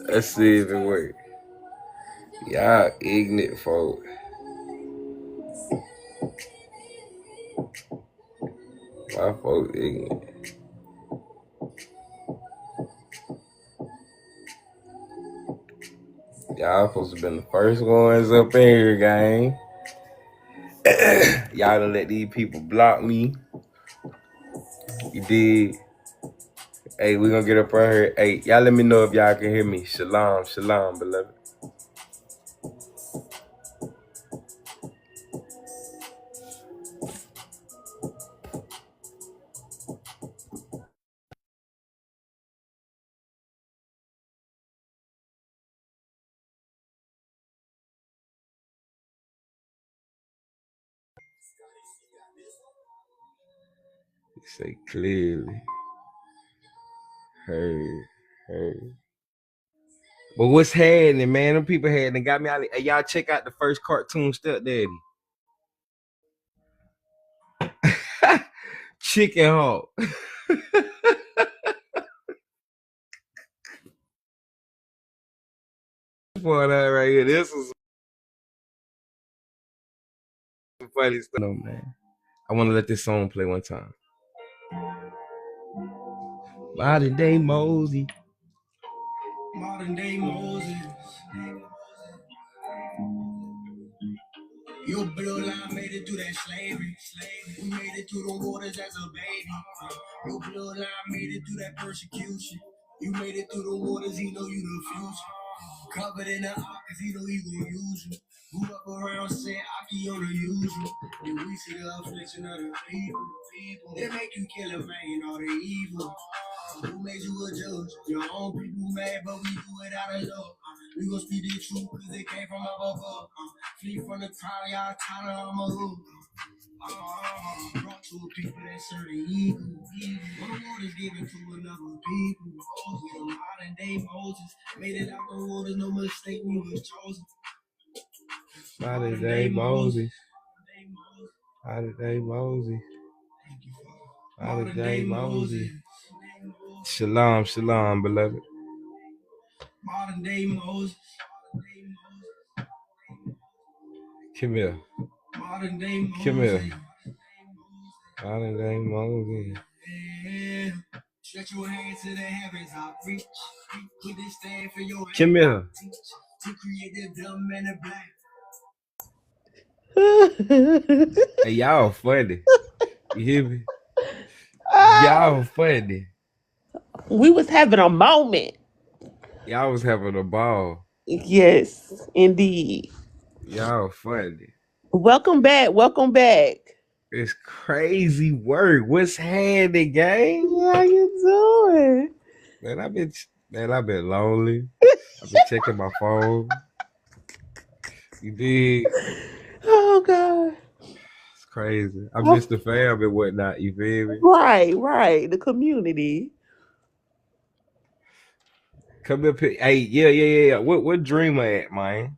Let's see if it works. Y'all ignorant folk. My folk ignorant. Y'all supposed to been the first ones up in here, gang. Y'all done let these people block me. You did. Hey, we gonna get up right here. Hey, y'all let me know if y'all can hear me. Shalom, shalom, beloved. Say clearly. Heard. But what's happening, man? Them people had and got me out. Hey, y'all check out the first cartoon Stepdaddy. Chicken Hawk. For that right here. This is some funny stuff, man. I want to let this song play one time. Modern day Mosey. Modern day Moses. Your bloodline made it through that slavery. We made it through the waters as a baby. Your bloodline made it through that persecution. You made it through the waters, he know you the future. Covered in the ark, cause he know he gon' use you. Grew up around, said Aki on the usual. And we see the affliction of the people. They make you kill a man, all the evil. Who made you a judge? Your own people mad, but we do it out of love. We gon' speak the truth, cause it came from up above. Flee from the crowd, y'all tired of I'm a hood. Brought to a people that serve the evil. One word is given to another people. The modern day Moses made it out the waters, no mistake, we was chosen. Modern day Moses. Modern day Moses. Modern day Moses. Shalom, shalom, beloved. Modern day Moses. Come here. Modern day Moses. Come here. Modern day Moses. Yeah. Stretch your hands to the heavens, I reach. Put this stand for your Come here. To create the dumb and the black. Hey, y'all funny. You hear me? Y'all funny. We was having a moment. Y'all was having a ball. Yes, indeed. Y'all funny. Welcome back. Welcome back. It's crazy work. What's handy, gang? How you doing? Man, I've been lonely. I've been checking my phone. You did. Oh God. It's crazy. I missed the fam and whatnot. You feel me? Right. The community. Come up here. Hey, yeah. What Dreamer at, man?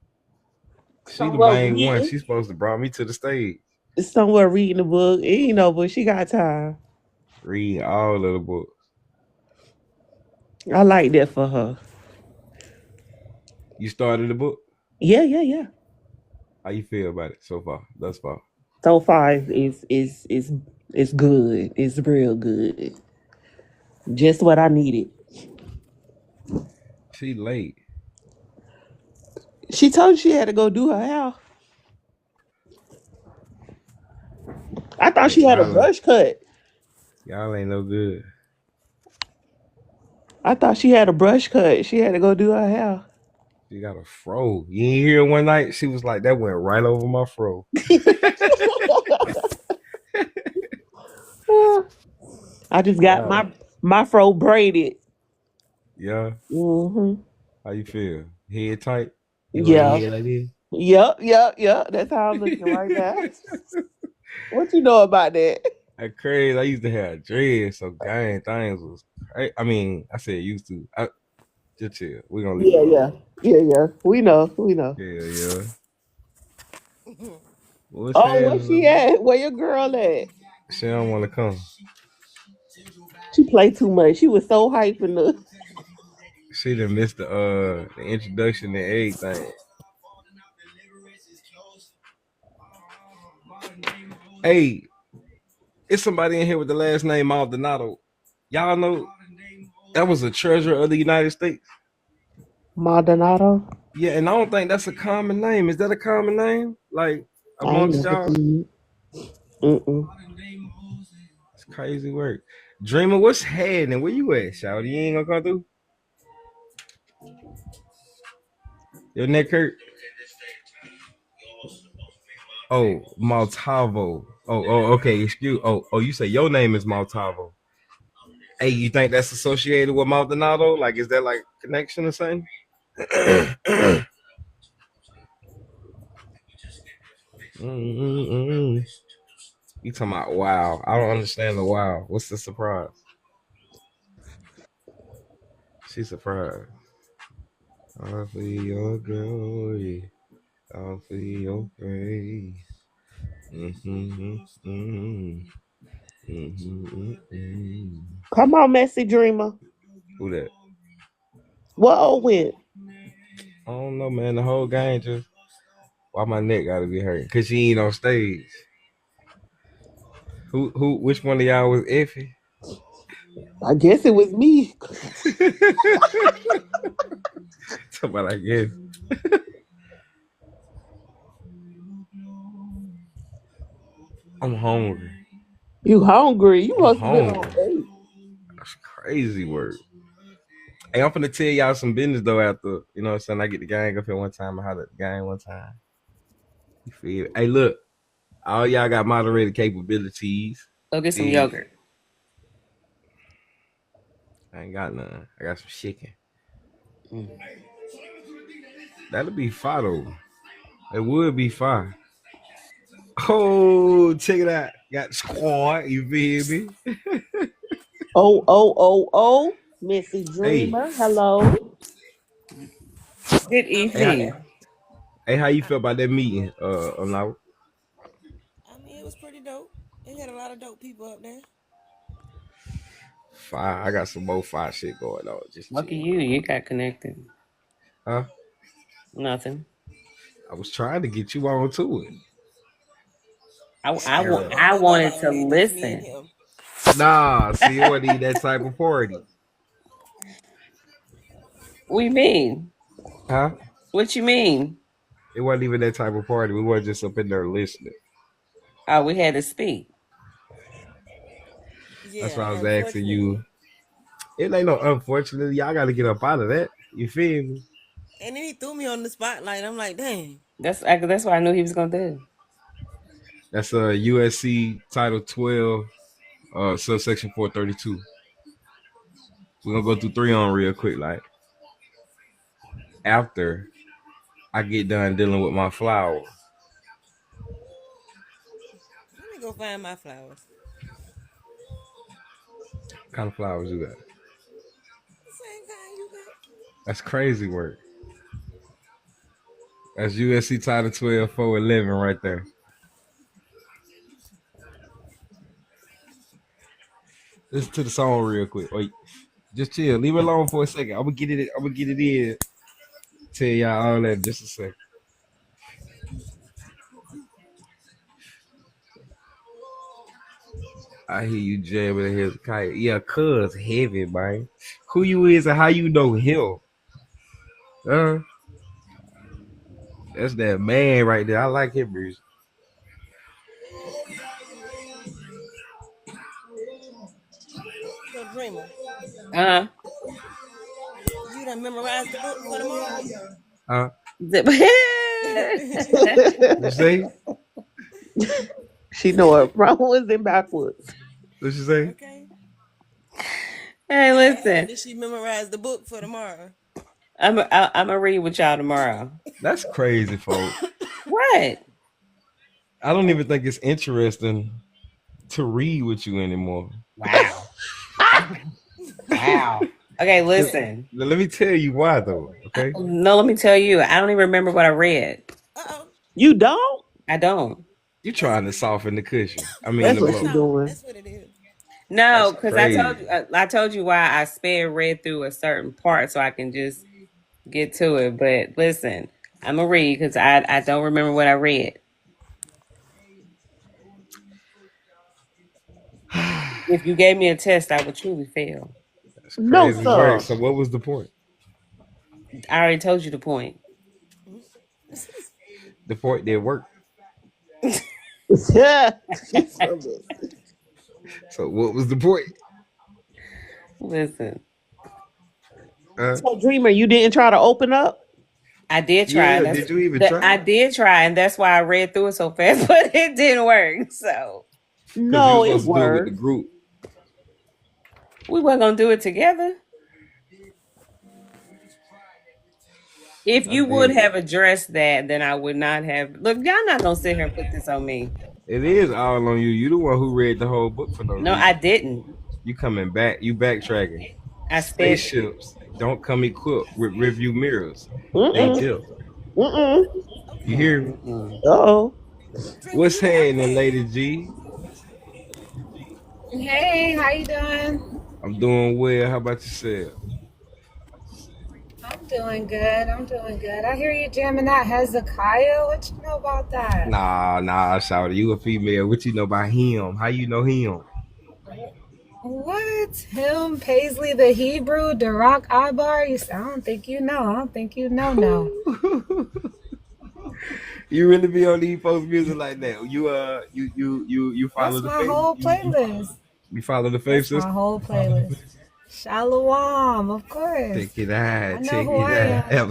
She the main one. She's supposed to brought me to the stage. Somewhere reading the book. But she got time. Read all of the books. I like that for her. You started the book? Yeah. How you feel about it so far? Thus far? So far, it's good. It's real good. Just what I needed. She late. She told you she had to go do her hair. I thought she had a brush cut. Y'all ain't no good. I thought she had a brush cut. She had to go do her hair. She got a fro. You ain't hear one night? She was like, that went right over my fro. I just got my fro braided. Yeah. Mm-hmm. How you feel? Head tight? You head like this? Yep. That's how I'm looking right now. What you know about that? That's crazy. I used to have dreads, so gang things was crazy. I mean, I said used to. Just chill. We're gonna leave it alone. Yeah. We know. Yeah. What's where she at? Where your girl at? She don't want to come. She played too much. She was so hyping the. She done missed the introduction and everything. Hey, it's somebody in here with the last name Maldonado. Y'all know that was a treasure of the United States. Maldonado. Yeah, and I don't think that's a common name. Is that a common name? Like I ain't amongst never y'all? seen it. Mm-mm. It's crazy work. Dreamer, what's happening? Where you at, Shouty? You ain't gonna come through? Your neck hurt? Oh, Maltavo. Okay. Excuse. You say your name is Maltavo. Hey, you think that's associated with Maldonado? Like, is that like connection or something? Mm-mm-mm. You talking about wow? I don't understand the wow. What's the surprise? She's surprised. All for your glory, all for your praise. Mm-hmm, mm-hmm, mm-hmm, mm-hmm. Come on, Messy Dreamer. Who that? What old went? I don't know, man. The whole game just why my neck gotta be hurt? Cause she ain't on stage. Which one of y'all was iffy? I guess it was me. Somebody, I guess. I'm hungry. You hungry? You I'm must have been on hungry. 8. That's crazy work. Hey, I'm finna tell y'all some business though after, you know what I'm saying, I get the gang up here one time, I holler at the gang one time. You feel it? Hey, look, all y'all got moderated capabilities. Go get some Feel me? yogurt. I ain't got none. I got some chicken. Mm. That'll be fire though. It would be fire. Oh, check it out. Got squad, you feel me? Oh. Messy Hey, Dreamer. Hello. Good hey, how, evening. hey, how you feel about that meeting? Now I mean, it was pretty dope. They had a lot of dope people up there. fire. I got some more fire shit going on. Just Lucky chill. you. You got connected. Huh? Nothing. I was trying to get you on to it. I I know about wanted all to that. Just me and listen. him. Nah, see, it wasn't even that type of party. What you mean? Huh? What you mean? It wasn't even that type of party. We weren't just up in there listening. Oh, we had to speak. That's Yeah, why I was asking unfortunately. you. It ain't no unfortunately. Y'all got to get up out of that. You feel me? And then he threw me on the spotlight. I'm like, dang. That's what I knew he was gonna do. That's USC Title 12, subsection 432. We're gonna go through three on real quick. Like after I get done dealing with my flower. Let me go find my flowers. What kind of flowers you got? The same kind you got. That's crazy work. That's USC Title 12, 411 right there. Listen to the song real quick. Wait, just chill. Leave it alone for a second. I'm gonna get it. I'm gonna get it in. Tell y'all all that in just a second. I hear you jamming in his kite. Yeah, cuz heavy, man. Who you is and how you know him? Uh, that's that man right there. I like him music. So, Dreamer, Uh you done memorized the book for tomorrow? Huh? What you say? She know it frontwards and backwards. What you say? Okay. Hey, I said, listen. did she memorize the book for tomorrow? I'm gonna read with y'all tomorrow. That's crazy, folks. What? I don't even think it's interesting to read with you anymore. Wow. Wow. Okay, listen. Let me tell you why, though. Okay. No, let me tell you. I don't even remember what I read. Uh-oh. You don't? I don't. You That's trying to soften the cushion. I mean That's the what that's blow. she all. doing. That's what it is. No, That's because crazy. I told you why I read through a certain part so I can just get to it. But listen, I'm gonna read because I don't remember what I read. If you gave me a test, I would truly fail. That's No, crazy work. sir. So what was the point? I already told you the point. The point did work. Yeah. She's so messy. So what was the point? Listen, So, Dreamer, you didn't try to open up? I did try, Yeah, and that's did you even that try? I did try, and that's why I read through it so fast, but it didn't work. So Because you No, was it supposed to do it with the worked. group. we weren't gonna do it together. If I you would did. have addressed that, then I would not have. Look, y'all not gonna sit here and put this on me. It is all on you. You the one who read the whole book for no No, I reason. didn't. You coming back. You backtracking. I said, Spaceships don't come equipped with review mirrors. They Mm-mm. do. Mm-mm. You hear me? Uh-oh. What's happening, Lady G? Hey, how you doing? I'm doing well. How about yourself? I'm doing good. I'm doing good. I hear you jamming that Hezekiah. What you know about that? Nah, shout you a female. What you know about him? How you know him? What? Him, Paisley the Hebrew, Darak Abar? I don't think you know. I don't think you know, no. You really be on these folks music like that? You follow That's the my faith? whole playlist. You follow the faith That's my system? whole playlist. Shalom, of course. Check it I out. know Check who it I out. am.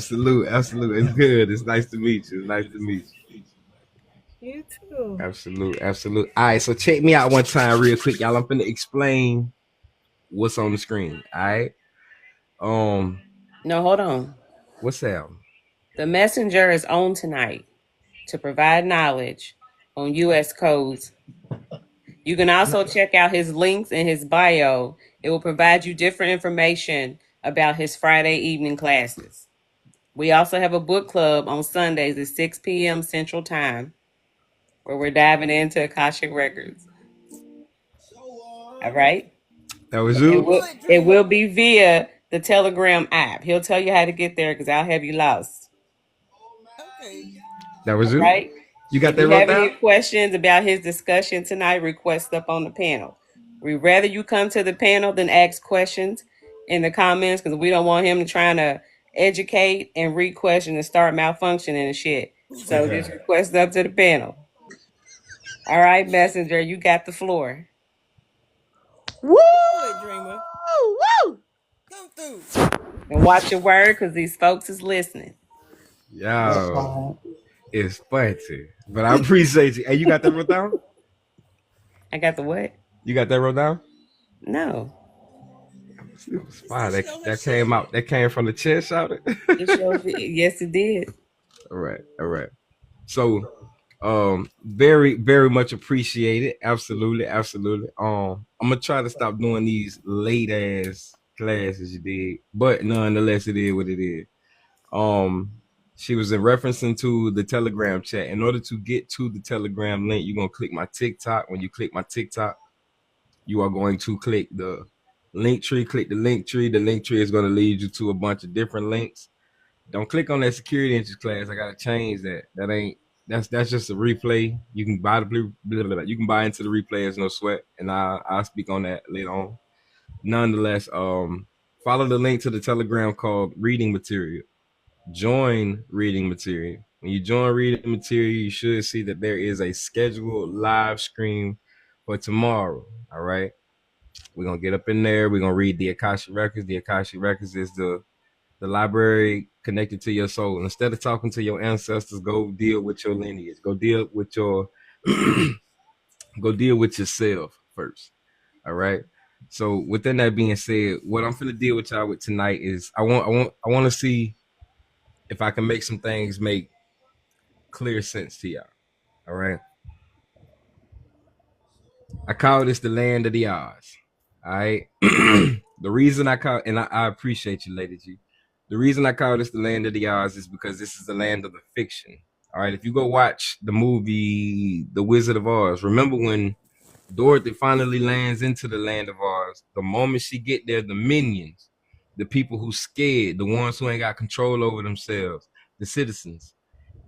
Absolute. It's good. It's nice to meet you. Nice to meet you. You too. Absolute. All right, so check me out one time real quick, y'all. I'm finna explain what's on the screen. All right. no, hold on. What's that? The messenger is on tonight to provide knowledge on U.S. codes. You can also check out his links in his bio. It will provide you different information about his Friday evening classes. We also have a book club on Sundays at 6 p.m. Central Time, where we're diving into Akashic Records. All right? That was It you? will, it will be via the Telegram app. He'll tell you how to get there because I'll have you lost. Okay. That was you? Right? You got If that you wrote have any down? questions about his discussion tonight, request up on the panel. We'd rather you come to the panel than ask questions in the comments because we don't want him trying to educate and read questions and start malfunctioning and shit. So just request up to the panel. All right, Messenger, you got the floor. Woo! Do it, Dreamer. Woo! Come through. And watch your word because these folks is listening. That Yo, part. it's funny. But I appreciate you. Hey, you got that wrote down? I got the what? You got that wrote down? No. It was fine. She That, know her that shit. came out. That came from the chest, shouted. It shows yes, it did. All right. So, very, very much appreciated. Absolutely. I'm gonna try to stop doing these late ass classes you did, but nonetheless, it is what it is. Um, she was in referencing to the Telegram chat. In order to get to the Telegram link, you're gonna click my TikTok. When you click my TikTok, you are going to click the link tree. Click the link tree. The link tree is going to lead you to a bunch of different links. Don't click on that security interest class. I gotta change that. That ain't that's just a replay. You can buy the you can buy into the replay. There's no sweat, and I'll speak on that later on. Nonetheless, follow the link to the Telegram called Reading Material. Join Reading Material. When you join Reading Material, you should see that there is a scheduled live stream for tomorrow. All right. We're gonna get up in there. We're gonna read the Akashic Records. The Akashic Records is the library connected to your soul. Instead of talking to your ancestors, go deal with your lineage. Go deal with your go deal with yourself first. All right. So within that being said, what I'm gonna deal with y'all with tonight is I want to see if I can make some things make clear sense to y'all. All right. I call this the land of the odds. All right. The reason I call, and I appreciate you, Lady G. The reason I call this the land of the odds is because this is the land of the fiction. All right. If you go watch the movie The Wizard of Oz, remember when Dorothy finally lands into the land of Oz. The moment she get there, the minions, the people who scared, the ones who ain't got control over themselves, the citizens,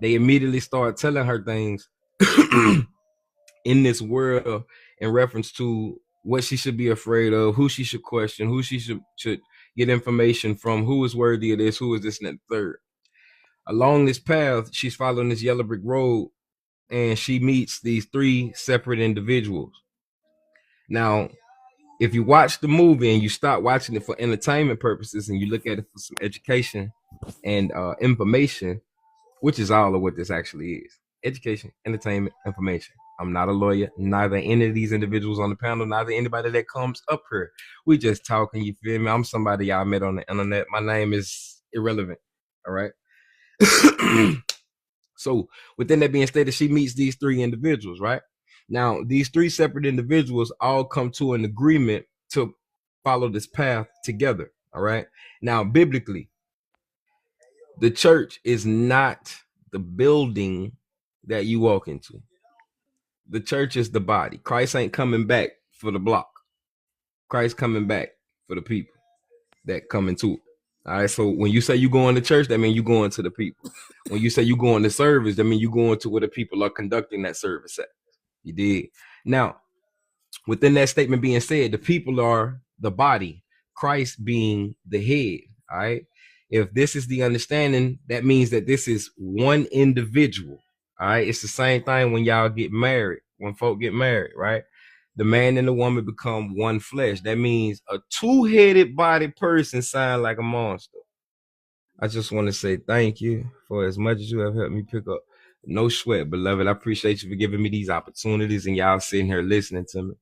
they immediately start telling her things in this world in reference to what she should be afraid of, who she should question, who she should get information from, who is worthy of this, who is this and that third. Along this path, she's following this yellow brick road, and she meets these three separate individuals. Now, if you watch the movie and you stop watching it for entertainment purposes and you look at it for some education and information, which is all of what this actually is: education, entertainment, information. I'm not a lawyer, neither any of these individuals on the panel, neither anybody that comes up here. We just talking, you feel me? I'm somebody y'all met on the internet. My name is irrelevant. All right. So within that being stated, she meets these three individuals, right? Now, these three separate individuals all come to an agreement to follow this path together. All right. Now, biblically, the church is not the building that you walk into. The church is the body. Christ ain't coming back for the block. Christ coming back for the people that come into it. All right. So when you say you going to church, that means you going to the people. When you say you going to service, that means you going to where the people are conducting that service at. You did. Now, within that statement being said, the people are the body, Christ being the head. All right. If this is the understanding, that means that this is one individual. All right. It's the same thing when y'all get married, when folk get married, right? The man and the woman become one flesh. That means a two-headed body person sound like a monster. I just want to say thank you for as much as you have helped me pick up. No sweat, beloved. I appreciate you for giving me these opportunities and y'all sitting here listening to me.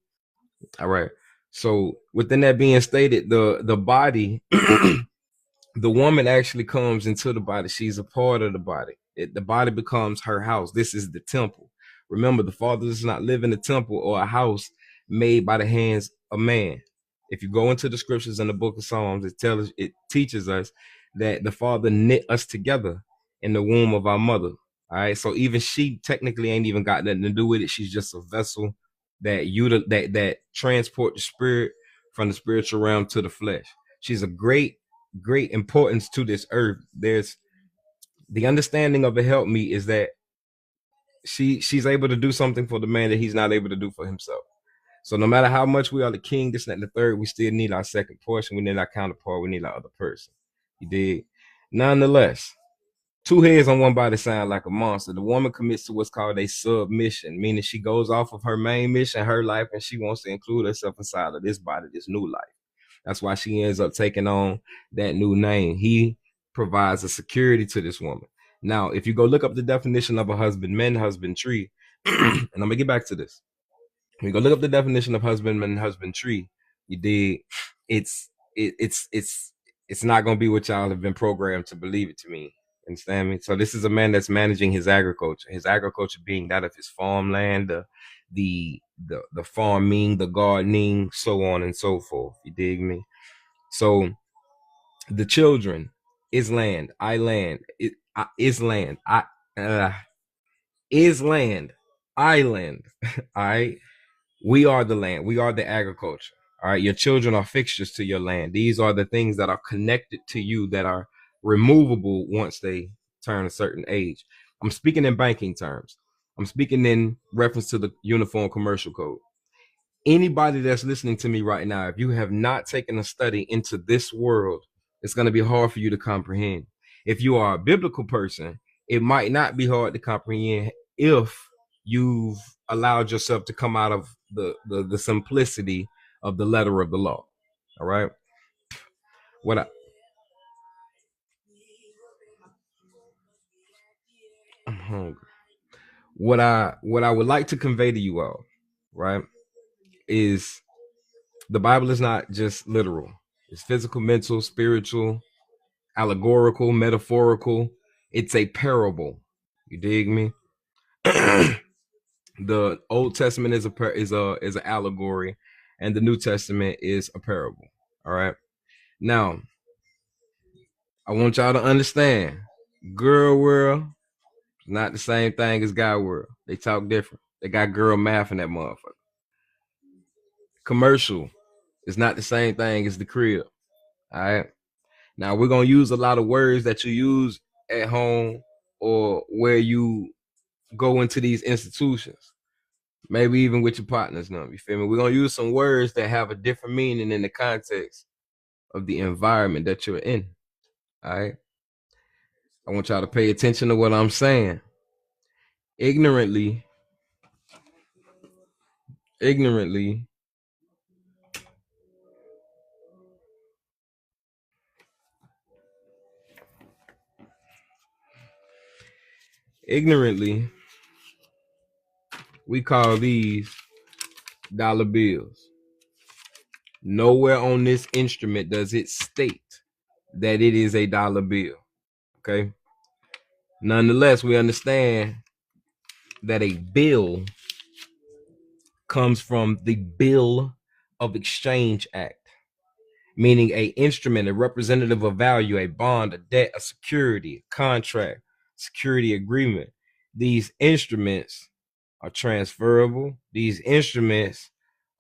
All right. So within that being stated, the body, the woman actually comes into the body. She's a part of the body. The body becomes her house. This is the temple. Remember, the Father does not live in a temple or a house made by the hands of man. If you go into the scriptures in the book of Psalms, it teaches us that the Father knit us together in the womb of our mother. All right. So even she technically ain't even got nothing to do with it. She's just a vessel that transport the spirit from the spiritual realm to the flesh. She's a great importance to this earth. There's the understanding of a help me is that she's able to do something for the man that he's not able to do for himself. So no matter how much we are the king, this, and the third, we still need our second portion. We need our counterpart. We need our other person. You dig? Nonetheless, two heads on one body sound like a monster. The woman commits to what's called a submission, meaning she goes off of her main mission, her life, and she wants to include herself inside of this body, this new life. That's why she ends up taking on that new name. He provides a security to this woman. Now, if you go look up the definition of a husbandman, husbandry, and I'm gonna get back to this. When you go look up the definition of husbandman, husbandry, you did. It's not gonna be what y'all have been programmed to believe it to mean. Understand me? So this is a man that's managing his agriculture being that of his farmland, the farming, the gardening, so on and so forth. You dig me? So the children is land, is land, is land, island. All right. We are the land. We are the agriculture. All right. Your children are fixtures to your land. These are the things that are connected to you that are removable once they turn a certain age. I'm speaking in banking terms. I'm speaking in reference to the Uniform Commercial Code. Anybody that's listening to me right now, if you have not taken a study into this world, it's going to be hard for you to comprehend. If you are a biblical person, it might not be hard to comprehend if you've allowed yourself to come out of the simplicity of the letter of the law. All right. I'm hungry. What I would like to convey to you all, right, is the Bible is not just literal. It's physical, mental, spiritual, allegorical, metaphorical. It's a parable. You dig me? The Old Testament is an allegory, and the New Testament is a parable. All right. Now, I want y'all to understand, girl world is not the same thing as guy world. They talk different. They got girl math in that motherfucker. Commercial is not the same thing as the crib. All right. Now we're gonna use a lot of words that you use at home or where you go into these institutions. Maybe even with your partners now. You feel me? We're gonna use some words that have a different meaning in the context of the environment that you're in. All right. I want y'all to pay attention to what I'm saying. Ignorantly, ignorantly, ignorantly, we call these dollar bills. Nowhere on this instrument does it state that it is a dollar bill. Okay. Nonetheless, we understand that a bill comes from the Bill of Exchange Act, meaning a instrument, a representative of value, a bond, a debt, a security, a contract, security agreement. These instruments are transferable. These instruments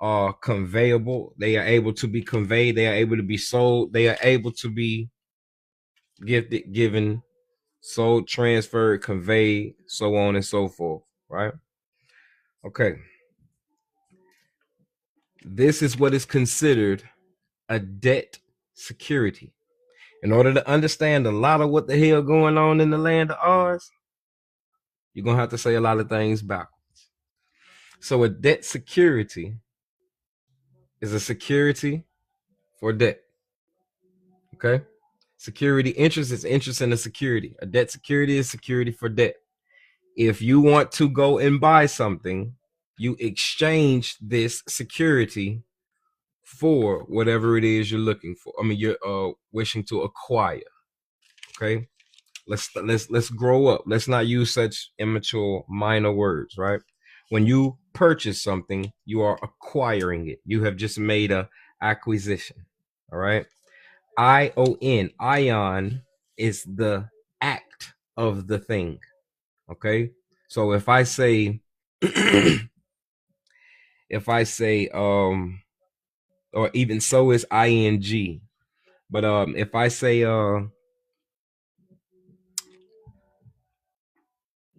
are conveyable. They are able to be conveyed. They are able to be sold. They are able to be gifted, given, sold, transferred, conveyed, so on and so forth, right? Okay. This is what is considered a debt security. In order to understand a lot of what the hell going on in the land of ours, you're going to have to say a lot of things backwards. So a debt security is a security for debt. Okay? Security interest is interest in the security. A debt security is security for debt. If you want to go and buy something, you exchange this security for whatever it is you're looking for. I mean, you're wishing to acquire. Okay? Let's grow up. Let's not use such immature minor words, right? When you purchase something, you are acquiring it. You have just made a acquisition. All right. Ion is the act of the thing. Okay. So if I say or even so is ing. But if I say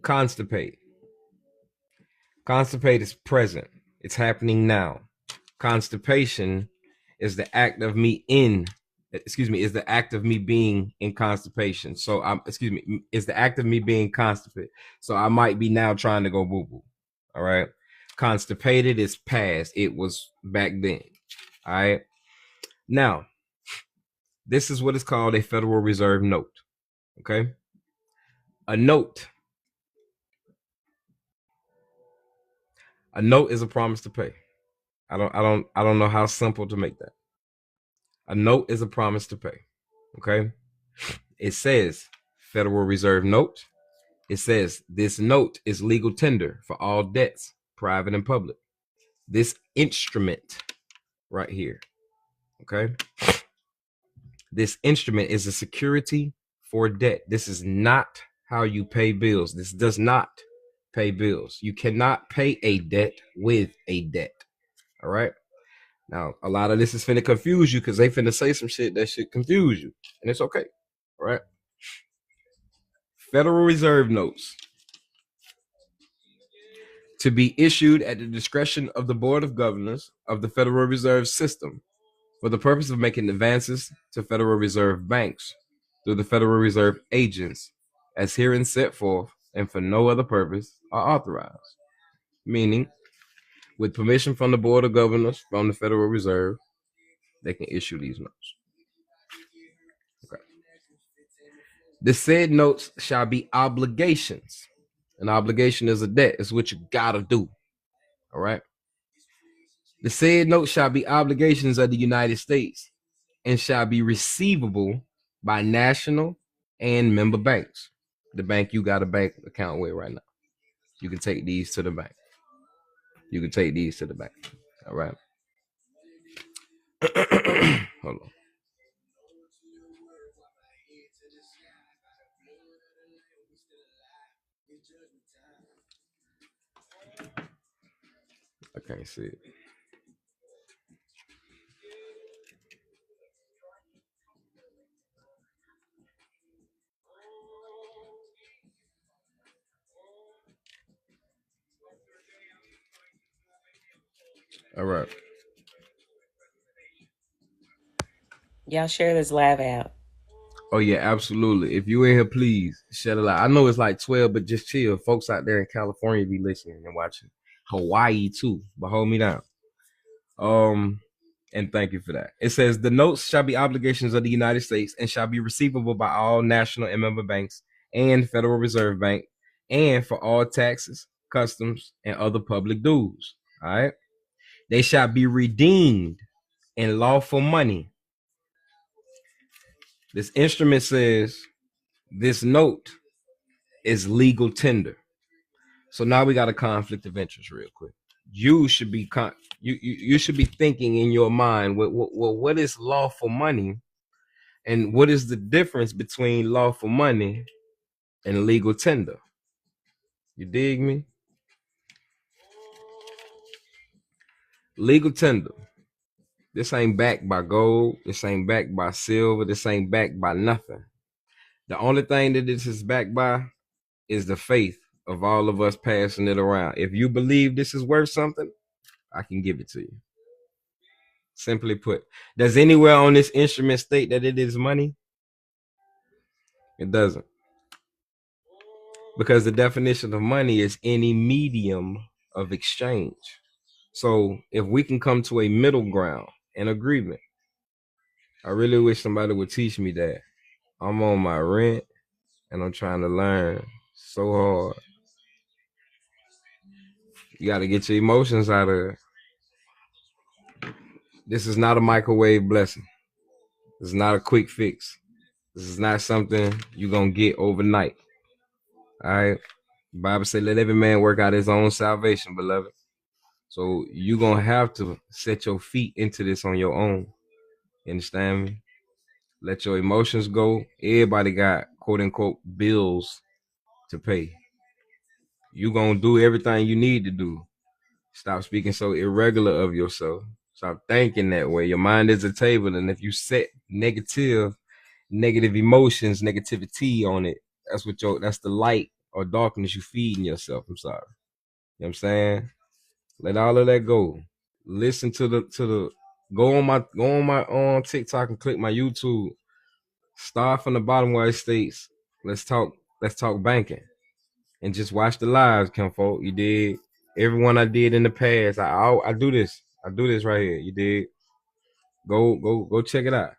constipate is present. It's happening now. Constipation is the act of me is the act of me being in constipation. So is the act of me being constipate. So I might be now trying to go boo boo. All right. Constipated is past. It was back then. All right. Now, this is what is called a Federal Reserve note. Okay. A note is a promise to pay. I don't know how simple to make that. A note is a promise to pay. Okay. It says Federal Reserve note. It says this note is legal tender for all debts, private and public. This instrument right here. Okay. This instrument is a security for debt. This is not how you pay bills. This does not pay bills. You cannot pay a debt with a debt. All right. Now, a lot of this is finna confuse you because they finna say some shit that should confuse you. And it's okay. All right. Federal Reserve notes to be issued at the discretion of the Board of Governors of the Federal Reserve System for the purpose of making advances to Federal Reserve banks through the Federal Reserve agents as herein set forth and for no other purpose are authorized. Meaning, with permission from the Board of Governors from the Federal Reserve, they can issue these notes. Okay. The said notes shall be obligations. An obligation is a debt. It's what you gotta do. All right. The said notes shall be obligations of the United States and shall be receivable by national and member banks. The bank you got a bank account with right now. You can take these to the bank. You can take these to the bank. All right. Hold on. I can't see it. All right. Y'all share this live out. Oh yeah, absolutely. If you in here, please share it out. I know it's like 12, but just chill. Folks out there in California be listening and watching. Hawaii too, but hold me down. And thank you for that. It says the notes shall be obligations of the United States and shall be receivable by all national and member banks and Federal Reserve Bank, and for all taxes, customs, and other public dues. All right. They shall be redeemed in lawful money. This instrument says this note is legal tender. So now we got a conflict of interest real quick. You should be you should be thinking in your mind, what is lawful money, and what is the difference between lawful money and legal tender? You dig me? Legal tender. This ain't backed by gold. This ain't backed by silver. This ain't backed by nothing. The only thing that this is backed by is the faith of all of us passing it around. If you believe this is worth something, I can give it to you. Simply put, does anywhere on this instrument state that it is money? It doesn't. Because the definition of money is any medium of exchange. So if we can come to a middle ground, an agreement, I really wish somebody would teach me that. I'm on my rent and I'm trying to learn so hard. You got to get your emotions out of it. This is not a microwave blessing. This is not a quick fix. This is not something you're going to get overnight. All right. The Bible said, let every man work out his own salvation, beloved. So you're going to have to set your feet into this on your own. You understand me? Let your emotions go. Everybody got, quote unquote, bills to pay. You're going to do everything you need to do. Stop speaking so irregular of yourself. Stop thinking that way. Your mind is a table, and if you set negative emotions, negativity on it, that's the light or darkness you feeding yourself. I'm sorry. You know what I'm saying? Let all of that go. Listen to the go on my TikTok and click my YouTube. Start from the bottom where it states, let's talk banking. And just watch the lives, Kimfolk. You did everyone I did in the past. I do this. I do this right here. You did. Go check it out.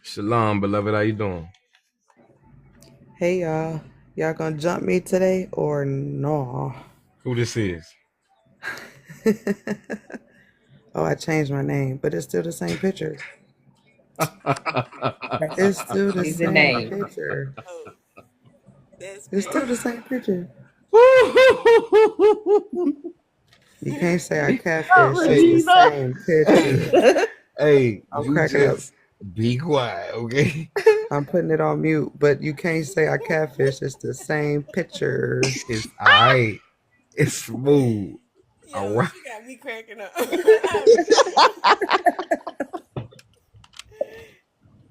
Shalom, beloved. How you doing? Hey y'all. Y'all gonna jump me today or no? Who this is? Oh, I changed my name, but it's still the same picture. It's still the He's the same name. picture. Oh, that's It's still the same picture. You can't say I catfish. It's the same picture. Hey, I'm you cracking up. just be quiet, okay? I'm putting it on mute, but you can't say I catfish. It's the same picture. It's alright. It's smooth. yo, All right. she got me cracking up.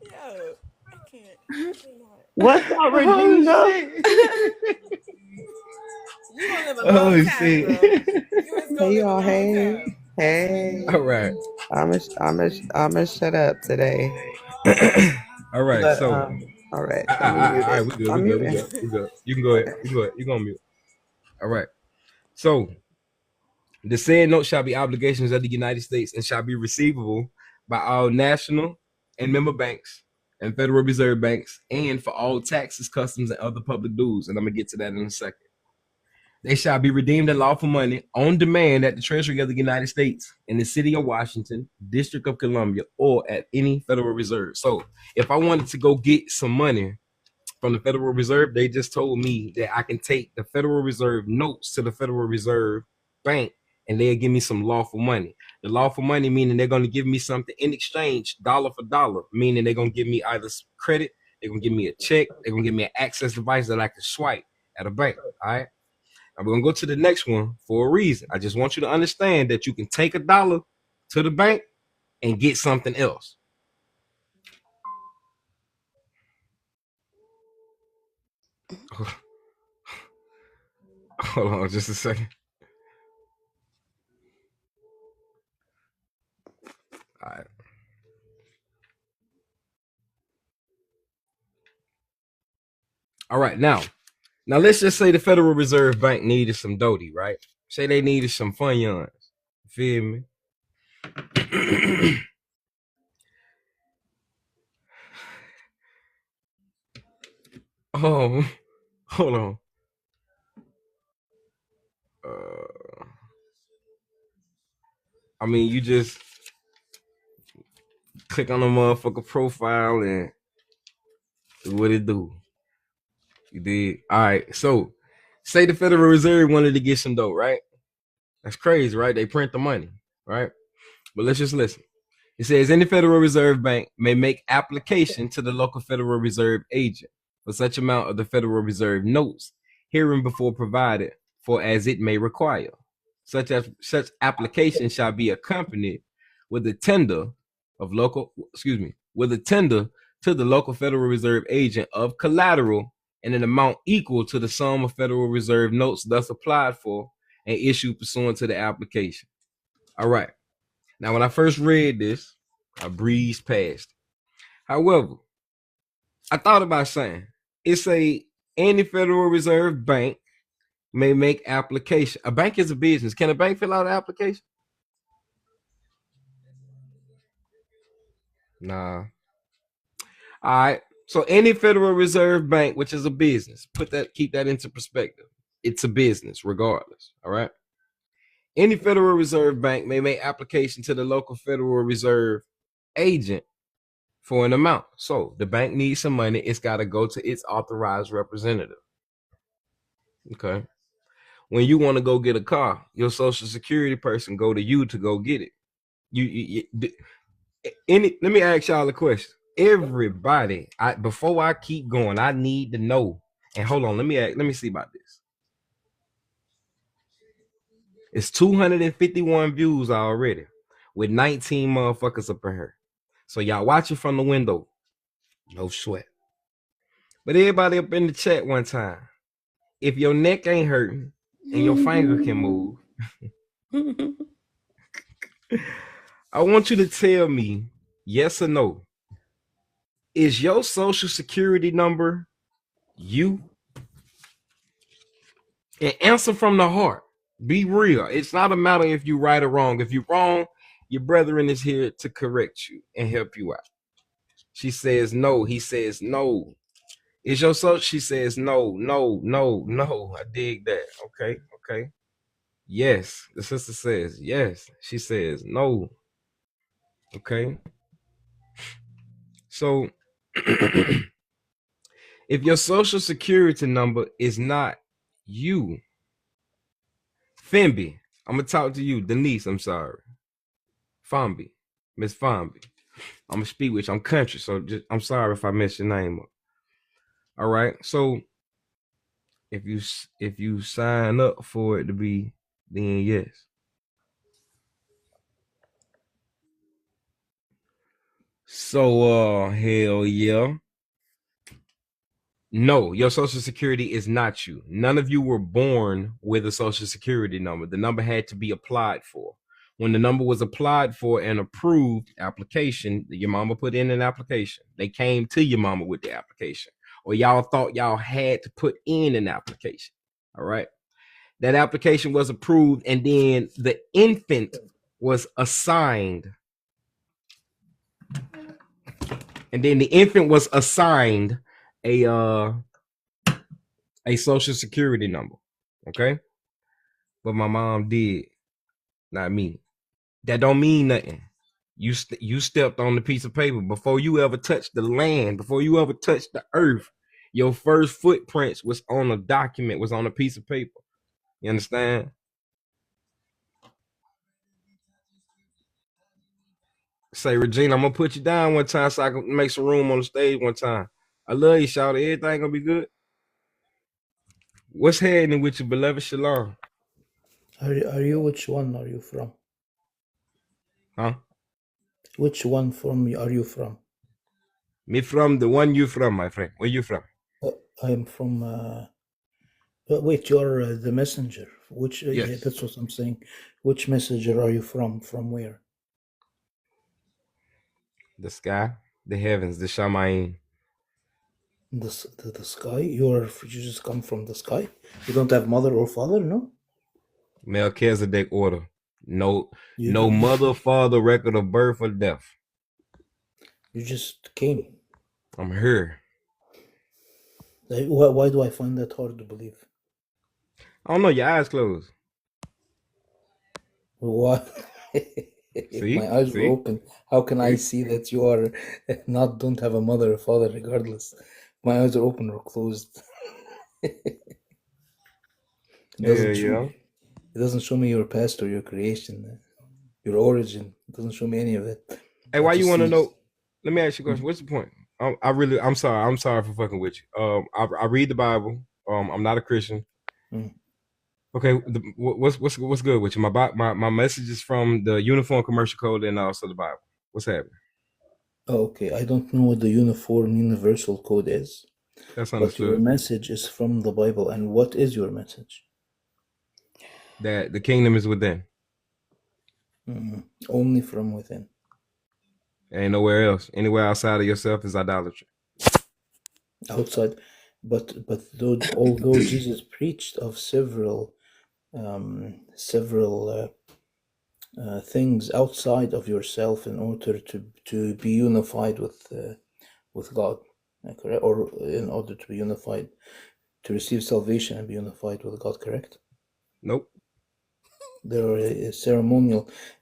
Yo, I can't. What's up, Regina? You gonna live a long Oh, time, shit. bro. You was gonna Hey live a y'all. long Hey. time. Hey. All right. I'ma shut up today. All right. But, So, all right. all right, we good. I'm We good. muting. We good. You can go ahead. You gonna mute. All right. So, the said note shall be obligations of the United States and shall be receivable by all national and member banks and Federal Reserve banks, and for all taxes, customs, and other public dues. And I'm gonna get to that in a second. They shall be redeemed in lawful money on demand at the Treasury of the United States, in the city of Washington, District of Columbia, or at any Federal Reserve. So if I wanted to go get some money from the Federal Reserve, they just told me that I can take the Federal Reserve notes to the Federal Reserve Bank and they'll give me some lawful money. The lawful money meaning they're going to give me something in exchange, dollar for dollar, meaning they're going to give me either credit, they're going to give me a check, they're going to give me an access device that I can swipe at a bank. All right. I'm going to go to the next one for a reason. I just want you to understand that you can take $1 to the bank and get something else. Hold on just a second. All right. All right. Now let's just say the Federal Reserve Bank needed some doty, right? Say they needed some funyuns. Feel me? Hold on. I mean, you just click on the motherfucker profile and do what it do. You did. All right. So, say the Federal Reserve wanted to get some dough, right? That's crazy, right? They print the money, right? But let's just listen. It says any Federal Reserve Bank may make application to the local Federal Reserve agent for such amount of the Federal Reserve notes hereinbefore provided for as it may require. Such application shall be accompanied with a tender to the local Federal Reserve agent of collateral in an amount equal to the sum of Federal Reserve notes thus applied for and issued pursuant to the application. All right. Now, when I first read this, I breezed past it. However, I thought about saying any Federal Reserve Bank may make application. A bank is a business. Can a bank fill out an application? Nah. All right. So any Federal Reserve Bank, which is a business, keep that into perspective. It's a business, regardless. All right. Any Federal Reserve Bank may make application to the local Federal Reserve agent for an amount. So the bank needs some money. It's got to go to its authorized representative. Okay. When you want to go get a car, your Social Security person go to you to go get it. Let me ask y'all a question. Everybody, before I keep going, I need to know. And hold on, let me see about this. It's 251 views already with 19 motherfuckers up in here. So y'all watching from the window. No sweat. But everybody up in the chat one time. If your neck ain't hurting and your finger can move, I want you to tell me yes or no. Is your Social Security number you? And answer from the heart. Be real. It's not a matter if you right or wrong. If you're wrong, your brethren is here to correct you and help you out. She says no. He says no. Is your Social? She says no. I dig that. Okay. Yes. The sister says yes. She says no. Okay. So if your Social Security number is not you, Femby, I'm gonna talk to you. Denise, I'm sorry. Fambi, Miss Fambi. I'm gonna speak with you. I'm country, so I'm sorry if I mess your name up. All right. So if you sign up for it to be, then yes. So hell yeah. No, your Social Security is not you. None of you were born with a Social Security number. The number had to be applied for. When the number was applied for and approved application, your mama put in an application. They came to your mama with the application. Or y'all thought y'all had to put in an application. All right. That application was approved, and then the infant was assigned. And then the infant was assigned a Social Security number. Okay. But my mom did, not me. That don't mean nothing. You stepped on the piece of paper before you ever touched the land, before you ever touched the earth. Your first footprints was on a document, was on a piece of paper. You understand? Say, Regina, I'm gonna put you down one time so I can make some room on the stage one time. I love you, shout. Everything gonna be good. What's happening with you, beloved Shalom? Are you which one are you from? Huh? Which one from are you from? Me from the one you from, my friend. Where you from? I'm from. But wait, you're the messenger. Which? Yeah, Yes. that's what I'm saying. Which messenger are you from? From where? The sky, the heavens, the Shamayim. The sky. You just come from the sky. You don't have mother or father, no? Melchizedek order. No, You no don't- mother, father, record of birth or death. You just came. I'm here. Why do I find that hard to believe? I don't know. Your eyes closed. Why? If See? my eyes were See? open, how can I See? see that you are don't have a mother or father regardless? My eyes are open or closed. It doesn't show Yeah. me. It doesn't show me your past or your creation, your origin. It doesn't show me any of it. Hey, I why you just want to see- know? Let me ask you a question. What's the point? I'm sorry. I'm sorry for fucking with you. I read the Bible. I'm not a Christian. Mm. Okay. What's good with you? My message is from the Uniform Commercial Code and also the Bible. What's happening? Oh, okay, I don't know what the Uniform Universal Code is, That's but your understood. message is from the Bible. And what is your message? That the kingdom is within. Only from within. Ain't nowhere else. Anywhere outside of yourself is idolatry. Outside, but although Jesus preached of several things outside of yourself in order to be unified with God, correct? Or in order to be unified, to receive salvation and be unified with God, correct? Nope. There are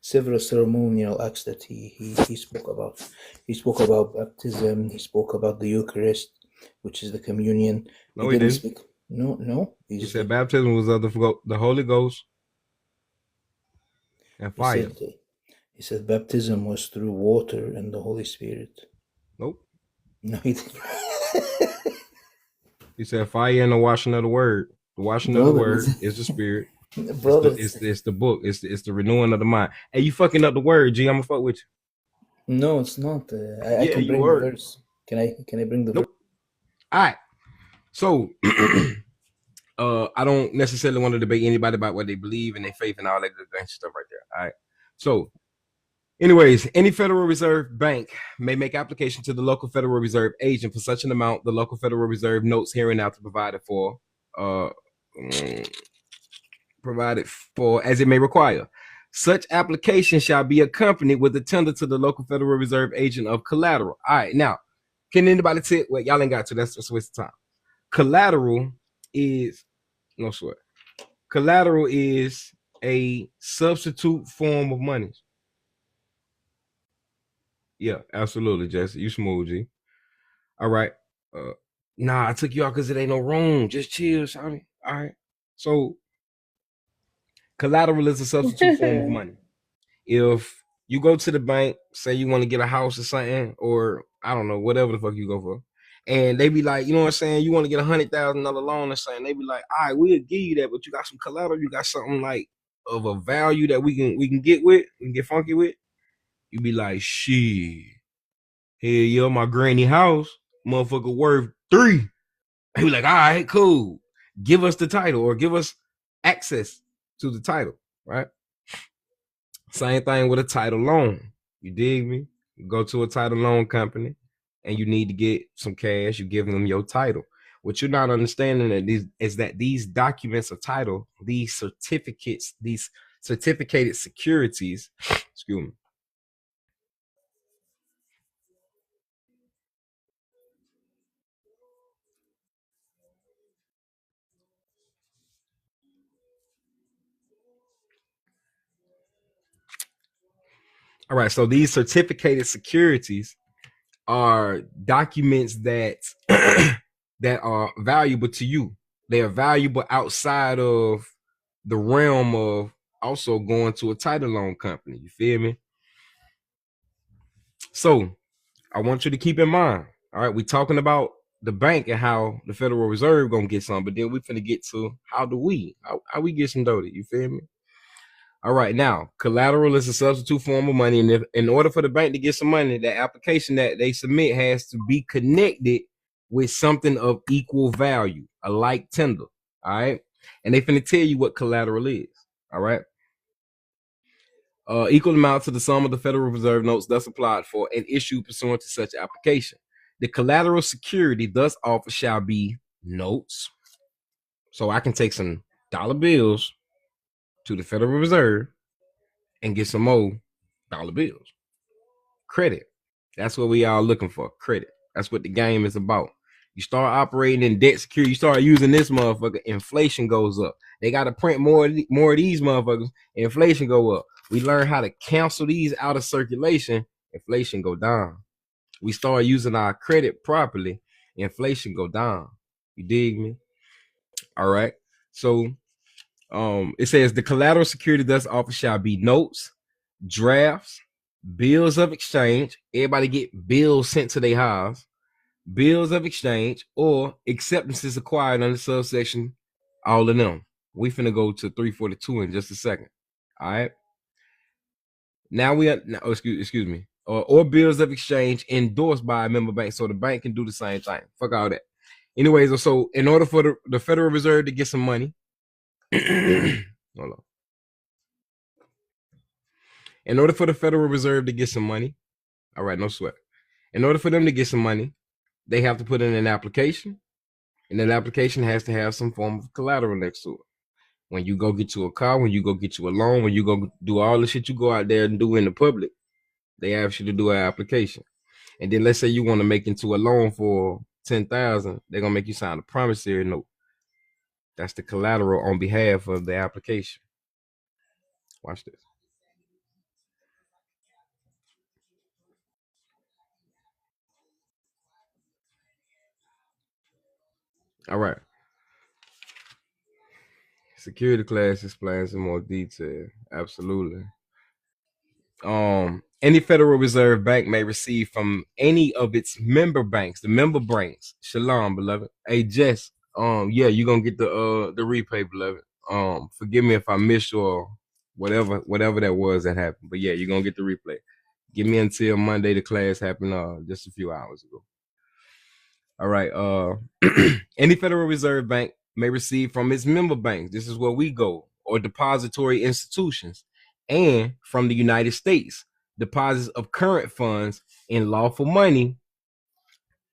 several ceremonial acts that he spoke about. He spoke about baptism. He spoke about the Eucharist, which is the communion. No, he didn't. speak. No. He said baptism was of the Holy Ghost and fire. He said baptism was through water and the Holy Spirit. Nope. No, he didn't. He said fire and the washing of the word. The washing of the word is the spirit. Brother, It's the book. It's the renewing of the mind. Hey, you fucking up the word, G. I'ma fuck with you. no, it's not. I Yeah, can you bring the were. verse. Can I bring the Nope. verse? All right. So I don't necessarily want to debate anybody about what they believe and their faith and all that good gangster stuff right there. All right. So anyways, any Federal Reserve bank may make application to the local Federal Reserve agent for such an amount the local Federal Reserve notes hereinafter provided for as it may require. Such application shall be accompanied with a tender to the local Federal Reserve agent of collateral. All right, now, can anybody say, well, y'all ain't got to, that's just a waste of time. Collateral is, no sweat. Collateral is a substitute form of money. Yeah, absolutely, Jesse. You smooth, G. All right. Nah, I took you out because it ain't no room. Just chill, shawty. All right. So, collateral is a substitute form of money. If you go to the bank, say you want to get a house or something, or I don't know, whatever the fuck you go for, and they be like, you know what I'm saying, you want to get $100,000 loan or something, they be like, all right, we'll give you that, but you got some collateral, you got something like of a value that we can get with, we can get funky with. You be like, shit, hell yeah, my granny house, motherfucker worth 3. They be like, all right, cool, give us the title or give us access to the title, right? Same thing with a title loan. You dig me? You go to a title loan company and you need to get some cash. You give them your title. What you're not understanding is that these documents of title, these certificates, these certificated securities, excuse me. All right, so these certificated securities are documents that that are valuable to you. They are valuable outside of the realm of also going to a title loan company. You feel me? So I want you to keep in mind. All right, we're talking about the bank and how the Federal Reserve gonna get some, but then we finna get to how we get some dough. You feel me? All right, now collateral is a substitute form of money, and if in order for the bank to get some money, the application that they submit has to be connected with something of equal value, a like tender. All right. And they finna tell you what collateral is. All right. Equal amount to the sum of the Federal Reserve notes thus applied for and issued pursuant to such application. The collateral security thus offered shall be notes. So I can take some dollar bills to the Federal Reserve and get some more dollar bills. Credit. That's what we all looking for. Credit. That's what the game is about. You start operating in debt security, you start using this motherfucker, inflation goes up. They got to print more of these motherfuckers, inflation go up. We learn how to cancel these out of circulation, inflation go down. We start using our credit properly, inflation go down. You dig me? All right. So it says the collateral security thus offered shall be notes, drafts, bills of exchange. Everybody get bills sent to their house. Bills of exchange or acceptances acquired under subsection, all of them. We finna go to 342 in just a second. All right. Now excuse me. Or bills of exchange endorsed by a member bank, so the bank can do the same thing. Fuck all that. Anyways, so in order for the Federal Reserve to get some money, hold on. In order for the Federal Reserve to get some money, all right, no sweat. In order for them to get some money, they have to put in an application, and that application has to have some form of collateral next to it. When you go get you a car, when you go get you a loan, when you go do all the shit you go out there and do in the public, they ask you to do an application. And then let's say you want to make into a loan for $10,000, they're gonna make you sign a promissory note. That's the collateral on behalf of the application. Watch this. All right. Security class explains in more detail. Absolutely. Any Federal Reserve bank may receive from any of its member banks, the member banks. Shalom, beloved. Hey, Jess. Yeah, you're gonna get the repay, beloved. Forgive me if I missed your whatever that was that happened. But yeah, you're gonna get the replay. Give me until Monday. The class happened just a few hours ago. All right. Any Federal Reserve bank may receive from its member banks. This is where we go, or depository institutions, and from the United States, deposits of current funds in lawful money,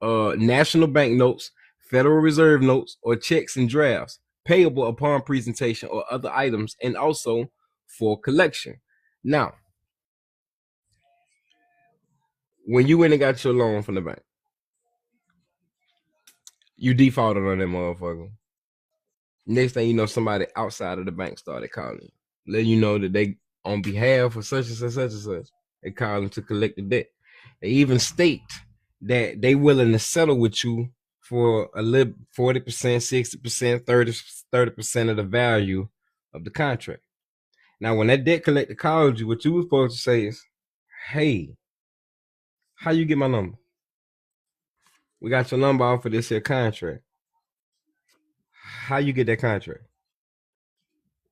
national bank notes, Federal Reserve notes, or checks and drafts payable upon presentation or other items, and also for collection. Now, when you went and got your loan from the bank, you defaulted on that motherfucker. Next thing you know, somebody outside of the bank started calling you, letting you know that they, on behalf of such and such, such and such, they calling to collect the debt. They even state that they willing to settle with you for a little 40%, 60%, 30% of the value of the contract. Now, when that debt collector called you, what you were supposed to say is, hey, how you get my number? We got your number off of this here contract. How you get that contract?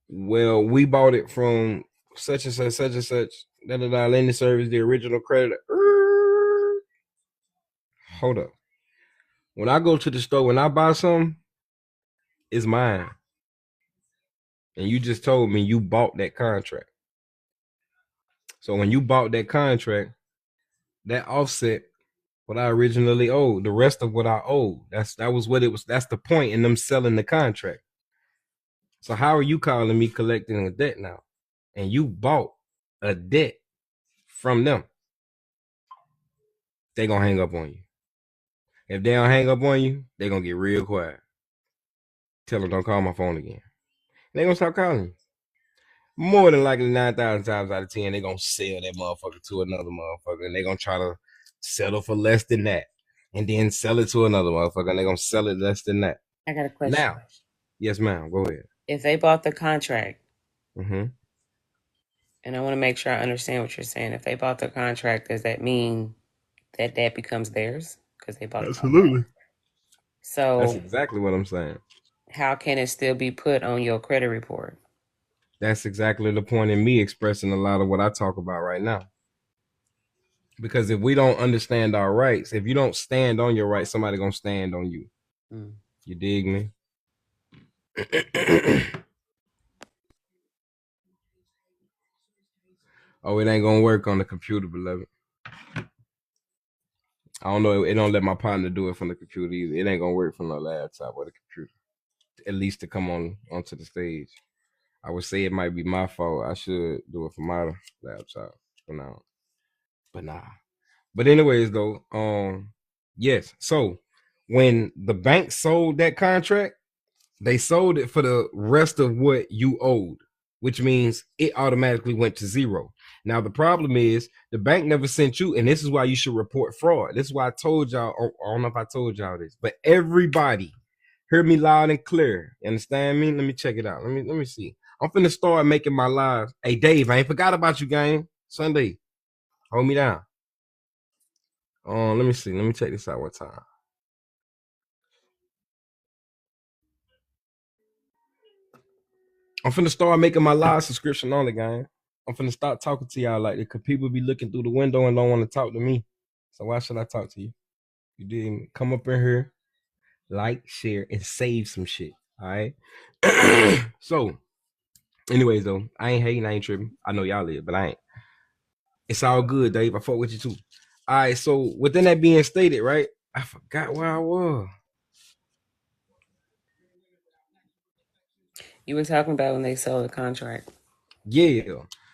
Well, we bought it from such and such, such and such. Lending service, the original creditor. Hold up. When I go to the store, when I buy something, it's mine. And you just told me you bought that contract. So when you bought that contract, that offset what I originally owed, the rest of what I owed. That was what it was. That's the point in them selling the contract. So how are you calling me collecting a debt now? And you bought a debt from them. They gonna hang up on you. If they don't hang up on you, they gonna get real quiet. Tell them don't call my phone again. They gonna stop calling you. More than likely 9,000 times out of 10, they gonna sell that motherfucker to another motherfucker, and they gonna try to settle for less than that, and then sell it to another motherfucker, and they gonna sell it less than that. I got a question. Now, yes, ma'am. Go ahead. If they bought the contract, Mm-hmm. and I want to make sure I understand what you're saying. If they bought the contract, does that mean that becomes theirs because they bought Absolutely. it? So that's exactly what I'm saying. How can it still be put on your credit report? That's exactly the point in me expressing a lot of what I talk about right now. Because if we don't understand our rights, if you don't stand on your rights, somebody gonna stand on you. Mm. You dig me? Oh, it ain't gonna work on the computer, beloved. I don't know. It don't let my partner do it from the computer either. It ain't gonna work from the laptop or the computer. At least to come onto the stage. I would say it might be my fault. I should do it from my laptop for now. But nah. But anyways, though, yes. So when the bank sold that contract, they sold it for the rest of what you owed, which means it automatically went to zero. Now the problem is the bank never sent you, and this is why you should report fraud. This is why I told y'all. I don't know if I told y'all this, but everybody hear me loud and clear. You understand me? Let me check it out. Let me see. I'm finna start making my lives. Hey Dave, I ain't forgot about you, gang. Sunday, hold me down. Let me see. Let me check this out one time. I'm finna start making my live subscription on the game. I'm finna start talking to y'all like that because people be looking through the window and don't want to talk to me. So why should I talk to you? You didn't come up in here, like, share, and save some shit. All right. So, anyways, though, I ain't hating, I ain't tripping. I know y'all live, but I ain't. It's all good, Dave. I fuck with you too. All right. So, within that being stated, right? I forgot where I was. You were talking about when they sold the contract. Yeah.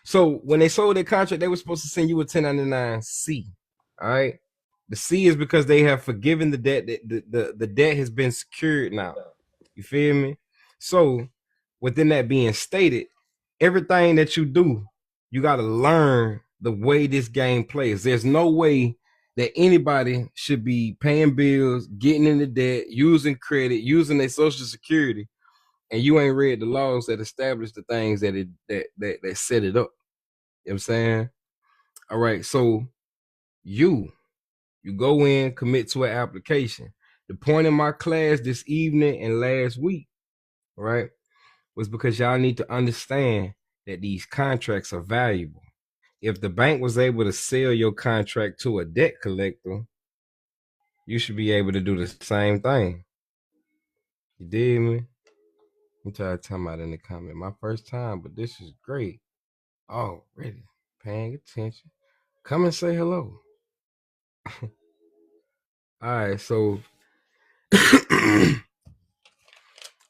So when they sold their contract, they were supposed to send you a 1099-C. All right. The C is because they have forgiven the debt. The debt has been secured now. You feel me? So within that being stated, everything that you do, you got to learn the way this game plays. There's no way that anybody should be paying bills, getting into debt, using credit, using their social security, and you ain't read the laws that establish the things that set it up. You know what I'm saying? All right, so you go in, commit to an application. The point in my class this evening and last week, right, was because y'all need to understand that these contracts are valuable. If the bank was able to sell your contract to a debt collector, you should be able to do the same thing. You dig me? I'm trying to tell about in the comment. My first time, but this is great. Already paying attention. Come and say hello. All right, so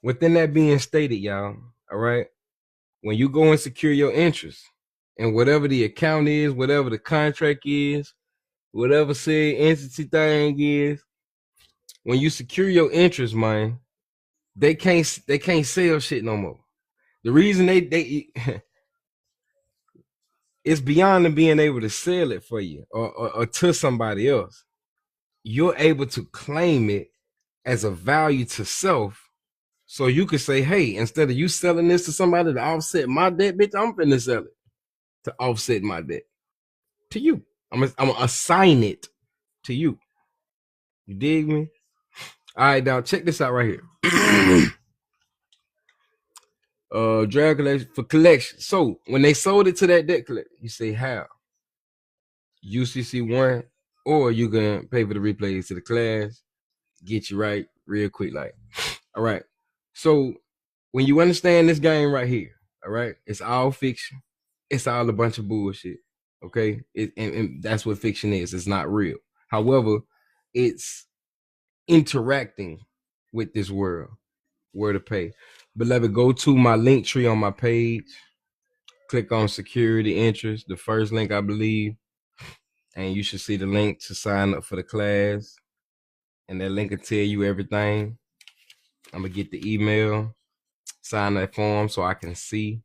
within that being stated, y'all, all right, when you go and secure your interest and whatever the account is, whatever the contract is, whatever said entity thing is, when you secure your interest, man, they can't sell shit no more. The reason they it's beyond them being able to sell it for you or to somebody else. You're able to claim it as a value to self. So you could say, hey, instead of you selling this to somebody to offset my debt, bitch, I'm finna sell it to offset my debt to you. I'm gonna assign it to you. You dig me? All right, now check this out right here. Drag collection for collection. So when they sold it to that debt collector, you say how? UCC1, or you can pay for the replays to the class, get you right real quick. Like, all right. So when you understand this game right here, all right, it's all fiction. It's all a bunch of bullshit. Okay. And that's what fiction is. It's not real. However, it's interacting with this world where to pay. Beloved, go to my link tree on my page. Click on security interest, the first link, I believe. And you should see the link to sign up for the class. And that link will tell you everything. I'm going to get the email, sign that form so I can see.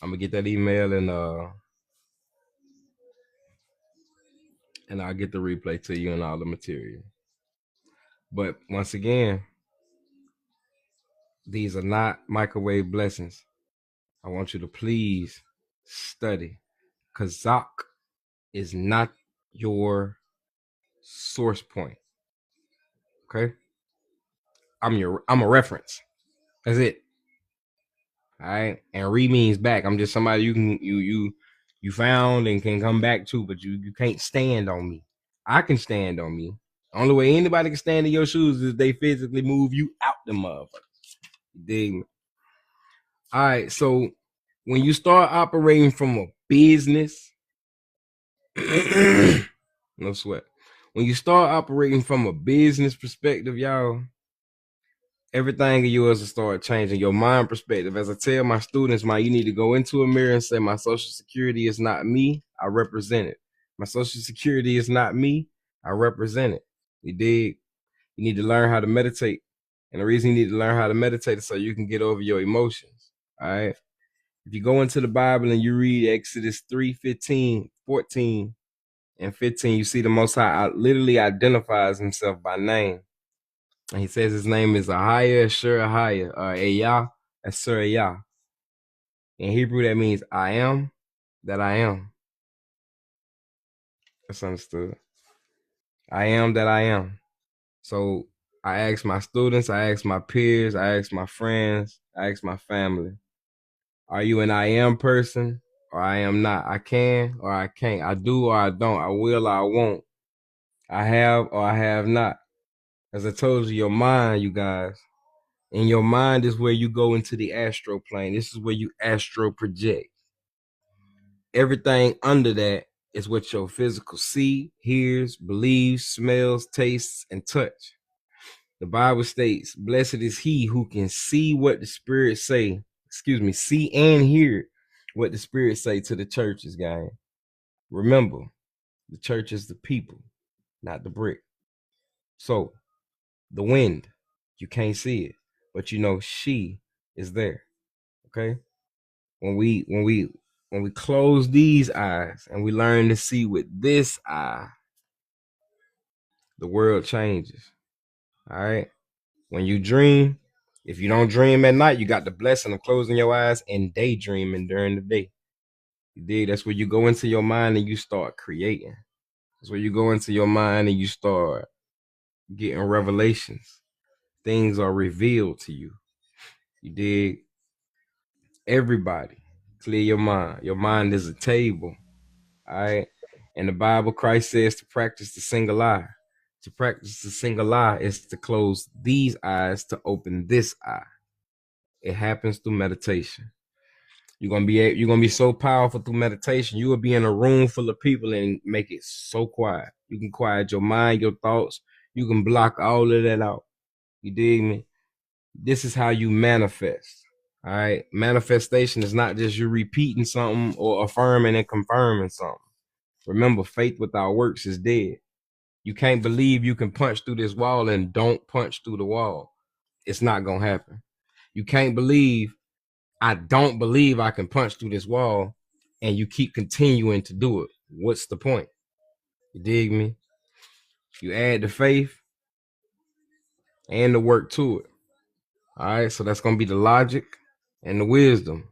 I'm going to get that email and I'll get the replay to you and all the material. But once again, these are not microwave blessings. I want you to please study. Kazakh is not your source point. Okay? I'm a reference. That's it. All right. And re means back. I'm just somebody you you found and can come back to, but you can't stand on me. I can stand on me. Only way anybody can stand in your shoes is they physically move you out the motherfucker. You dig me? All right, so when you start operating from a business, no sweat. When you start operating from a business perspective, y'all, everything of yours will start changing. Your mind perspective. As I tell my students, you need to go into a mirror and say, my social security is not me, I represent it. My social security is not me, I represent it. You dig? You need to learn how to meditate. And the reason you need to learn how to meditate is so you can get over your emotions. All right. If you go into the Bible and you read Exodus 3:15, 14, and 15, you see the Most High literally identifies himself by name. And he says his name is Ahia Ashur Ahia, or Eyah Ashur Eyah. In Hebrew, that means I am that I am. That's understood. I am that I am. So I ask my students, I ask my peers, I ask my friends, I ask my family, are you an I am person or I am not? I can or I can't. I do or I don't. I will or I won't. I have or I have not. As I told you, your mind, you guys, in your mind is where you go into the astral plane. This is where you astral project. Everything under that is what your physical see, hears, believes, smells, tastes, and touch. The Bible states, blessed is he who can see what the Spirit say. See and hear what the Spirit say to the churches, guys. Remember, the church is the people, not the brick. So, the wind, you can't see it, but you know she is there. Okay? When we close these eyes and we learn to see with this eye, the world changes. All right? When you dream, if you don't dream at night, you got the blessing of closing your eyes and daydreaming during the day. You dig? That's where you go into your mind and you start creating. That's where you go into your mind and you start getting revelations. Things are revealed to you. You dig? Everybody, clear your mind. Your mind is a table. All right? In the Bible, Christ says to practice the single eye. To practice the single eye is to close these eyes to open this eye. It happens through meditation. You're gonna be so powerful through meditation. You will be in a room full of people and make it so quiet. You can quiet your mind, your thoughts. You can block all of that out. You dig me? This is how you manifest. All right. Manifestation is not just you repeating something or affirming and confirming something. Remember, faith without works is dead. You can't believe you can punch through this wall and don't punch through the wall. It's not gonna happen. You can't believe I don't believe I can punch through this wall and you keep continuing to do it. What's the point? You dig me? You add the faith and the work to it. All right, so that's going to be the logic and the wisdom.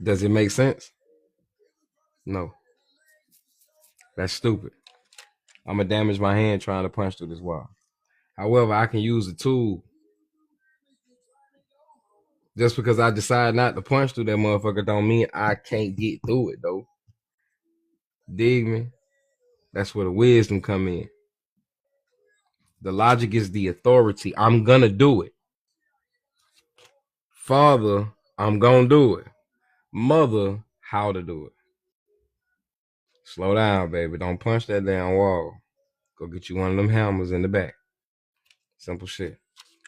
Does it make sense? No. That's stupid. I'm going to damage my hand trying to punch through this wall. However, I can use the tool. Just because I decide not to punch through that motherfucker don't mean I can't get through it, though. Dig me? That's where the wisdom come in. The logic is the authority. I'm gonna do it. Father, I'm gonna do it. Mother, how to do it. Slow down, baby. Don't punch that damn wall. Go get you one of them hammers in the back. Simple shit.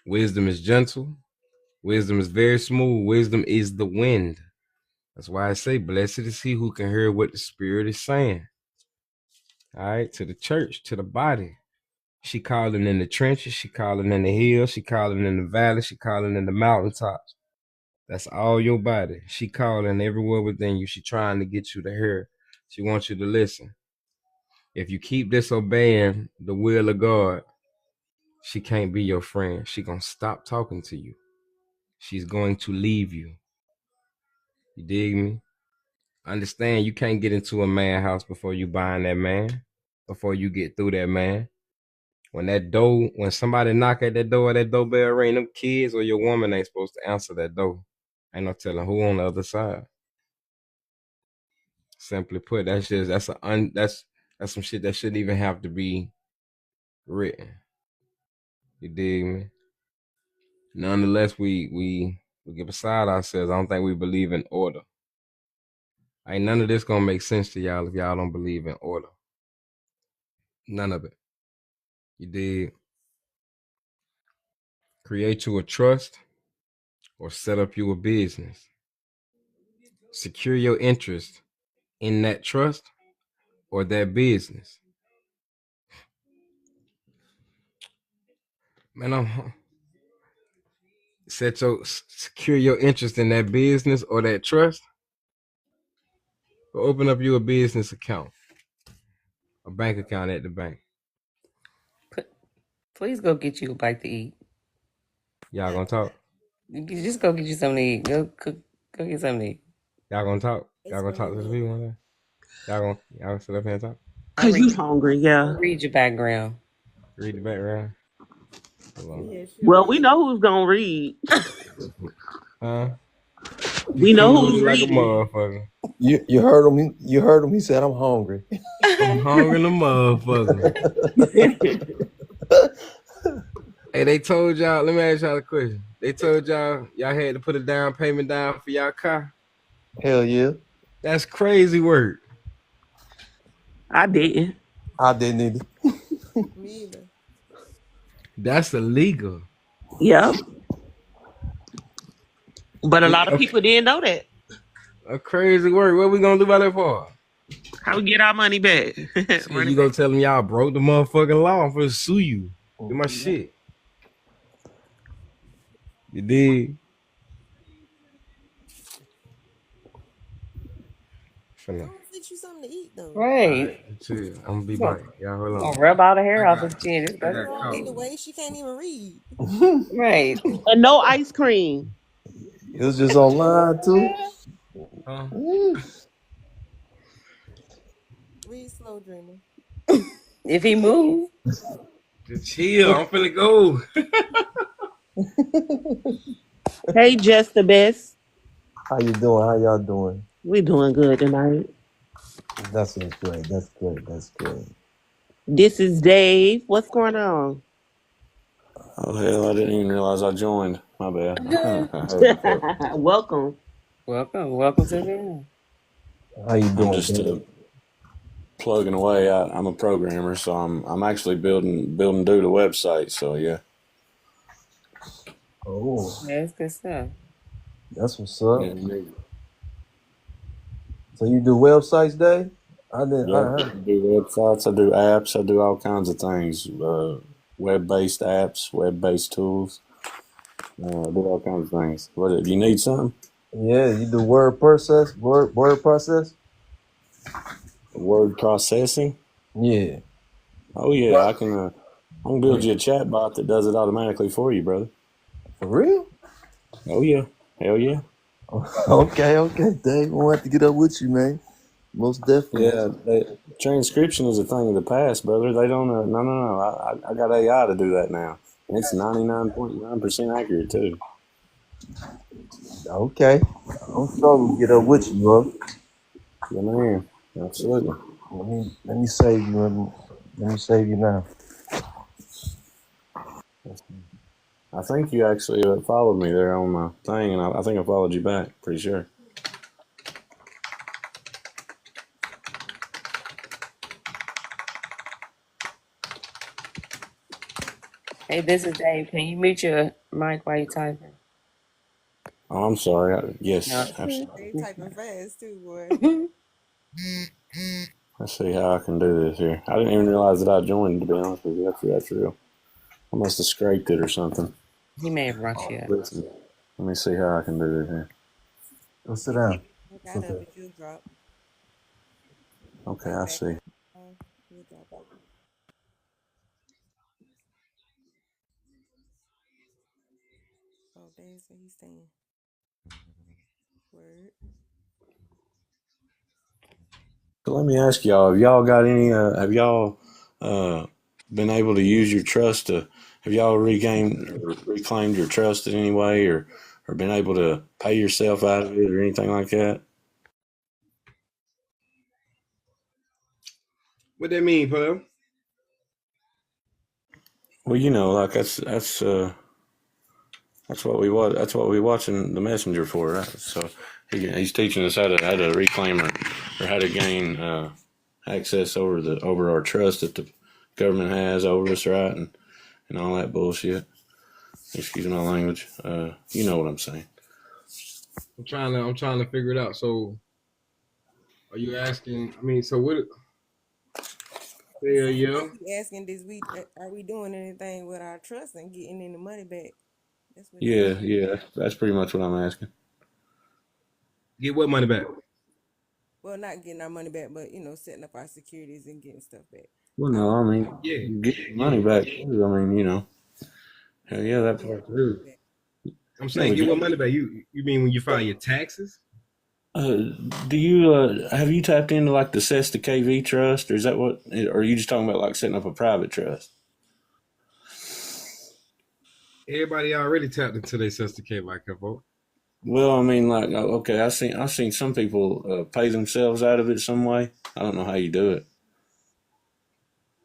Wisdom is gentle. Wisdom is very smooth. Wisdom is the wind. That's why I say, blessed is he who can hear what the Spirit is saying. All right, to the church, to the body. She calling in the trenches. She calling in the hills. She calling in the valley. She calling in the mountaintops. That's all your body. She calling everywhere within you. She trying to get you to hear. She wants you to listen. If you keep disobeying the will of God, she can't be your friend. She gonna stop talking to you. She's going to leave you. You dig me? Understand you can't get into a man's house before you bind that man, before you get through that man. When somebody knock at that door, that doorbell ring, them kids or your woman ain't supposed to answer that door. Ain't no telling who on the other side. Simply put, that's some shit that shouldn't even have to be written. You dig me? Nonetheless, we get beside ourselves. I don't think we believe in order. Ain't none of this gonna make sense to y'all if y'all don't believe in order. None of it. You dig? Create you a trust or set up you a business. Secure your interest in that trust or that business. Man, I'm secure your interest in that business or that trust, or open up you a business account, a bank account at the bank. Please go get you a bite to eat. Y'all gonna talk? Just go get you something to eat. Go get something to eat. Y'all gonna talk? Y'all gonna talk to the people one day? Y'all gonna sit up here and talk? Cause you hungry, yeah. Read your background. Read the background. Hold on. Yeah, Well, we know who's gonna read. Huh? We know who's Foodie like a reading. motherfucker. You heard him. You heard him. He said, "I'm hungry." I'm hungry the motherfucker. Hey, they told y'all. Let me ask y'all a question. They told y'all had to put a down payment down for y'all car. Hell yeah. That's crazy work. I didn't. I didn't either. me either. That's illegal. Yep. But a lot of people didn't know that. A crazy work. What we gonna do about that for? How we get our money back? Shit, you gonna tell them y'all broke the motherfucking law? I'm gonna sue you. Do my shit. You dig? Go fix you something to eat though. Right. Chill. I'm gonna be back. Y'all hold on. Rub all the hair off his chin. It's better. Either way, she can't even read. Right. And no ice cream. It was just online too. Huh? Read slow, dreamer. If he move. Just chill. I'm finna go. Hey, Just the Best. How you doing? How y'all doing? We doing good tonight. That's great. That's great. That's great. This is Dave. What's going on? Oh hell! I didn't even realize I joined. My bad. Welcome. Welcome to the. How you doing? I'm just plugging away. I'm a programmer, so I'm actually building Dude a website. So yeah. Oh, That's good stuff. that's what's up. Yeah, So you do websites, Dave? I didn't. yeah, I I heard. do websites. I do apps. I do all kinds of things. Web-based apps, web-based tools. I do all kinds of things. What? Do you need something? Yeah, you do word process. Word process. Word processing? Yeah. Oh yeah, I can build you a chat bot that does it automatically for you, brother. For real? Oh yeah, hell yeah. Okay, Dave. We'll have to get up with you, man. Most definitely. Yeah, transcription is a thing of the past, brother. They don't. No. I got AI to do that now. It's 99.9% accurate too. Okay. I'm sure we'll get up with you, bro. Yeah, man. Absolutely. Let me save you. Let me save you now. I think you actually followed me there on my thing, and I think I followed you back. Pretty sure. Hey, this is Dave. Can you mute your mic while you're typing? Oh, I'm sorry. Yes, No. absolutely. They typing fast too, boy. Let's see how I can do this here. I didn't even realize that I joined, to be honest with you. That's real. I must have scraped it or something. He may have brought you up. Listen, let me see how I can do this here. Go sit down. I got up, but you'll drop. Okay, I see. You'll drop out. Oh, Dave said he's staying. Word. So let me ask y'all: have y'all got any? Have y'all been able to use your trust to? Have y'all reclaimed your trust in any way, or been able to pay yourself out of it, or anything like that? What that mean, Pub? Well, you know, like that's what we watch. That's what we watching the messenger for, right? So he's teaching us how to reclaim or how to gain access over our trust that the government has over us, right? And all that bullshit. Excuse my language. You know what I'm saying. I'm trying to figure it out. So, are you asking? I mean, so what? Yeah. Basically asking, are we doing anything with our trust and getting any money back? That's what he Yeah, asking. yeah. That's pretty much what I'm asking. Get what money back? Well, not getting our money back, but setting up our securities and getting stuff back. Well, I no, don't I know. mean, Yeah, get your money back too. I mean, you know, hell yeah, that Getting part our money too. back. I'm No, saying we get what get. money back? You mean when you file your taxes? Uh, do you have you tapped into like the Cesta KV trust, or is that what? Or are you just talking about like setting up a private trust? Everybody already tapped into their sister K like that, vote. Well, I mean, like, okay, I've seen some people pay themselves out of it some way. I don't know how you do it.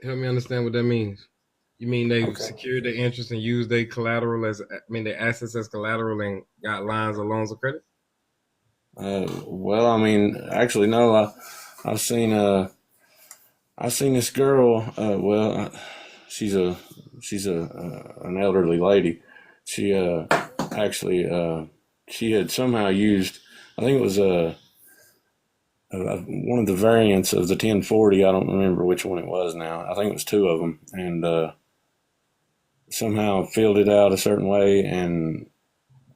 Help me understand what that means. You mean they Okay. secured their interest and used their collateral their assets as collateral and got lines of loans of credit? Well, I mean, actually, no. I've seen I've seen this girl. She's a she's a an elderly lady. She actually she had somehow used. I think it was one of the variants of the 1040. I don't remember which one it was now. I think it was two of them, and somehow filled it out a certain way, and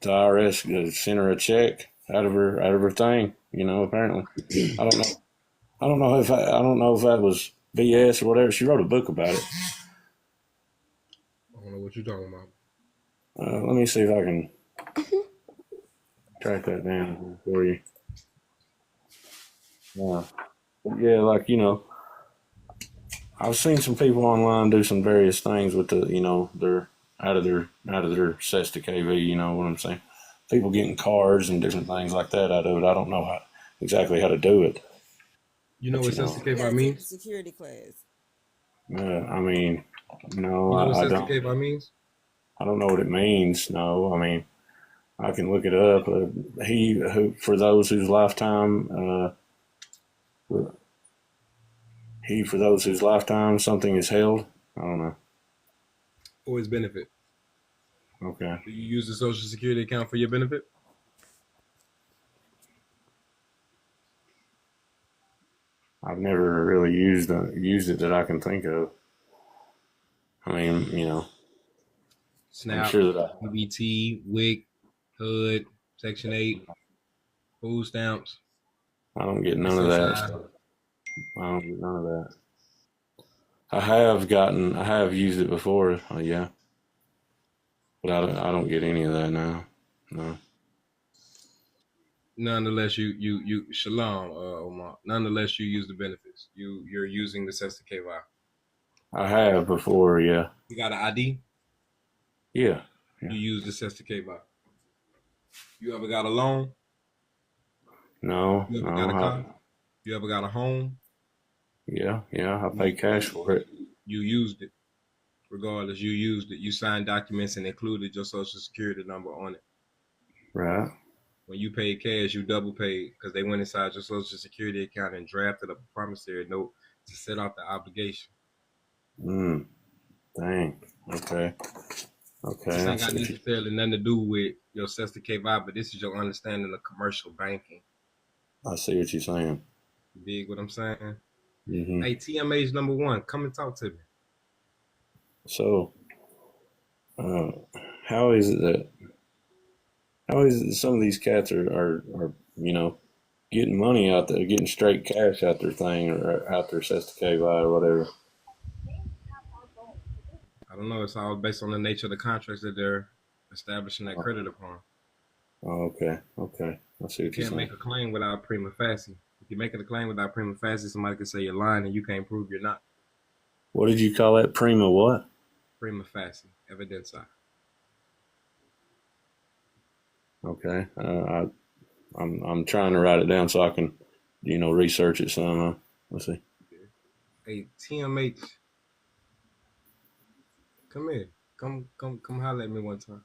the IRS sent her a check out of her thing. You know, apparently, I don't know. I don't know if that was BS or whatever. She wrote a book about it. I don't know what you're talking about. Let me see if I can track that down for you. Yeah, yeah, like you know, I've seen some people online do some various things with the, you know, their out of their Cesta KV. You know what I'm saying? People getting cars and different things like that out of it. I don't know exactly how to do it, You know but what you sister know, K You got to take the means? security class. I mean, no, You know what I sister don't. K means? I don't know what it means. No, I mean, I can look it up. He who for those whose lifetime, he for those whose lifetime something is held. I don't know. Or its benefit? Okay. Do you use the social security account for your benefit? I've never really used it that I can think of. I mean, you know, I'm SNAP, sure that EBT, WIC, HUD, Section 8, food stamps, I don't get none of that SSI. stuff. I don't get none of that. I have used it before. Yeah, but I don't get any of that now. No, Nonetheless, you shalom, Omar. Nonetheless, you use the benefits. You're using the Cesta KY. I have before. Yeah, You got an ID. yeah, yeah. You use the Cesta KY. You ever got a loan? No, You ever got no. a car? You ever got a home? Yeah, yeah. I pay cash for it. You used it. Regardless, you used it. You signed documents and included your social security number on it. Right. When you paid cash, you double paid because they went inside your social security account and drafted up a promissory note to set off the obligation. Dang. Okay. This Okay. I ain't got see what you. necessarily nothing to do with your Cesta KY, but this is your understanding of commercial banking. I see what you're saying. You dig what I'm saying? Hmm. Hey, TMH number one, come and talk to me. So, uh, how is it that how is it that some of these cats are you know getting money out there, getting straight cash out their thing or out their Cesta KY or whatever? I don't know. It's all based on the nature of the contracts that they're establishing that credit upon. Oh, okay. Okay. I see You what you're can't saying. make a claim without prima facie. If you're making a claim without prima facie, somebody could say you're lying and you can't prove you're not. What did you call that? Prima what? Prima facie, evidence. Okay. I'm trying to write it down so I can, you know, research it some. Let's see. Hey, TMH, come here. Come holler at me one time.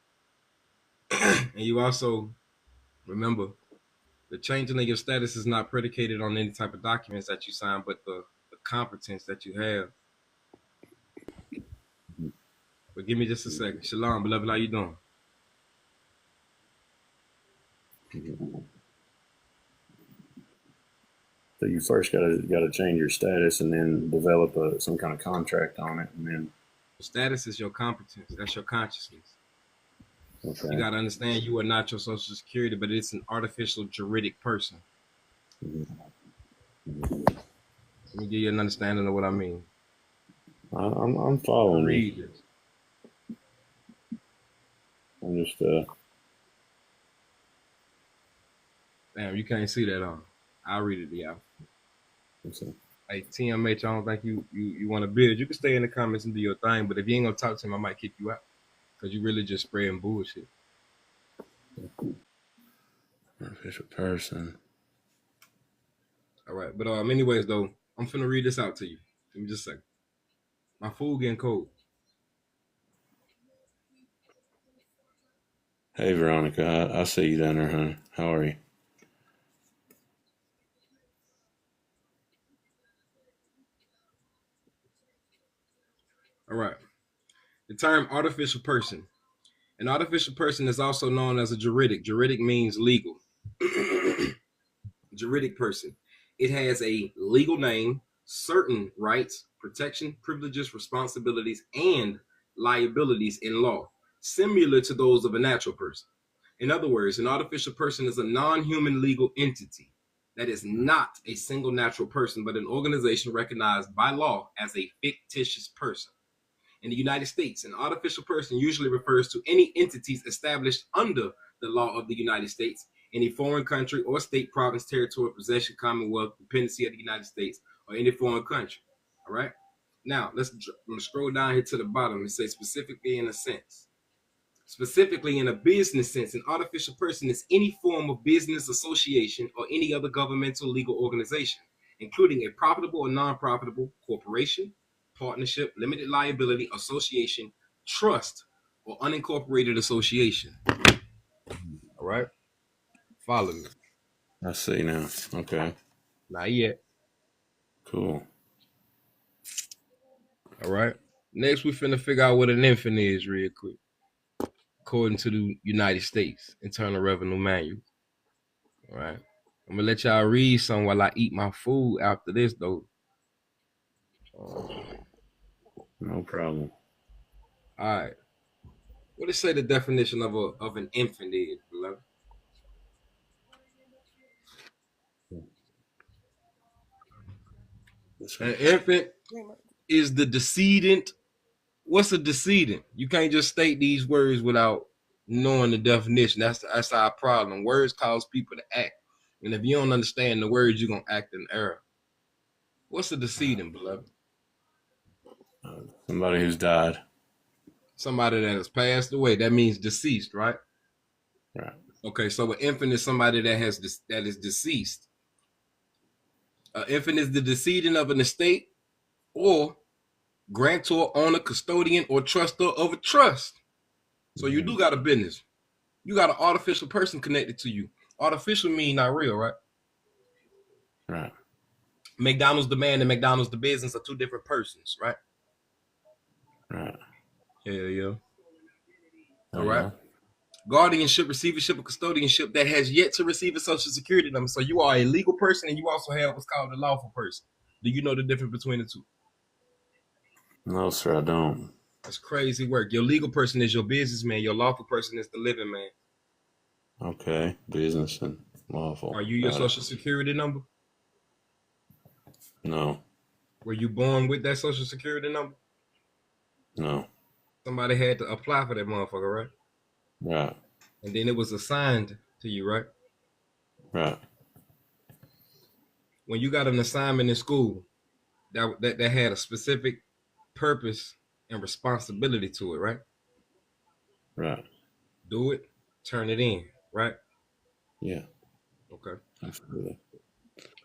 And you also remember the changing of your status is not predicated on any type of documents that you sign, but the competence that you have. But give me just a second. Shalom, beloved, how you doing? So you first gotta change your status and then develop some kind of contract on it, and then Status is your competence. That's your consciousness. okay. You got to understand you are not your social security, but it's an artificial juridic person. Let me give you an understanding of what I mean. I'm following you. Read this. I'm just Damn, you can't see that on. I'll read it to y'all. okay. Hey, TMH, I don't think you want to build. You can stay in the comments and do your thing, but if you ain't gonna talk to him, I might kick you out because you really just spreading bullshit. Official person. All right, but anyways though, I'm finna read this out to you. Give me just a second. My food getting cold. Hey Veronica, I see you down there, honey. How are you? All right. The term artificial person. An artificial person is also known as a juridic. Juridic means legal. Juridic person. It has a legal name, certain rights, protection, privileges, responsibilities, and liabilities in law, similar to those of a natural person. In other words, an artificial person is a non-human legal entity that is not a single natural person, but an organization recognized by law as a fictitious person. In the United States, an artificial person usually refers to any entities established under the law of the United States, any foreign country or state, province, territory, possession, commonwealth, dependency of the United States, or any foreign country. All right. Now, I'm going to scroll down here to the bottom and say specifically in a sense. Specifically in a business sense, an artificial person is any form of business association or any other governmental legal organization, including a profitable or non-profitable corporation, partnership, limited liability, association, trust, or unincorporated association. All right. Follow me. I see now. Okay. Not yet. Cool. All right. Next, we finna figure out what an infant is real quick. According to the United States Internal Revenue Manual. All right. I'm gonna let y'all read some while I eat my food after this, though. No problem. All right. What does say the definition of an infant is, beloved? An infant is the decedent. What's a decedent? You can't just state these words without knowing the definition. That's our problem. Words cause people to act. And if you don't understand the words, you're gonna act in error. What's a decedent, beloved? Somebody who's died. Somebody that has passed away. That means deceased, right? Right. Okay, so an infant is somebody that is deceased. An infant is the decedent of an estate or grantor, owner, custodian, or trustor of a trust. So you do got a business. You got an artificial person connected to you. Artificial mean not real, right? Right. McDonald's the man and McDonald's the business are two different persons, right? Right. Yeah. All Yeah. right. Guardianship, receivership, or custodianship that has yet to receive a social security number. So you are a legal person and you also have what's called a lawful person. Do you know the difference between the two? No, sir, I don't. That's crazy work. Your legal person is your businessman. Your lawful person is the living man. Okay. Business and lawful. Are you your social security number? No. Were you born with that social security number? No. Somebody had to apply for that motherfucker, right? Right. And then it was assigned to you, right? Right. When you got an assignment in school that had a specific purpose and responsibility to it, right? Right. Do it, turn it in, right? Yeah. Okay. Absolutely.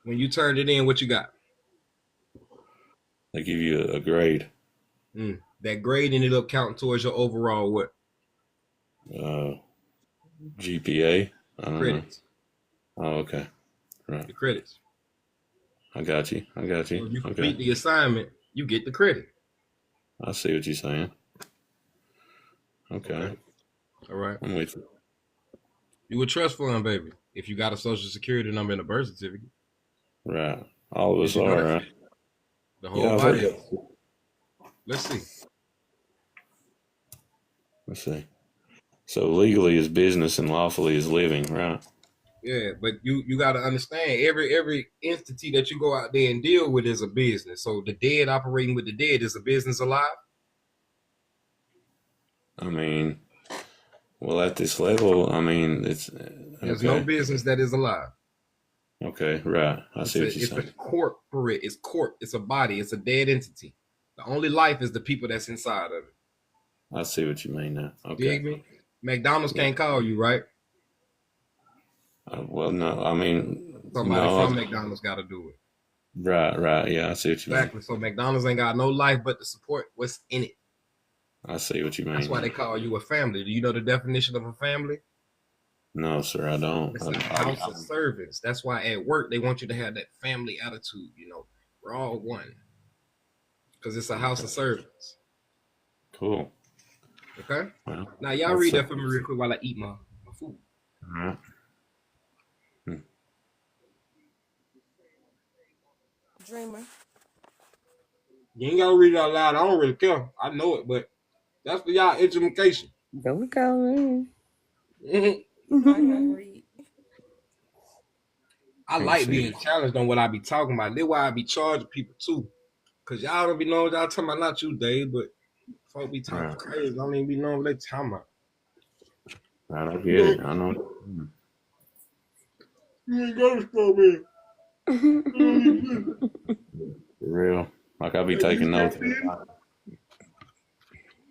When you turned it in, what you got? They give you a grade. That grade ended up counting towards your overall what? GPA. I don't know. Credits. Oh, okay. Right. The credits. I got you. So if you complete the assignment, you get the credit. I see what you're saying. Okay. All right. I'm with you. You a trust fund, baby. If you got a social security number and a birth certificate. Right. All of us Did you know are, that? right? The whole Yeah, I've heard body. that. Let's see. Let's see. So legally is business and lawfully is living, right? Yeah, but you got to understand every entity that you go out there and deal with is a business. So the dead operating with the dead is a business alive. I mean, well, at this level, I mean, it's There's no business that is alive. Okay, right. I see what you're It's a saying. corporate. It's It's a body. It's a dead entity. The only life is the people that's inside of it. I see what you mean now. You Okay. dig me? McDonald's can't call you, right? Well, no, I mean, Somebody no, from McDonald's got to do it. right. Yeah, I see what you mean. Exactly. So McDonald's ain't got no life but to support what's in it. I see what you mean. That's why they call you a family. Do you know the definition of a family? No, sir, I don't. It's a house of servants. That's why at work they want you to have that family attitude. You know, we're all one because it's a house of servants. Cool. Okay. Well, Now y'all that's read that for me real quick while I eat my food. All right. Dreamer. You ain't gotta read it out loud. I don't really care. I know it, but that's for y'all education. There we go. Mhm. I gotta read. I like being challenged on what I be talking about. That's why I be charging people too. Cause y'all don't be knowing what y'all talking about, not you, Dave, but folk be talking Right. crazy. I don't even be knowing what they talking about. Right, I get it. I know. You ain't got to stop me. For real. Like I be taking notes.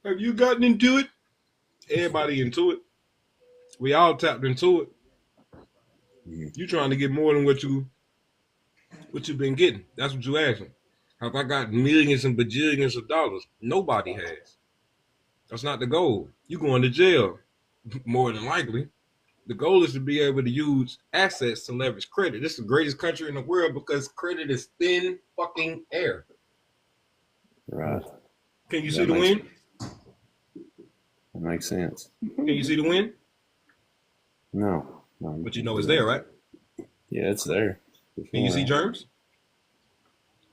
Have you gotten into it? Everybody into it. We all tapped into it. You trying to get more than what you've been getting. That's what you asking. Have I got millions and bajillions of dollars? Nobody has. That's not the goal. You going to jail, more than likely. The goal is to be able to use assets to leverage credit. This is the greatest country in the world because credit is thin fucking air. Right. Can you see the wind? That makes sense. Can you see the wind? No. But you know it's there, right? Yeah, it's there. Can you see germs?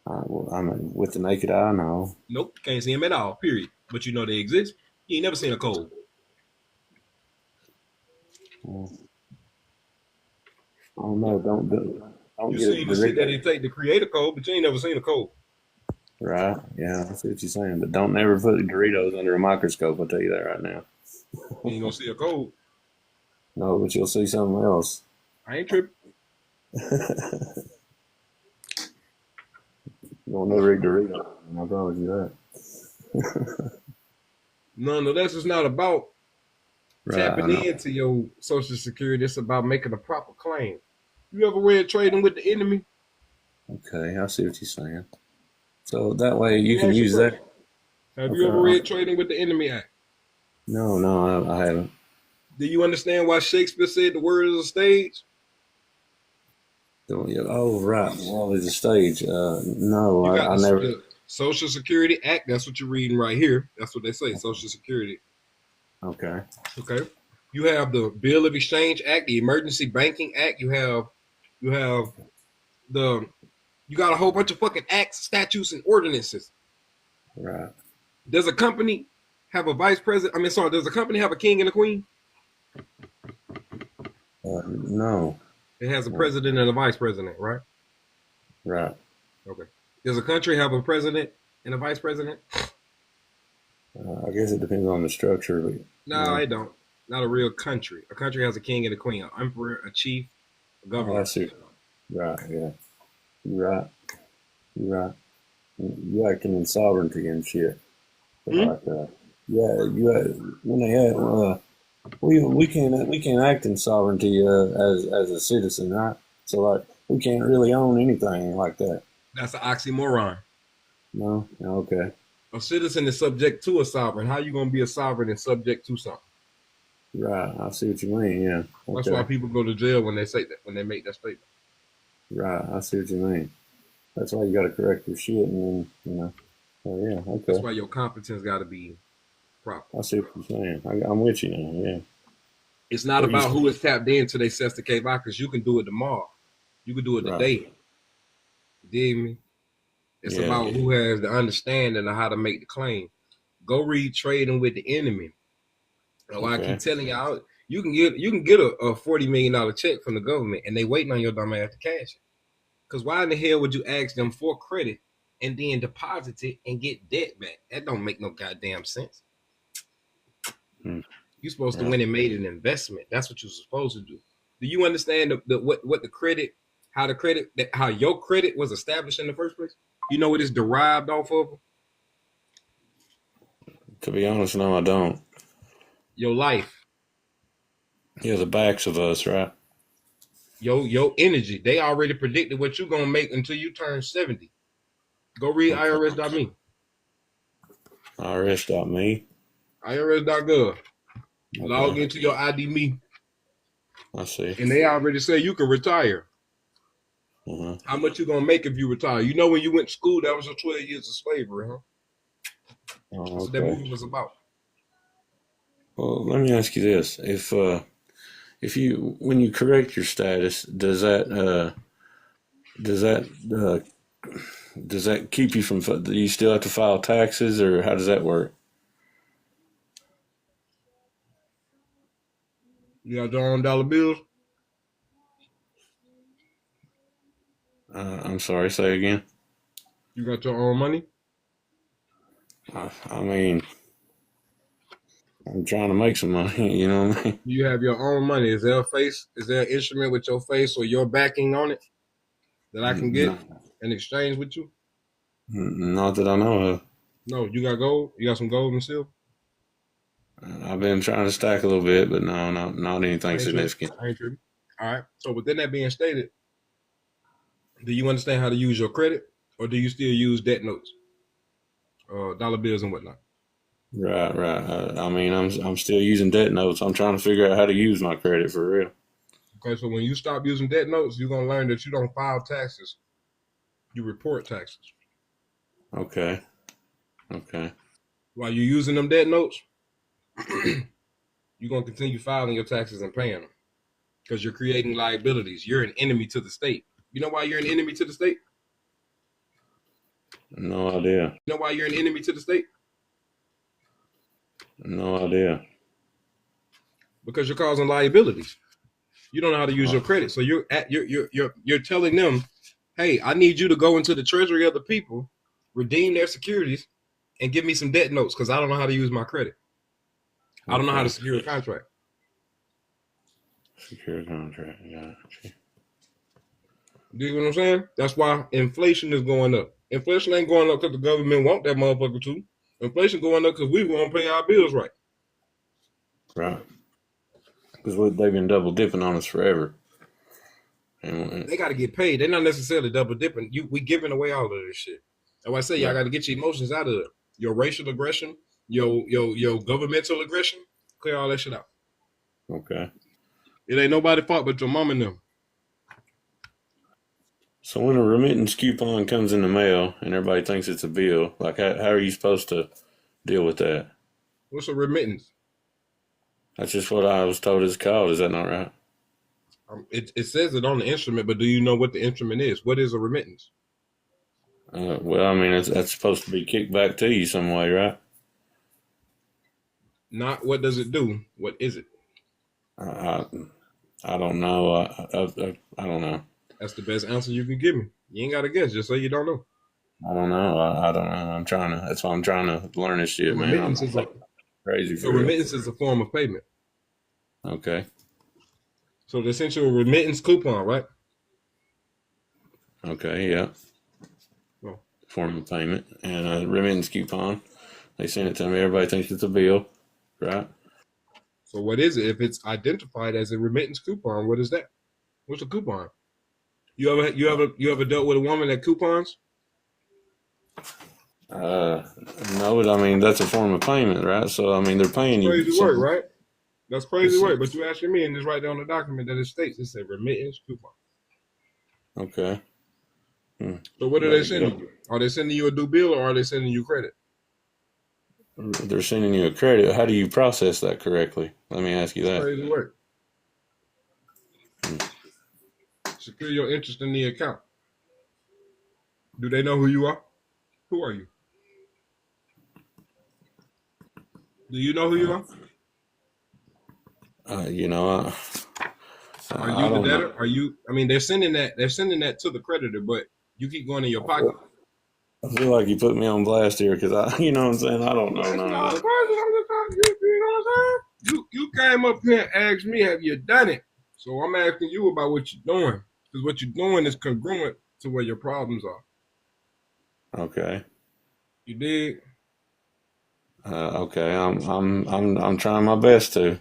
Well, I mean, with the naked eye, no. Nope, can't see them at all, period. But you know they exist. You ain't never seen a cold. I don't know. Don't You get seen the shit that it take to create a cold, but you ain't never seen a cold. Right. Yeah, I see what you're saying. But don't never put Doritos under a microscope, I'll tell you that right now. You ain't gonna see a cold. No, but you'll see something else. I ain't tripping. You'll never eat Doritos. I promise you that. Nonetheless, it's not about tapping I know. into your Social Security. It's about making a proper claim. You ever read Trading with the Enemy? Okay, I see what you're saying. So that way you can Ask you use a that. question. Have you ever read Trading with the Enemy Act? No, I haven't. Do you understand why Shakespeare said the word is a stage? Oh, right. Well, there's a stage. No, You got I the never. Social Security Act. That's what you're reading right here. That's what they say, Social Security. Okay. Okay. You have the Bill of Exchange Act, the Emergency Banking Act. You got a whole bunch of fucking acts, statutes, and ordinances. Right. Does a company have a vice president? Does a company have a king and a queen? No. It has a president and a vice president, right? Right. Okay. Does a country have a president and a vice president? I guess it depends on the structure. But, No, it don't. Not a real country. A country has a king and a queen, an emperor, a chief, a governor. I see. Right. Yeah. You're right. You acting in sovereignty and shit. Like that. Yeah. When they have we can't act in sovereignty as a citizen, right? So like we can't really own anything like that. That's an oxymoron. No. Okay. A citizen is subject to a sovereign. How you gonna be a sovereign and subject to something? Right. I see what you mean. Yeah. That's why Okay. people go to jail when they say that, when they make that statement. Right. I see what you mean. That's why you got to correct your shit, and then. Oh yeah. That's Okay. why your competence got to be proper. I see what you're saying. I'm with you now. Yeah. It's not What you about who is tapped into they sets the case by, because you can do it tomorrow. You can do it Right. today. You dig me? It's Yeah. about who has the understanding of how to make the claim. Go read Trading with the Enemy. Like I Okay. keep telling y'all, you can get a $40 million check from the government, and they waiting on your dumb ass to cash it. Because why in the hell would you ask them for credit and then deposit it and get debt back? That don't make no goddamn sense. You're supposed to Yeah. win and made an investment. That's what you're supposed to do. Do you understand what the credit, how your credit was established in the first place? You know what it's derived off of? To be honest, no, I don't. Your life, Yeah, the backs of us, right? your energy. They already predicted what you're gonna make until you turn 70. Go read Okay. IRS.me. IRS.me. IRS.gov. Log Okay. into your ID me, I see. and they already say you can retire. Uh-huh. How much you gonna make if you retire? You know, when you went to school, that was your 12 years of slavery, huh? Oh, That's what that okay. movie was about. Well, let me ask you this: if you when you correct your status, does that keep you from? Do you still have to file taxes, or how does that work? You got your own dollar bills. I'm sorry. Say again. You got your own money. I mean, I'm trying to make some money. You know what I mean? You have your own money. Is there an instrument with your face or your backing on it that I can get in exchange with you? Not that I know of. No, you got gold. You got some gold and silver. I've been trying to stack a little bit, but no, not anything significant. I ain't tripping. All right. So within that being stated, do you understand how to use your credit, or do you still use debt notes, dollar bills and whatnot? Right. I mean, I'm still using debt notes. I'm trying to figure out how to use my credit for real. Okay, so when you stop using debt notes, you're gonna learn that you don't file taxes. You report taxes. Okay. While you're using them debt notes, you're gonna continue filing your taxes and paying them because you're creating liabilities. You're an enemy to the state. You know why you're an enemy to the state? No idea. You know why you're an enemy to the state? No idea. Because you're causing liabilities. You don't know how to use your credit, so you're telling them, hey, I need you to go into the treasury of the people, redeem their securities, and give me some debt notes because I don't know how to use my credit. I don't know how to secure a contract. Secure a contract, yeah. Do you know what I'm saying? That's why inflation is going up. Inflation ain't going up because the government want that motherfucker to. Inflation going up because we won't pay our bills right. Right. Because they've been double dipping on us forever. And They got to get paid. They're not necessarily double dipping. We giving away all of this shit. That's why I say y'all got to get your emotions out of it. Your racial aggression, your governmental aggression, clear all that shit out. Okay. It ain't nobody fault but your mom and them. So when a remittance coupon comes in the mail and everybody thinks it's a bill, like how are you supposed to deal with that? What's a remittance? That's just what I was told it's called. Is that not right? It says it on the instrument, but do you know what the instrument is? What is a remittance? Well, I mean, that's supposed to be kicked back to you some way, right? Not what does it do? What is it? I don't know. I don't know. That's the best answer you can give me. You ain't got to guess. Just say you don't know. I don't know. I don't know. That's why I'm trying to learn this shit, man. I'm crazy for a remittance is a form of payment. Okay. So they sent you a remittance coupon, right? Okay, yeah. Oh. Form of payment. And a remittance coupon. They sent it to me. Everybody thinks it's a bill, right? So what is it? If it's identified as a remittance coupon, what is that? What's a coupon? You ever dealt with a woman that coupons? No, but I mean that's a form of payment, right? So I mean they're paying you Crazy work, something. right? That's crazy work. But you asking me, and it's right there on the document that it states. It said remittance coupon. Okay. So what are Gotta they sending you? Are they sending you a due bill or are they sending you credit? They're sending you a credit. How do you process that correctly? Let me ask you It's that. crazy work. Secure your interest in the account. Do they know who you are? Who are you? Do you know who you are? You know, Are I you the don't debtor? know. Are you? I mean, they're sending that to the creditor, but you keep going in your pocket. I feel like you put me on blast here because you know what I'm saying? I don't know That's none not of a that. question. I'm just talking. You know what I'm saying? You came up here and asked me, have you done it? So I'm asking you about what you're doing because what you're doing is congruent to where your problems are. Okay. You dig? Okay. I'm trying my best to.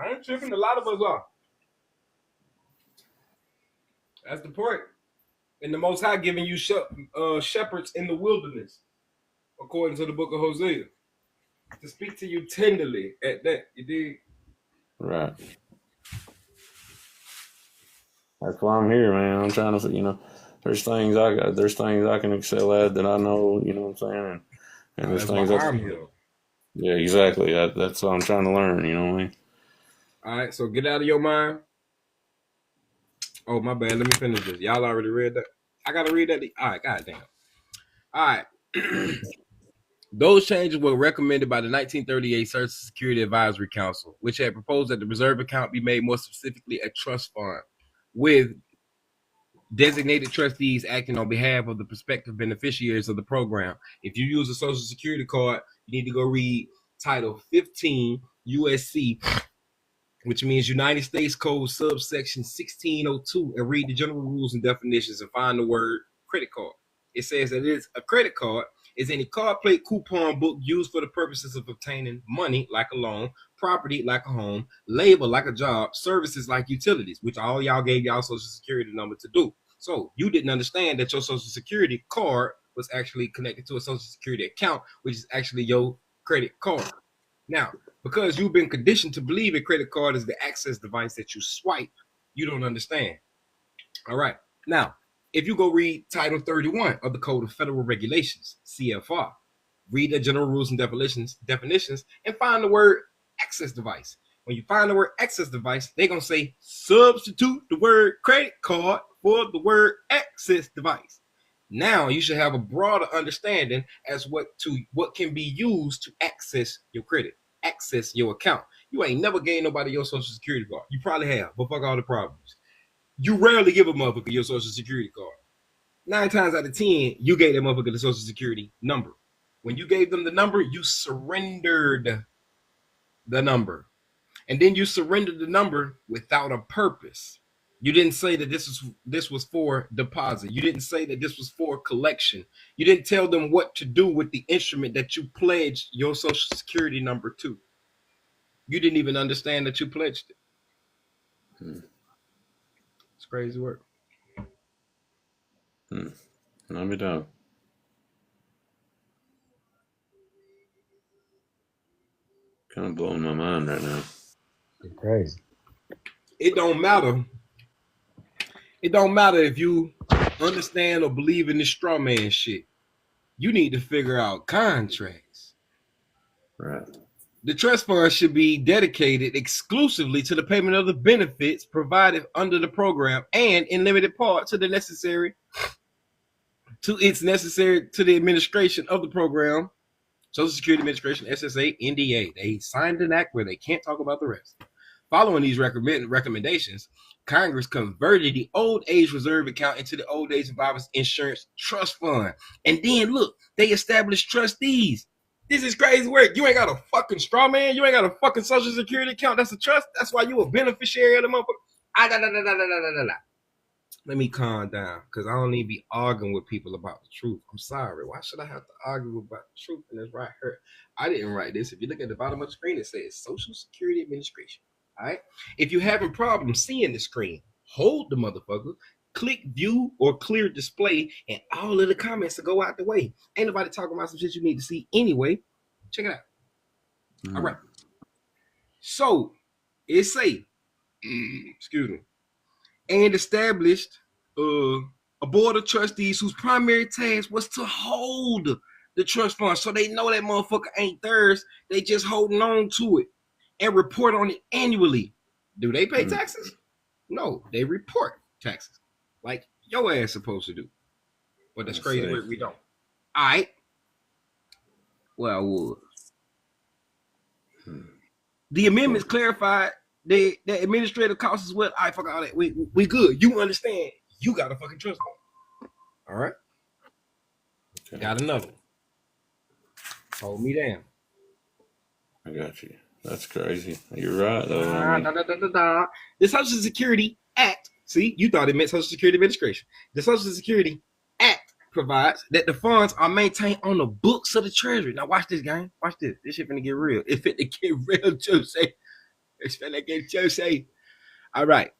I ain't tripping. A lot of us are. That's the point. And the Most High giving you shepherds in the wilderness, according to the book of Hosea, to speak to you tenderly at that. You dig? Right. That's why I'm here, man. I'm trying to, there's things I can excel at that I know, you know what I'm saying? And there's That's why things I'm here. yeah, exactly. That's what I'm trying to learn, you know what I mean? All right, so get out of your mind. Oh, my bad. Let me finish this. Y'all already read that? I got to read that? All right, goddamn. All right. Those changes were recommended by the 1938 Social Security Advisory Council, which had proposed that the reserve account be made more specifically a trust fund with designated trustees acting on behalf of the prospective beneficiaries of the program. If you use a Social Security card, you need to go read Title 15 USC, which means United States Code subsection 1602, and read the general rules and definitions and find the word credit card. It says that it is a credit card is any card plate coupon book used for the purposes of obtaining money like a loan, property like a home, labor like a job, services like utilities, which all y'all gave y'all Social Security number to do. So you didn't understand that your Social Security card was actually connected to a Social Security account, which is actually your credit card. Now, because you've been conditioned to believe a credit card is the access device that you swipe, you don't understand. All right. Now, if you go read Title 31 of the Code of Federal Regulations, CFR, read the general rules and definitions, and find the word access device. When you find the word access device, they're going to say substitute the word credit card for the word access device. Now you should have a broader understanding as what can be used to access your credit, access your account. You ain't never gave nobody your Social Security card. You probably have, but fuck all the problems. You rarely give a motherfucker your Social Security card. 9 times out of 10, you gave that motherfucker the Social Security number. When you gave them the number, you surrendered the number. And then you surrendered the number without a purpose. You didn't say that this was for deposit. You didn't say that this was for collection. You didn't tell them what to do with the instrument that you pledged your Social Security number to. You didn't even understand that you pledged it. It's crazy work. Let me know. Kind of blowing my mind right now. It's crazy. It don't matter. It don't matter if you understand or believe in this straw man shit. You need to figure out contracts. Right. The trust fund should be dedicated exclusively to the payment of the benefits provided under the program and in limited part to the administration of the program. Social Security Administration, SSA, NDA. They signed an act where they can't talk about the rest. Following these recommendations, Congress converted the old age reserve account into the old age survivors insurance trust fund. And then look, they established trustees. This is crazy work. You ain't got a fucking straw man. You ain't got a fucking Social Security account. That's a trust. That's why you a beneficiary of the motherfucker. Let me calm down, because I don't need to be arguing with people about the truth. I'm sorry. Why should I have to argue about the truth? And it's right here. I didn't write this. If you look at the bottom of the screen, it says Social Security Administration. All right. If you're having problems seeing the screen, hold the motherfucker, click view or clear display, and all of the comments will go out the way. Ain't nobody talking about some shit you need to see anyway. Check it out. All right. So it say, excuse me, and established a board of trustees whose primary task was to hold the trust fund, so they know that motherfucker ain't theirs. They just holding on to it and report on it annually. Do they pay taxes? No, they report taxes like your ass supposed to do. But that's crazy work we don't. All right. Well, I would. The amendments clarified the administrative costs as well. I fuck all that. We good. You understand? You got a fucking trust fund. All right. Okay. Got another. Hold me down. I got you. That's crazy. You're right, though. The Social Security Act. See, you thought it meant Social Security Administration. The Social Security Act provides that the funds are maintained on the books of the Treasury. Now, watch this, gang. Watch this. This shit finna get real. It finna get real, Jose. It's finna get Jose. All right.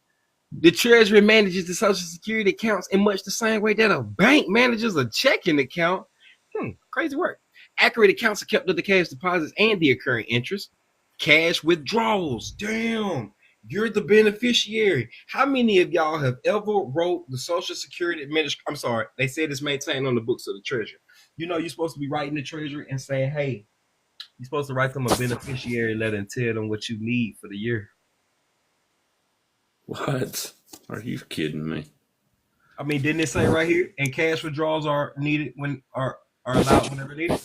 The Treasury manages the Social Security accounts in much the same way that a bank manages a checking account. Crazy work. Accurate accounts are kept of the cash deposits and the occurring interest. Cash withdrawals. Damn. You're the beneficiary. How many of y'all have ever wrote the Social Security Administration? I'm sorry. They said it's maintained on the books of the Treasury. You know, you're supposed to be writing the Treasury and saying, hey, you're supposed to write them a beneficiary letter and tell them what you need for the year. What? Are you kidding me? I mean, didn't it say right here? And cash withdrawals are needed when are allowed whenever needed.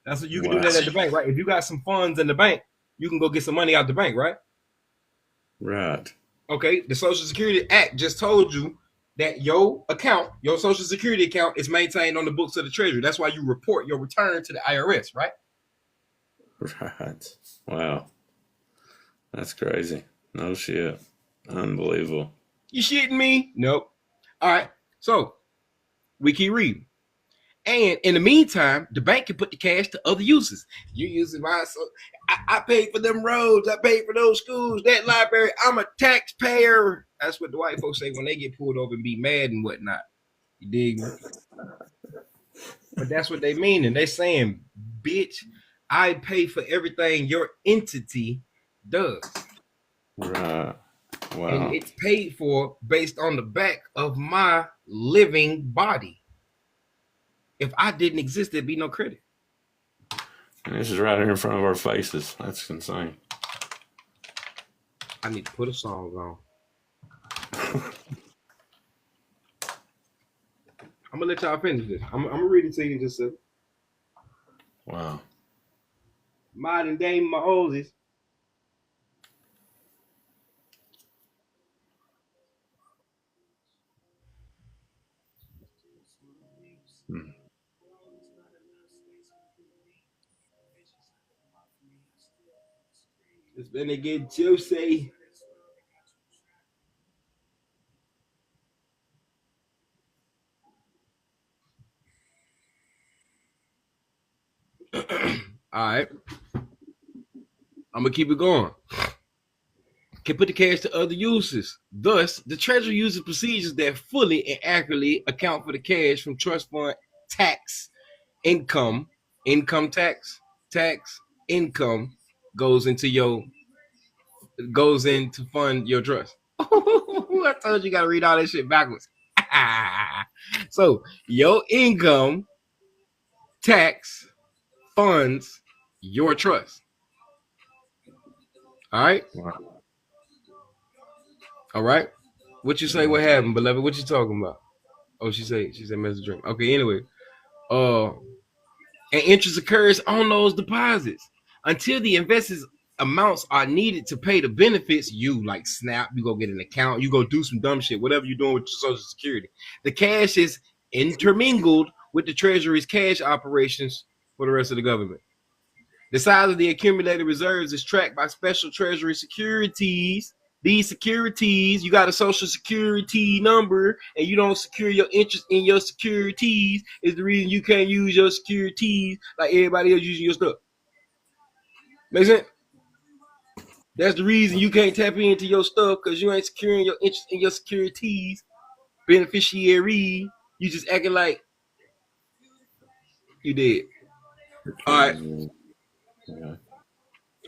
That's what you can do that at the bank, right? If you got some funds in the bank, you can go get some money out the bank, right? Right. Okay. The Social Security Act just told you that your account, your Social Security account, is maintained on the books of the Treasury. That's why you report your return to the IRS, right? Right. Wow. That's crazy. No shit. Unbelievable. You shitting me? Nope. All right. So we keep reading. And in the meantime, the bank can put the cash to other uses. You're using my, so I paid for them roads. I paid for those schools, that library. I'm a taxpayer. That's what the white folks say when they get pulled over and be mad and whatnot. You dig me? But that's what they mean. And they saying, bitch, I pay for everything your entity does. Right. Wow. And it's paid for based on the back of my living body. If I didn't exist, there'd be no credit. And this is right here in front of our faces. That's insane. I need to put a song on. I'm gonna let y'all finish this. I'm gonna read it to you just a second. Wow. Modern day Moses. It's been a good juicy. All right. I'm gonna keep it going. Can put the cash to other uses. Thus, the Treasury uses procedures that fully and accurately account for the cash from trust fund tax income goes into fund your trust. I told you gotta read all that shit backwards. So your income tax funds your trust. All right. Wow. All right. What you say? What happened, beloved? What you talking about? Oh, she said message drink. Okay. Anyway, and interest occurs on those deposits until the investors amounts are needed to pay the benefits. You like Snap, you go get an account, you go do some dumb shit, whatever you're doing with your Social Security. The cash is intermingled with the Treasury's cash operations for the rest of the government. The size of the accumulated reserves is tracked by special Treasury securities. These securities, you got a Social Security number and you don't secure your interest in your securities, is the reason you can't use your securities like everybody else using your stuff. Make sense? That's the reason you can't tap into your stuff, because you ain't securing your interest in your securities beneficiary. You just acting like you did. All right. Yeah.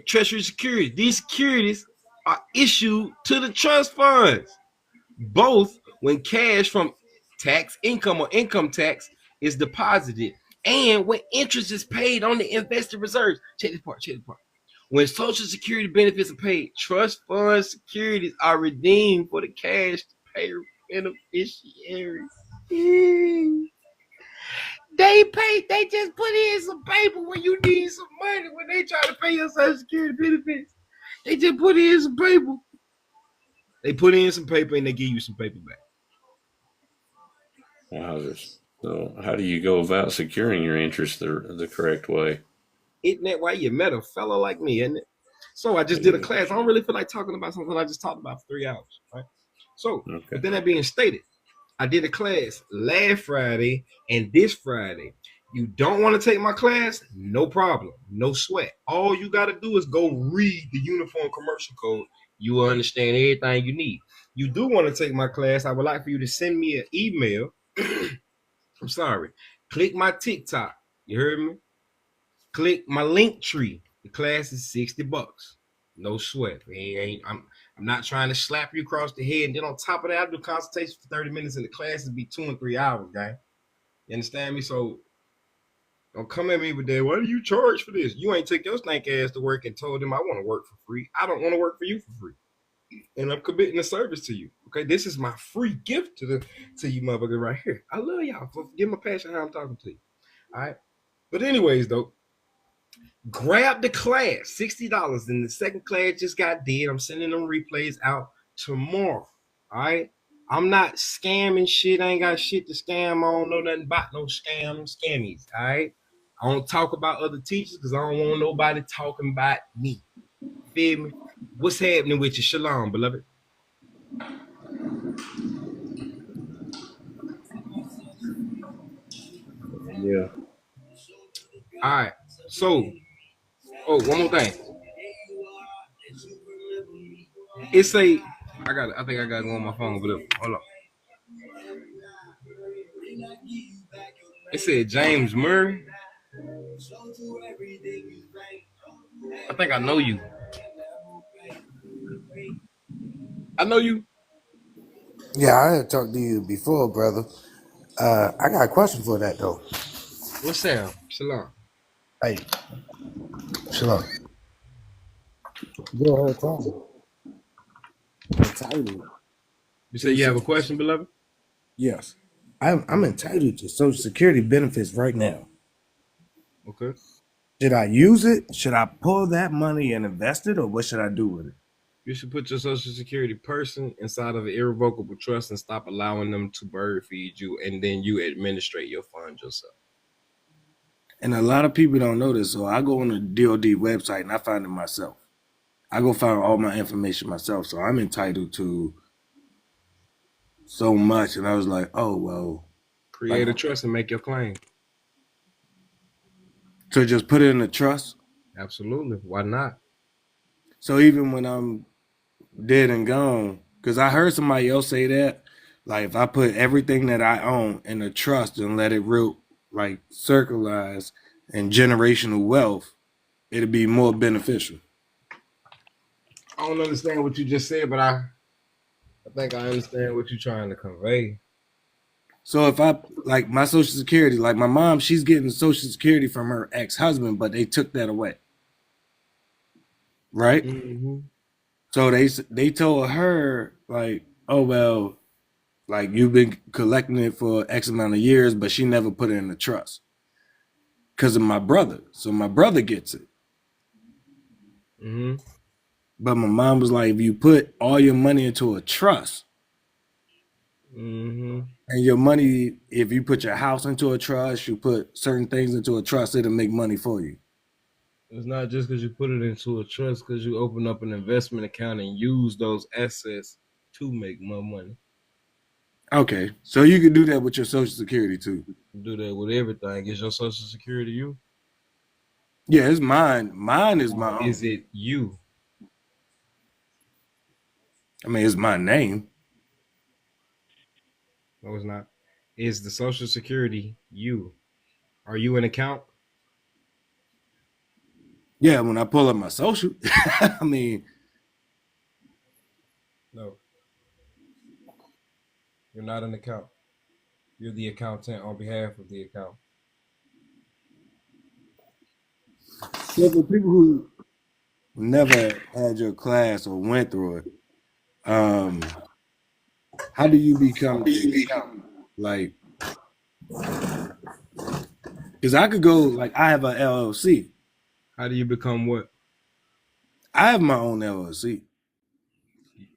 Treasury securities. These securities are issued to the trust funds, both when cash from tax income or income tax is deposited and when interest is paid on the invested reserves. Check this part. When Social Security benefits are paid, trust fund securities are redeemed for the cash to pay beneficiaries. They just put in some paper when you need some money when they try to pay your Social Security benefits. They just put in some paper. They put in some paper and they give you some paper back. So how do you go about securing your interest the correct way? Isn't that why you met a fellow like me, isn't it? So I just did a class. I don't really feel like talking about something I just talked about for 3 hours, right? So, But then that being stated, I did a class last Friday and this Friday. You don't want to take my class? No problem. No sweat. All you got to do is go read the Uniform Commercial Code. You will understand everything you need. You do want to take my class, I would like for you to send me an email. I'm sorry. Click my TikTok. You heard me? Click my link tree. The class is $60. No sweat. I'm not trying to slap you across the head. And then on top of that, I do consultation for 30 minutes and the classes be 2 and 3 hours, guy. You understand me? So don't come at me with that. Why do you charge for this? You ain't took your stank ass to work and told them I want to work for free. I don't want to work for you for free. And I'm committing a service to you. Okay, this is my free gift to you motherfucker right here. I love y'all. Forgive my passion how I'm talking to you. All right. But anyways, though, grab the class, $60. And the second class just got dead. I'm sending them replays out tomorrow. All right. I'm not scamming shit. I ain't got shit to scam. I don't know nothing about no scammies. All right. I don't talk about other teachers because I don't want nobody talking about me. Feel me? What's happening with you? Shalom, beloved. Yeah. All right. So, one more thing. I think I got to go on my phone, but hold on. It said James Murray. I think I know you. I know you. Yeah, I had talked to you before, brother. I got a question for that though. What's that? Shalom. Hey, Shalom. Go ahead, tell me. Entitled. You say you have a question, beloved? Yes. I'm entitled to Social Security benefits right now. Okay. Should I use it? Should I pull that money and invest it, or what should I do with it? You should put your Social Security person inside of an irrevocable trust and stop allowing them to bird feed you, and then you administrate your funds yourself. And a lot of people don't know this, so I go on the DOD website and I find it myself. I go find all my information myself, so I'm entitled to so much. And I was like, oh, well. Create a trust and make your claim. So just put it in a trust? Absolutely. Why not? So even when I'm dead and gone, because I heard somebody else say that, like if I put everything that I own in a trust and let it like circularize and generational wealth, it'd be more beneficial. I don't understand what you just said, but I think I understand what you're trying to convey. So if I, like my Social Security, like my mom, she's getting Social Security from her ex-husband, but they took that away. Right? Mm-hmm. So they told her, like, oh, well, like you've been collecting it for X amount of years, but she never put it in the trust because of my brother. So my brother gets it. Mm-hmm. But my mom was like, if you put all your money into a trust, mm-hmm. and your money, if you put your house into a trust, you put certain things into a trust, it'll make money for you. It's not just because you put it into a trust, because you open up an investment account and use those assets to make more money. Okay, so you can do that with your Social Security too. Do that with everything. Is your Social Security you? Yeah, it's mine. Mine is my own. Is it you? I mean, it's my name. No, it's not. Is the Social Security you? Are you an account? Yeah, when I pull up my social, I mean, No, you're not an account. You're the accountant on behalf of the account. so for people who never had your class or went through it, how do you become the accountant? Like, because I could go, like, I have a LLC. How do you become what? I have my own LLC.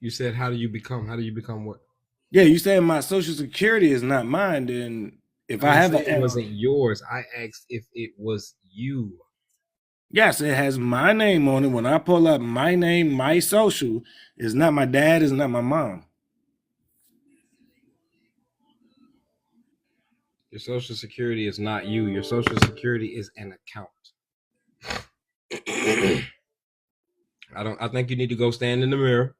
You said, how do you become? How do you become what? Yeah, you saying my social security is not mine, then if I didn't have say a it wasn't yours. I asked if it was you. yes, it has my name on it. When I pull up my name, my social, it's not my dad, it's not my mom. Your Social Security is not you. Your Social Security is an account. I think you need to go stand in the mirror,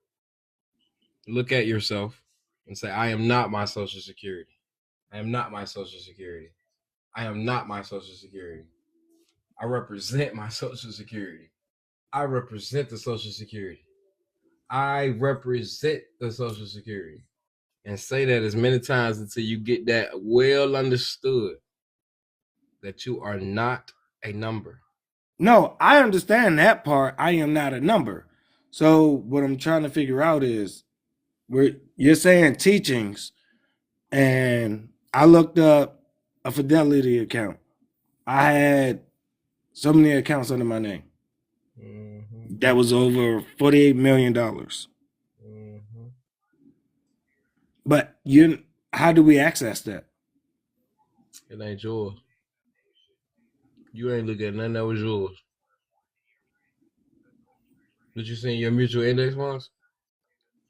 look at yourself, and say, I am not my Social Security. I am not my Social Security. I am not my Social Security. I represent my Social Security. I represent the Social Security. I represent the Social Security. And say that as many times until you get that well understood that you are not a number. No, I understand that part. I am not a number. So what I'm trying to figure out is you're saying teachings, and I looked up a Fidelity account. I had so many accounts under my name. Mm-hmm. That was over $48 million. Mm-hmm. But how do we access that? It ain't yours. You ain't look at nothing that was yours. Did you see your mutual index funds?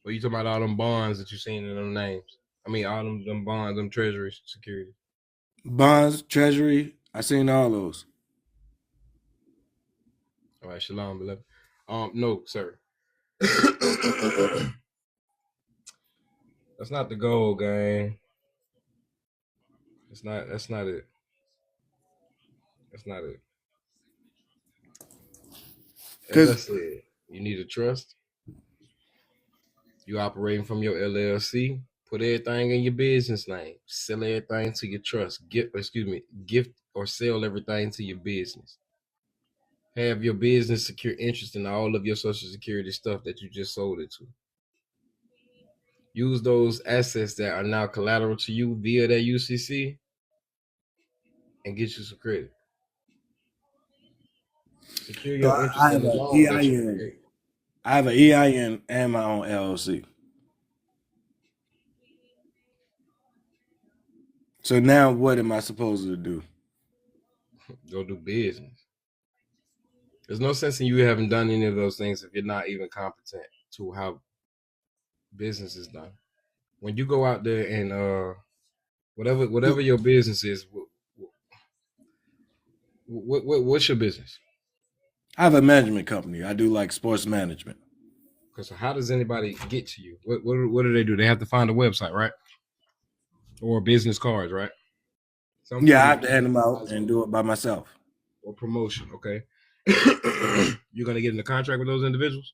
Or you talking about all them bonds that you seen in them names? I mean, all them bonds, them treasury securities. Bonds, treasury, I seen all those. All right, shalom, beloved. No, sir. That's not the goal, gang. That's not it. That's not it. As I said, you need a trust. You operating from your LLC. Put everything in your business name. Sell everything to your trust. Gift or sell everything to your business. Have your business secure interest in all of your Social Security stuff that you just sold it to. Use those assets that are now collateral to you via that UCC and get you some credit. Secure So your interest I in have the an loan that you EIN. create. I have an EIN and my own LLC. So now what am I supposed to do? Go do business. There's no sense in you having done any of those things if you're not even competent to how business is done. When you go out there and whatever your business is, what's your business? I have a management company. I do like sports management. Because how does anybody get to you? What do they do? They have to find a website, right? Or business cards, right? Yeah, I have to hand them out and do it by myself. Or promotion, okay? You're gonna get in the contract with those individuals?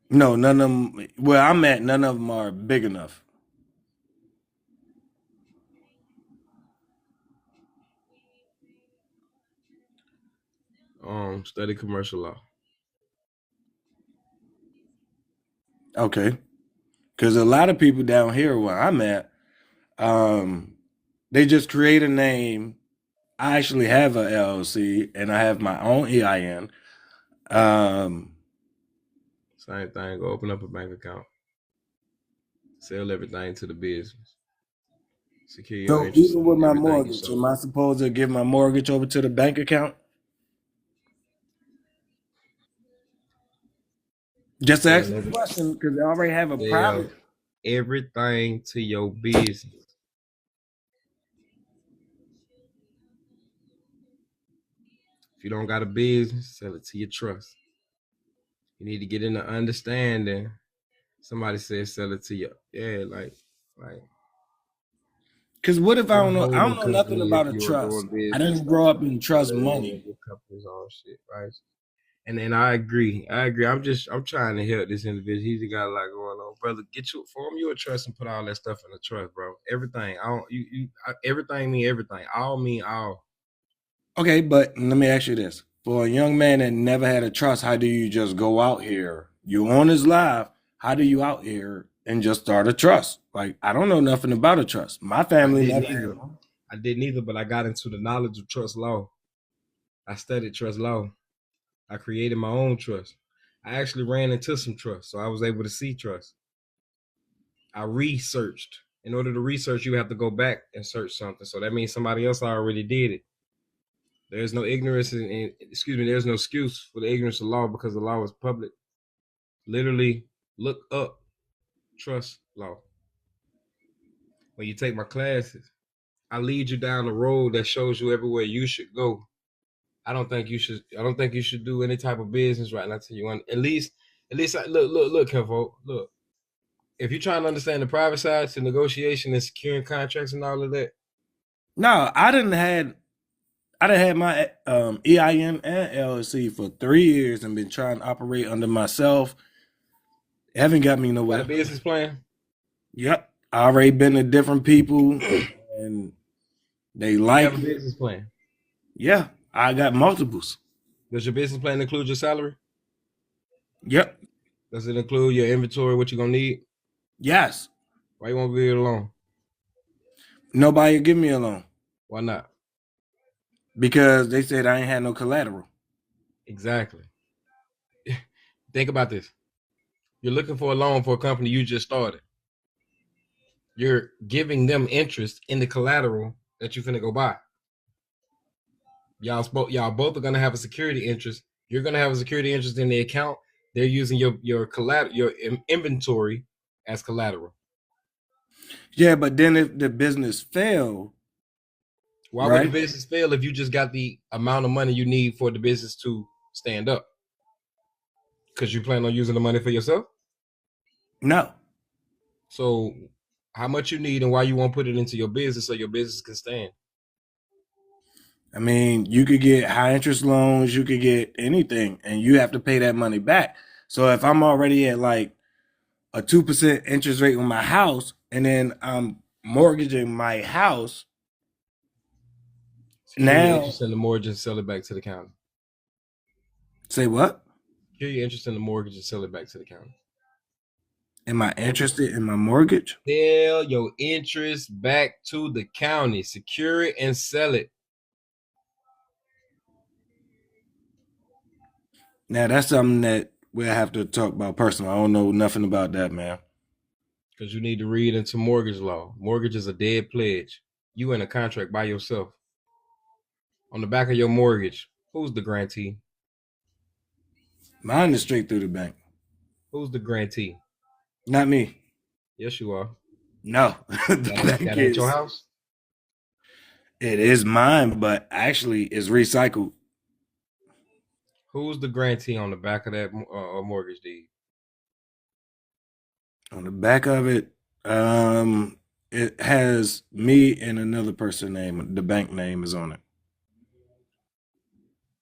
No, none of them. Where I'm at, none of them are big enough. Study commercial law. Okay, because a lot of people down here where I'm at, they just create a name. I actually have a LLC and I have my own EIN. Same thing. Go open up a bank account. Sell everything to the business. Secure your So interest even in with my everything you mortgage, sold. am I supposed to give my mortgage over to the bank account? Just ask the question because they already have a private. Everything to your business. If you don't got a business, sell it to your trust. You need to get into understanding. Somebody said sell it to you. Yeah, like Because what if I Your don't know? I don't holding know nothing company, if about a you were doing trust. I business, didn't like grow up in trust literally money. your company's own shit, right? And I agree. I'm trying to help this individual. He's got a lot going on, brother. Form you a trust and put all that stuff in the trust, bro. Everything. Everything mean everything. All mean all. Okay, but let me ask you this: for a young man that never had a trust, how do you just go out here? You on his live. How do you out here and just start a trust? Like, I don't know nothing about a trust. My I family didn't never. either. I didn't either, but I got into the knowledge of trust law. I studied trust law. I created my own trust. I actually ran into some trust, so I was able to see trust. I researched. In order to research, you have to go back and search something. So that means somebody else already did it. There's no ignorance there's no excuse for the ignorance of law because the law is public. Literally look up trust law. When you take my classes, I lead you down the road that shows you everywhere you should go. I don't think you should do any type of business right now till you want at least look, Kevo, look. If you're trying to understand the private side to negotiation and securing contracts and all of that. No, I didn't had my EIN and LLC for 3 years and been trying to operate under myself. It haven't got me Got nowhere. a business plan? Yep. I already been to different people and they You like have a business plan. Yeah, I got multiples. Does your business plan include your salary? Yep. Does it include your inventory, what you're gonna need? Yes. Why you won't get it alone? Nobody will give me a loan Why not? because they said I ain't had no collateral. Exactly. Think about this. You're looking for a loan for a company you just started. You're giving them interest in the collateral that you're finna go buy. Y'all both are gonna have a security interest. You're gonna have a security interest in the account. They're using your collateral, your inventory as collateral. Yeah, but then if the business fail, Why would the business fail if you just got the amount of money you need for the business to stand up? Because you plan on using the money for yourself? No. So how much you need and why you won't put it into your business so your business can stand? I mean, you could get high interest loans, you could get anything, and you have to pay that money back. So if I'm already at like a 2% interest rate on my house, and then I'm mortgaging my house, Secure your now interest in the mortgage and sell it back to the county. say what? Secure your interest in the mortgage and sell it back to the county. Am I interested in my mortgage? Sell your interest back to the county. Secure it and sell it. Now that's something that we'll have to talk about personally. I don't know nothing about that, man. Because you need to read into mortgage law. Mortgage is a dead pledge. You in a contract by yourself. On the back of your mortgage, who's the grantee? Mine is straight through the bank. Who's the grantee? Not me. Yes, you are. No. That ain't your house? It is mine, but actually it's recycled. Who's the grantee on the back of that mortgage deed? On the back of it, it has me and another person name. The bank name is on it.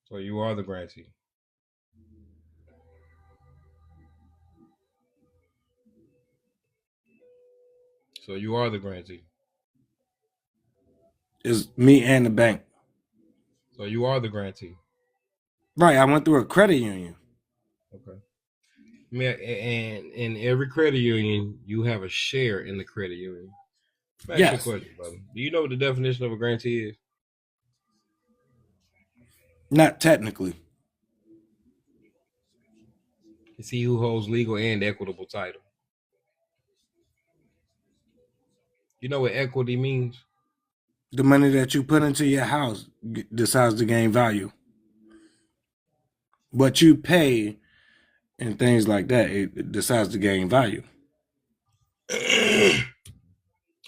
So you are the grantee. So you are the grantee. It's me and the bank. So you are the grantee. Right. I went through a credit union. Okay. And in every credit union, you have a share in the credit union. Ask you a question, brother. Do you know what the definition of a grantee is? Not technically. It's he who holds legal and equitable title. You know what equity means? The money that you put into your house decides to gain value. What you pay and things like that, it decides to gain value.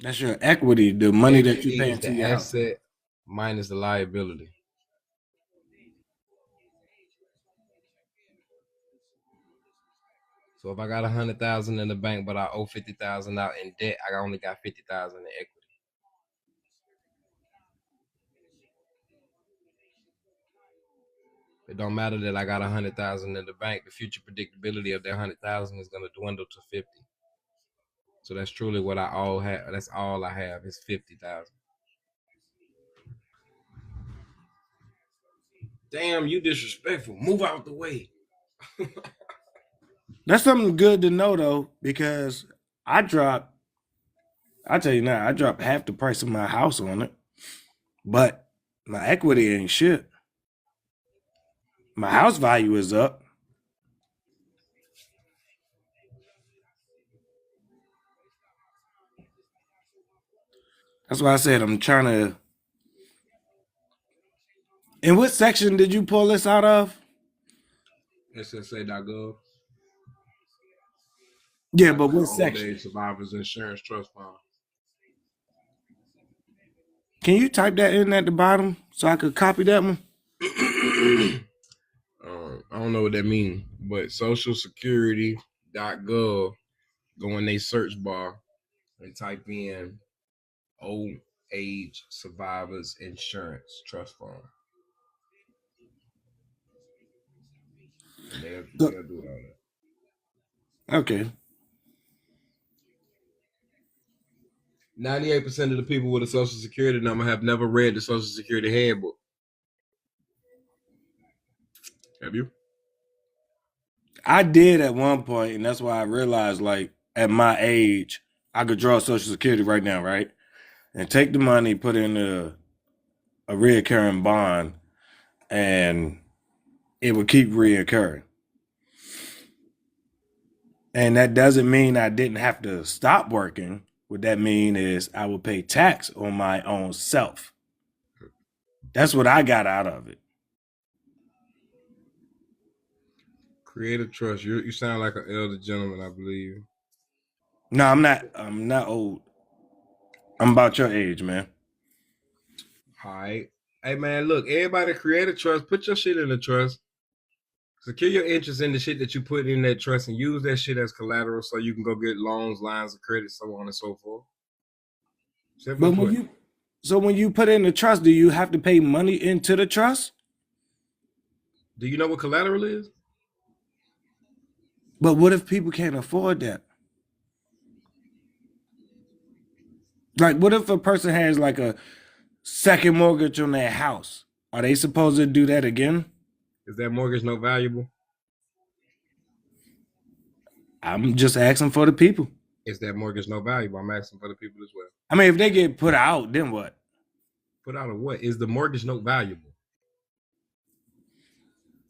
That's your equity, the money that you pay into your house. Asset minus the liability. So if I got 100,000 in the bank, but I owe 50,000 out in debt, I only got 50,000 in equity. It don't matter that I got 100,000 in the bank. The future predictability of that 100,000 is gonna dwindle to 50. So that's truly what I all have. That's all I have is 50,000. Damn, you disrespectful. Move out the way. That's something good to know though, because I tell you now, I dropped half the price of my house on it, but my equity ain't shit. My house value is up. That's why I said I'm trying to. In what section did you pull this out of? SSA.gov. Yeah, but what Old section? Age Survivors Insurance Trust Fund. Can you type that in at the bottom so I could copy that one? I don't know what that means, but socialsecurity.gov, go in their search bar and type in Old Age Survivors Insurance Trust Fund. They'll do all that. Okay. 98% of the people with a social security number have never read the Social Security Handbook. Have you? I did at one point, and that's why I realized, like, at my age, I could draw Social Security right now, right? And take the money, put in a reoccurring bond, and it would keep reoccurring. And that doesn't mean I didn't have to stop working. What that mean is I would pay tax on my own self. That's what I got out of it. Create a trust. You sound like an elder gentleman, I believe. No, I'm not old. I'm about your age, man. All right. Hey, man, look, everybody create a trust. Put your shit in the trust. Secure your interest in the shit that you put in that trust and use that shit as collateral so you can go get loans, lines of credit, so on and so forth. But when you put in the trust, do you have to pay money into the trust? Do you know what collateral is? But what if people can't afford that? Like, what if a person has like a second mortgage on their house? Are they supposed to do that again? Is that mortgage no valuable? I'm just asking for the people. Is that mortgage no valuable? I'm asking for the people as well. I mean, if they get put out, then what? Put out of what? Is the mortgage no valuable?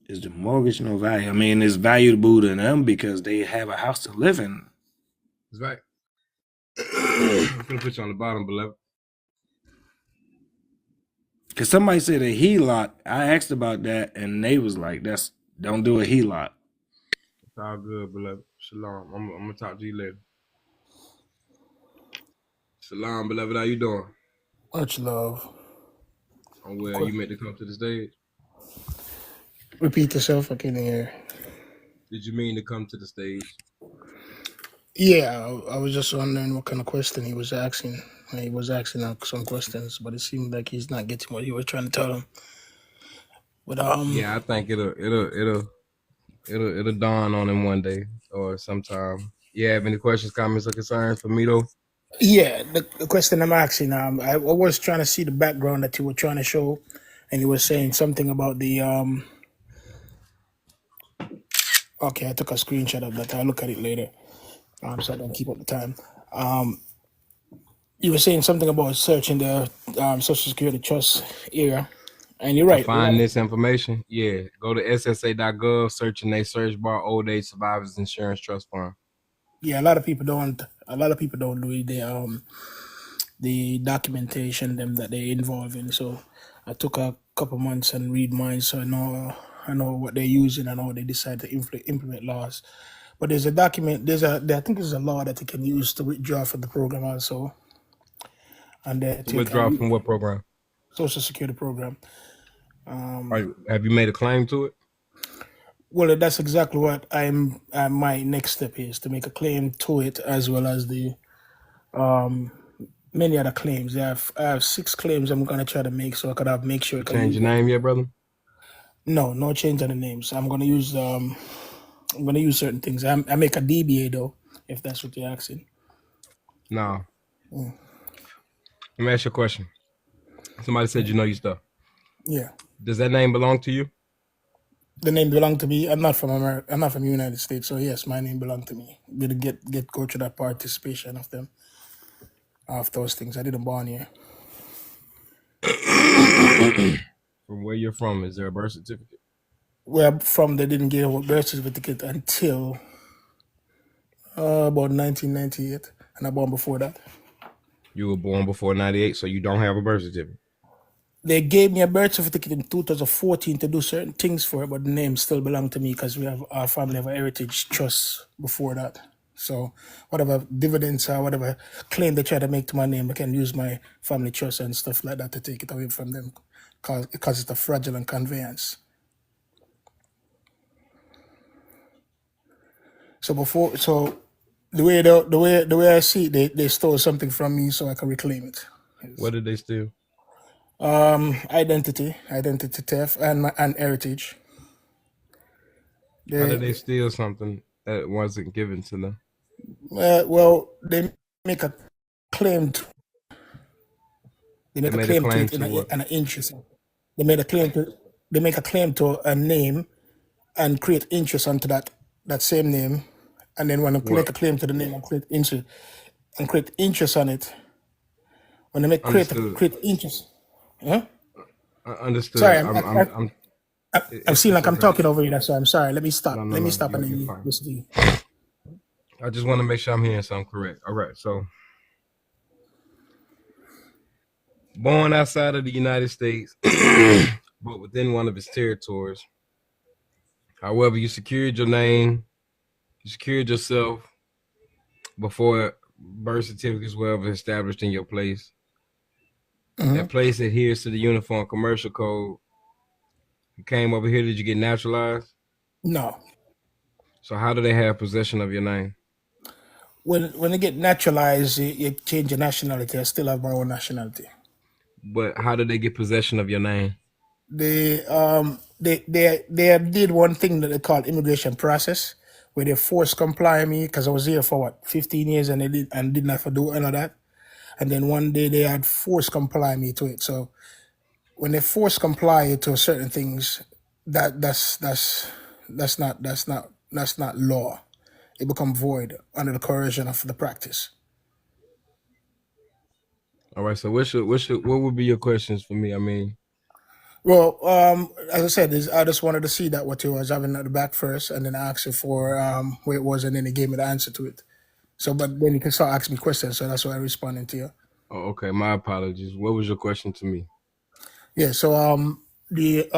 Is the mortgage no value? I mean, it's valuable to them because they have a house to live in. That's right. I'm gonna put you on the bottom, beloved. Because somebody said a HELOC. I asked about that, and they was like, don't do a HELOC. It's all good, beloved. Shalom. I'm gonna talk to you later. Shalom, beloved. How you doing? Much love. Oh, well, you meant to come to the stage? Repeat yourself, I can't hear. Did you mean to come to the stage? Yeah, I was just wondering what kind of question he was asking. He was asking some questions, but it seemed like he's not getting what he was trying to tell him. But yeah, I think it'll dawn on him one day or sometime. You have any questions, comments, or concerns for me though? Yeah, the question I'm asking, I was trying to see the background that you were trying to show, and you were saying something about the Okay, I took a screenshot of that. I'll look at it later, so I don't keep up the time. You were saying something about searching the Social Security Trust area, and you're right. To find this information, yeah, go to SSA.gov, search in their search bar, Old Age Survivors Insurance Trust Fund. Yeah, a lot of people don't do the documentation them that they involve in. So I took a couple months and read mine, so I know what they're using and how they decide to implement laws. But there's a document, I think there's a law that you can use to withdraw from the program also. And withdraw from what program? Social Security program. Have you made a claim to it? Well, that's exactly what my next step is, to make a claim to it, as well as the many other claims. I have 6 claims I'm gonna try to make, so I could make sure. Change your name yet, brother? No, no change on the names. I'm gonna use certain things. I make a DBA though, if that's what you're asking. No. Mm. Let me ask you a question. Somebody said you know your stuff. Yeah. Does that name belong to you? The name belonged to me. I'm not from America. I'm not from the United States. So yes, my name belonged to me. Didn't go through that participation of them, of those things. I didn't born here. From where you're from, is there a birth certificate? Where I'm from, they didn't give a birth certificate until about 1998, and I born before that. You were born before 98, so you don't have a birth certificate. They gave me a birth certificate in 2014 to do certain things for it, but the name still belonged to me because we have our family have a heritage trust before that. So whatever dividends or whatever claim they try to make to my name, I can use my family trust and stuff like that to take it away from them because it's a fraudulent conveyance. So the way I see it, they stole something from me so I can reclaim it. What did they steal? Identity theft and heritage. How did they steal something that wasn't given to them? Well, they make a claim. They make They a made a claim to claim it to what? and an interest. They made a claim to. They make a claim to a name and create interest onto that same name, and then when they make a What? claim to the name and create interest on it. When they Understood. create interest. Huh? Understood. Sorry, I'm I'm seeing like I'm okay. talking over you. That's why I'm sorry. Let me stop. No, Let me stop and then you're you fine. listen to you. I just want to make sure I'm hearing something correct. All right, so born outside of the United States, but within one of its territories. However, you secured your name, you secured yourself before birth certificates were ever established in your place. That place adheres to the Uniform Commercial Code. You came over here, did you get naturalized? No. So how do they have possession of your name? When you get naturalized, you change your nationality. I still have my own nationality. But how did they get possession of your name? They did one thing that they call immigration process, where they forced comply me because I was here for 15 years and they didn't have to do any of that. And then one day they had forced comply me to it. So when they force comply to certain things, that's not law. It become void under the coercion of the practice. All right. So what would be your questions for me? I mean, Well, as I said, I just wanted to see that what you was having at the back first, and then I asked you for where it was, and then he gave me the answer to it. So, but then you can start asking me questions, so that's why I responded to you. oh, okay. My apologies. What was your question to me? Yeah. So, the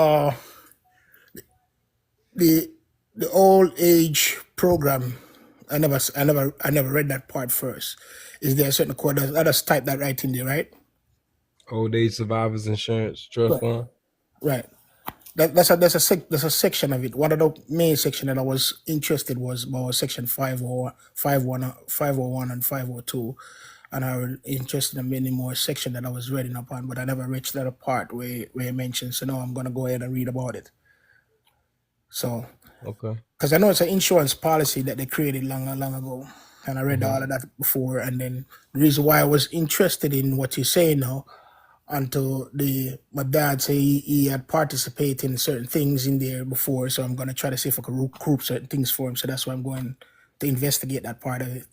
old age program, I never read that part first. Is there a certain code? I just type that right in there, right? Old Age Survivors Insurance Trust Right. Fund. Right. That's a section of it. One of the main section that I was interested was about section 501 and 502, and I was interested in many more section that I was reading upon, but I never reached that part where it mentions. So now I'm gonna go ahead and read about it. So, Okay. because I know it's an insurance policy that they created long ago, and I read all of that before. And then the reason why I was interested in what you're saying now, until my dad say he had participated in certain things in there before, so I'm gonna try to see if I can group certain things for him. So that's why I'm going to investigate that part of it.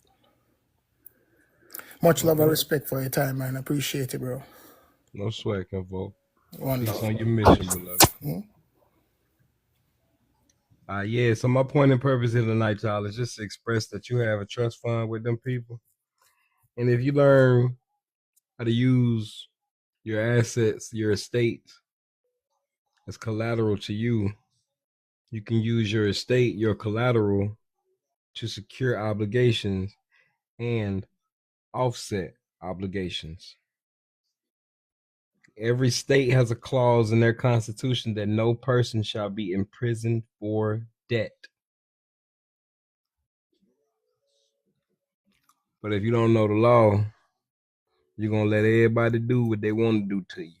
Much love and respect for your time, man. I appreciate it, bro. No sweat, Convo. One Peace love. on your mission, beloved. Yeah, so my point and purpose here tonight, y'all, is just to express that you have a trust fund with them people. And if you learn how to use your assets, your estate as collateral to you, you can use your estate, your collateral, to secure obligations and offset obligations. Every state has a clause in their constitution that no person shall be imprisoned for debt. But if you don't know the law, you're going to let everybody do what they want to do to you.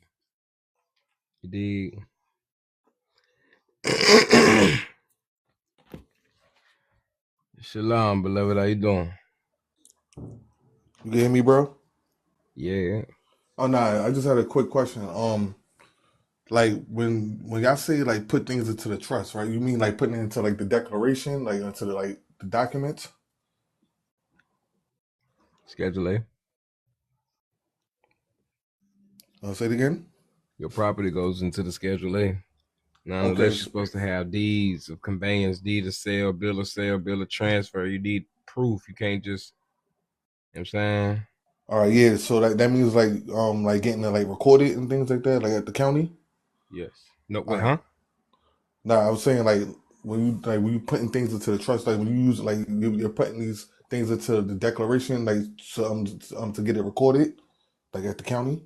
You dig? Shalom, beloved. How you doing? You can hear me, bro? Yeah. Oh no, I just had a quick question. Like when y'all say like put things into the trust, right? You mean like putting it into like the declaration, like into the documents? Schedule A. Say it again. Your property goes into the Schedule A. Now, Okay. unless you're supposed to have deeds of conveyance, deed of sale, bill of transfer, you need proof. You can't just, you know what I'm saying? All right, yeah. So that means like getting it like recorded and things like that, like at the county. Yes. No, All wait, right. huh? Nah, I was saying like when you putting things into the trust, like when you use like you're putting these things into the declaration, like to get it recorded, like at the county.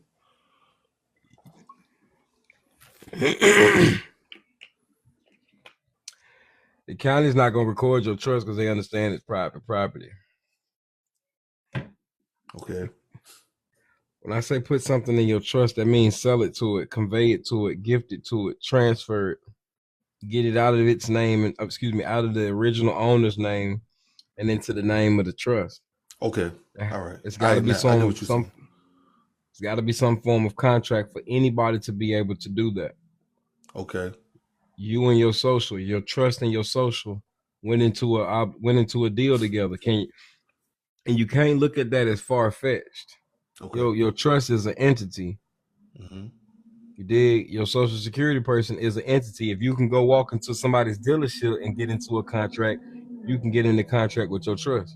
The county's not going to record your trust because they understand it's private property. Okay. When I say put something in your trust, that means sell it to it, convey it to it, gift it to it, transfer it, get it out of its name, and out of the original owner's name and into the name of the trust. Okay. All right. It's got to be I get what you're saying. It's got to be some form of contract for anybody to be able to do that. Okay. You and your social, your trust and your social went into a deal together. And you can't look at that as far fetched. Okay. Your trust is an entity. Mm-hmm. You dig? Your social security person is an entity. If you can go walk into somebody's dealership and get into a contract, you can get in the contract with your trust.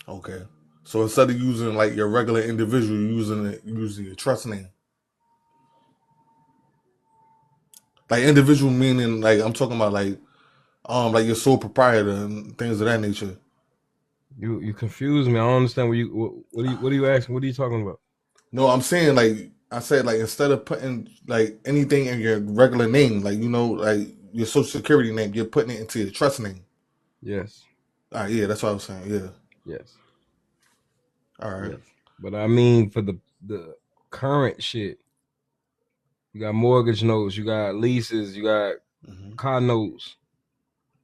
Okay. So instead of using like your regular individual, you're using your trust name. Like individual meaning like I'm talking about like your sole proprietor and things of that nature. You confuse me. I don't understand what are you asking? What are you talking about? No, I'm saying like I said like instead of putting like anything in your regular name, like like your social security name, you're putting it into your trust name. Yes. Yeah, that's what I was saying. Yeah. Yes. All right. Yes. But I mean for the current shit, you got mortgage notes, you got leases, you got car notes.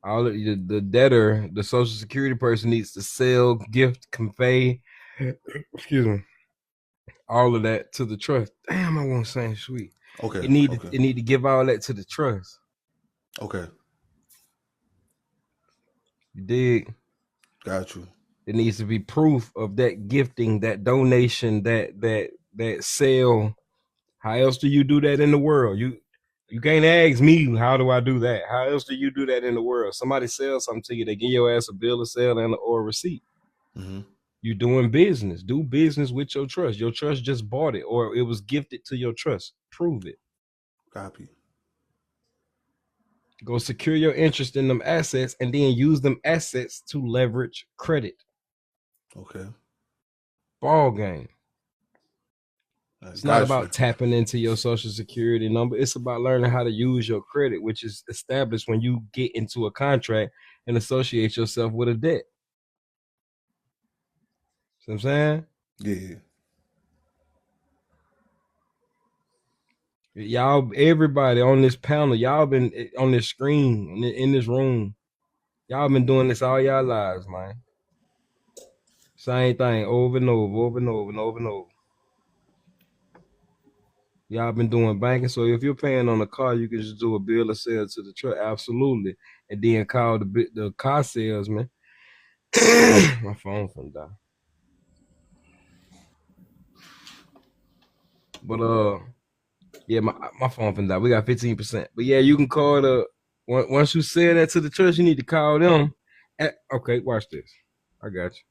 All of the debtor, the social security person needs to sell, gift, convey, excuse me, all of that to the trust. Damn, I want to say sweet. Okay. It need to give all that to the trust. Okay. You dig? Got you. It needs to be proof of that gifting, that donation, that sale. How else do you do that in the world? You can't ask me, how do I do that? How else do you do that in the world? Somebody sells something to you, they give your ass a bill of sale or a receipt. Mm-hmm. You're doing business. Do business with your trust. Your trust just bought it or it was gifted to your trust. Prove it. Copy. Go secure your interest in them assets and then use them assets to leverage credit. Okay. Ball game. It's not about tapping into your social security number. It's about learning how to use your credit, which is established when you get into a contract and associate yourself with a debt. See what I'm saying? Yeah. Y'all, everybody on this panel, y'all been on this screen, in this room. Y'all been doing this all y'all lives, man. Same thing over and over, over and over and over and over. Y'all been doing banking, so if you're paying on a car, you can just do a bill of sale to the truck, absolutely, and then call the car salesman. My phone finna die. But yeah, my phone finna die. We got 15%. But yeah, you can call the once you sell that to the church, you need to call them. Okay, watch this. I got you.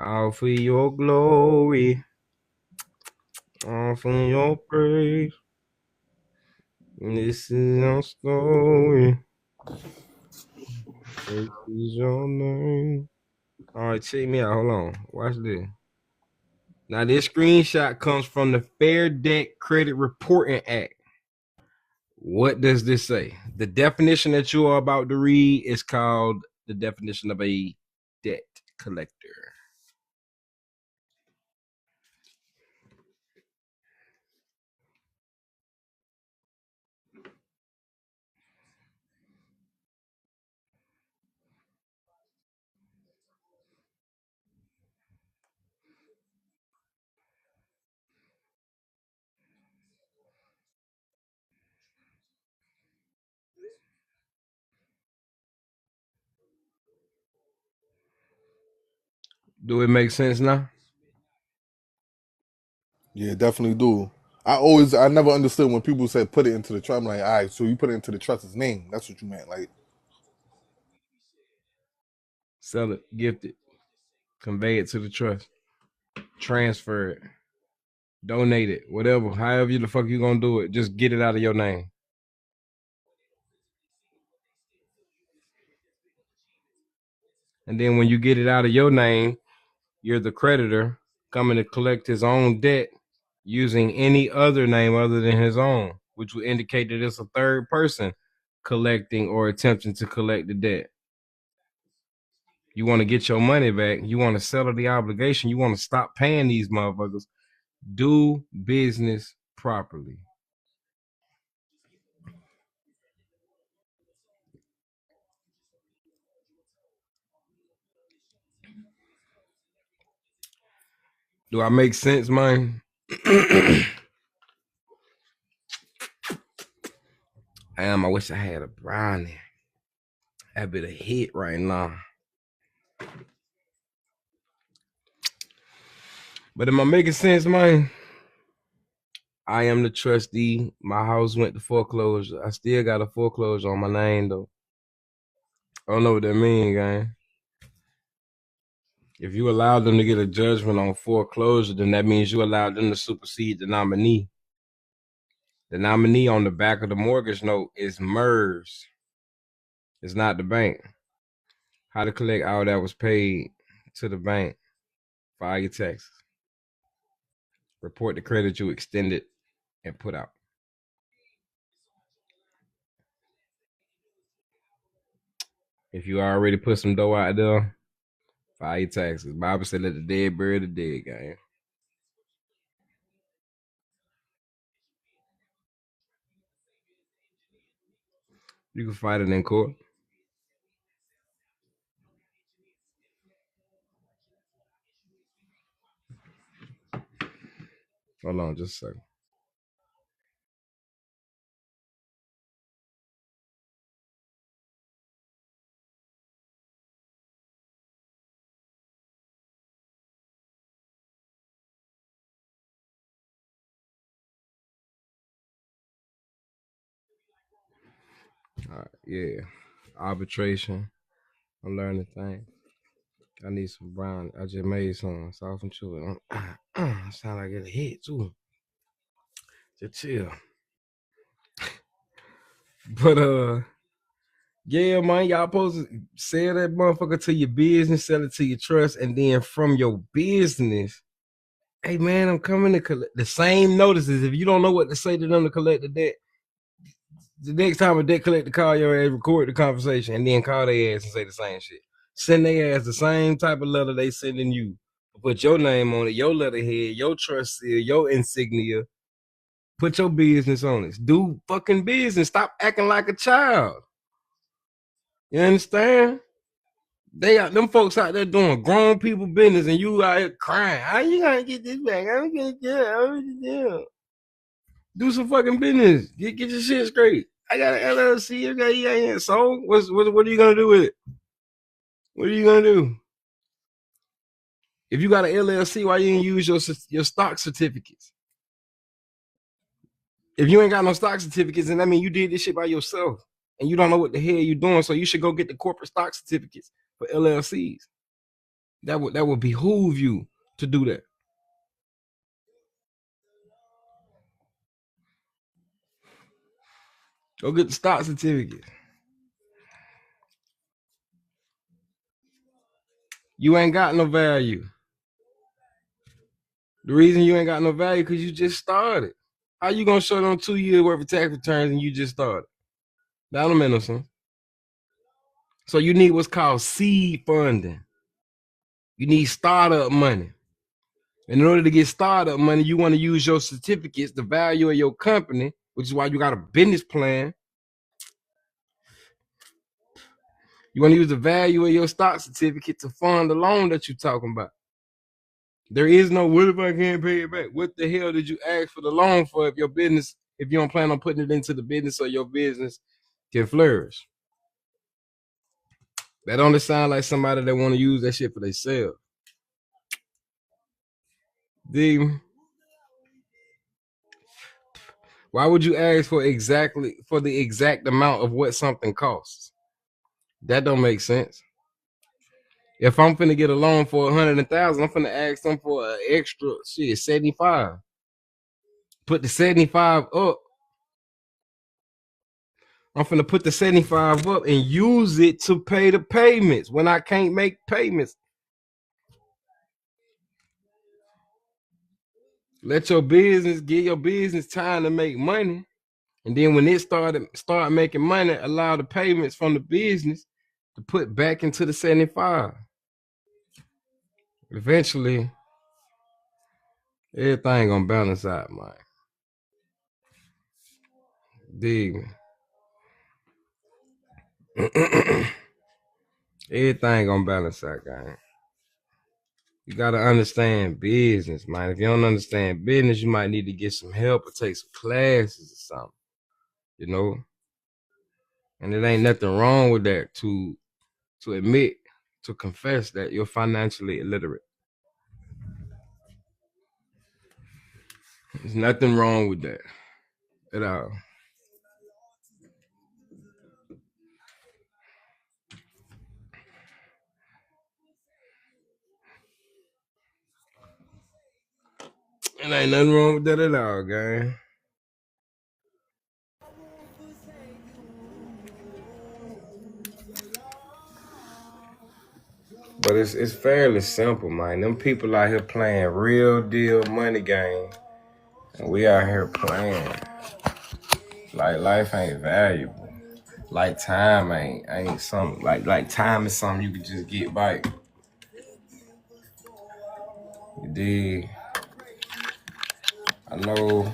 All for your glory, all for your praise. This is your story. This is your name. All right, check me out. Hold on. Watch this. Now, this screenshot comes from the Fair Debt Credit Reporting Act. What does this say? The definition that you are about to read is called the definition of a debt collector. Do it make sense now? Yeah, definitely do. I never understood when people said put it into the trust. I'm like, all right, so you put it into the trust's name. That's what you meant. Like, Sell it, gift it, convey it to the trust, transfer it, donate it, whatever. However the fuck you gonna do it, just get it out of your name. And then when you get it out of your name, you're the creditor coming to collect his own debt using any other name other than his own, which would indicate that it's a third person collecting or attempting to collect the debt. You want to get your money back. You want to settle the obligation. You want to stop paying these motherfuckers. Do business properly. Do I make sense, man? I wish I had a brownie. That bit a hit right now. But am I making sense, man? I am the trustee. My house went to foreclosure. I still got a foreclosure on my name, though. I don't know what that means, gang. If you allow them to get a judgment on foreclosure, then that means you allowed them to supersede the nominee. The nominee on the back of the mortgage note is MERS. It's not the bank. How to collect all that was paid to the bank. File your taxes. Report the credit you extended and put out. If you already put some dough out there, file your taxes. Bible said let the dead bury the dead, gang. You can fight it in court. Hold on just a second. All right, yeah. Arbitration. I'm learning things. I need some brown. I just made some soft and chewy. Sound like it hit too. Just chill. But yeah, man, y'all supposed to sell that motherfucker to your business, sell it to your trust, and then from your business, hey man, I'm coming to collect the same notices. If you don't know what to say to them to collect the debt, the next time a debt collector call your ass, record the conversation, and then call their ass and say the same shit. Send their ass the same type of letter they sending you. Put your name on it, your letterhead, your trust seal, your insignia. Put your business on it. Do fucking business. Stop acting like a child. You understand? They got them folks out there doing grown people business, and you out here crying. How you gonna get this back? I'm gonna get do some fucking business. Get your shit straight. I got an LLC. You got EIN. So what are you gonna do with it? What are you gonna do? If you got an LLC, why you didn't use your stock certificates? If you ain't got no stock certificates, then that means you did this shit by yourself, and you don't know what the hell you're doing. So you should go get the corporate stock certificates for LLCs. That would behoove you to do that. Go get the stock certificate. You ain't got no value. The reason you ain't got no value because you just started. How you gonna show them 2 years worth of tax returns and you just started? That don't make no sense. So you need what's called seed funding. You need startup money. And in order to get startup money, you want to use your certificates, the value of your company, which is why you got a business plan. You want to use the value of your stock certificate to fund the loan that you're talking about. There is no, what if I can't pay it back? What the hell did you ask for the loan for if your business, if you don't plan on putting it into the business so your business can flourish? That only sound like somebody that want to use that shit for themselves. Why would you ask for the exact amount of what something costs? That don't make sense. If I'm finna get a loan for 100,000, I'm finna ask them for an extra 75. Put the 75 up. I'm finna put the 75 up and use it to pay the payments when I can't make payments. Let your business give your business time to make money. And then when it start making money, allow the payments from the business to put back into the 75. Eventually, everything gonna balance out, man. Dig me. Everything gonna balance out, guys. You gotta understand business, man. If you don't understand business, you might need to get some help or take some classes or something, you know. And it ain't nothing wrong with that to admit, to confess that you're financially illiterate. There's nothing wrong with that at all. It ain't nothing wrong with that at all, gang. But it's fairly simple, man. Them people out here playing real deal money game, and we out here playing like life ain't valuable. Like time ain't something. Like time is something you can just get back. You dig? I know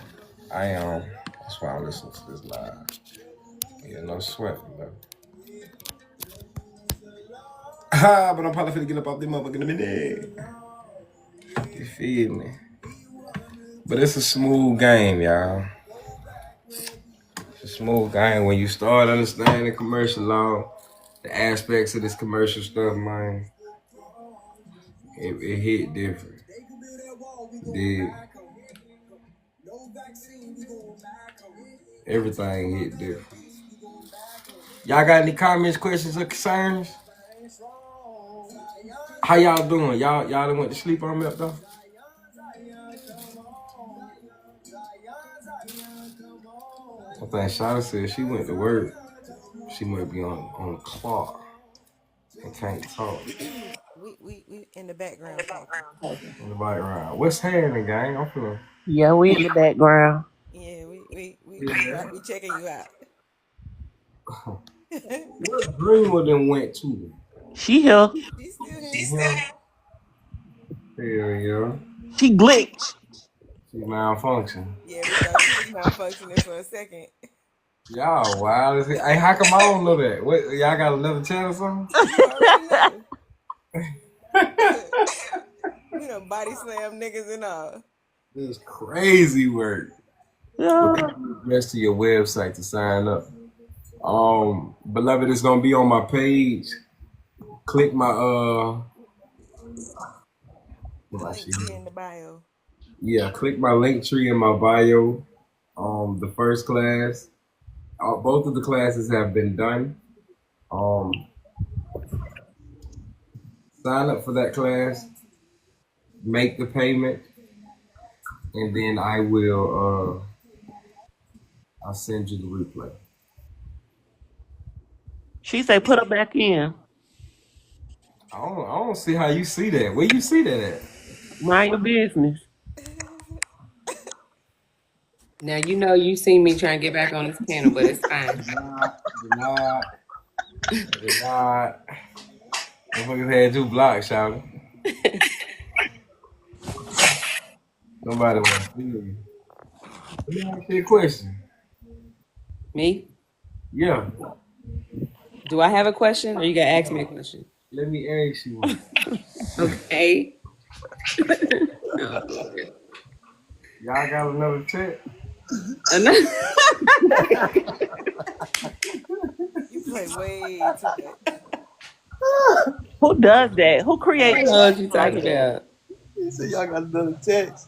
I am. That's why I listen to this live. Yeah, no sweat, man. But I'm probably finna get up off this motherfucker in a minute. You feel me? But it's a smooth game, y'all. It's a smooth game when you start understanding commercial law, the aspects of this commercial stuff, man. It hit different. Dig. Everything hit different. Y'all got any comments, questions, or concerns? How y'all doing? Y'all done went to sleep on me up though? I think Shada said she went to work. She might be on the clock and can't talk. We in the background talking. In the background. What's happening, gang? I'm feeling. Yeah, we in the background. Yeah, we checking you out. What Dreamer then went to? She here. She's still here. Hell yeah. She glitched. She malfunction. Yeah, we thought she was malfunctioning for a second. Y'all wild as hell. Hey, how come I don't know that? What, y'all got another channel or something? You already know. We done body slam niggas and all. This is crazy work. Yeah. Rest to your website to sign up. Beloved, it's gonna be on my page. Click my link tree in the bio. Yeah, click my link tree in my bio. The first class, both of the classes have been done. Sign up for that class, make the payment, and then I will I'll send you the replay. She say put her back in. I don't see how you see that. Where you see that at? Mind your business. Now you know you seen me trying to get back on this panel, but it's fine. Did not. Motherfuckers had 2 blocks, shouting. Nobody want to see you. Let me ask you a question. Me? Yeah. Do I have a question, or you gotta ask me a question? Let me ask you one. Okay. Y'all got another tip? You play way too much. Who does that? Who creates? What you talking about? So y'all got another text.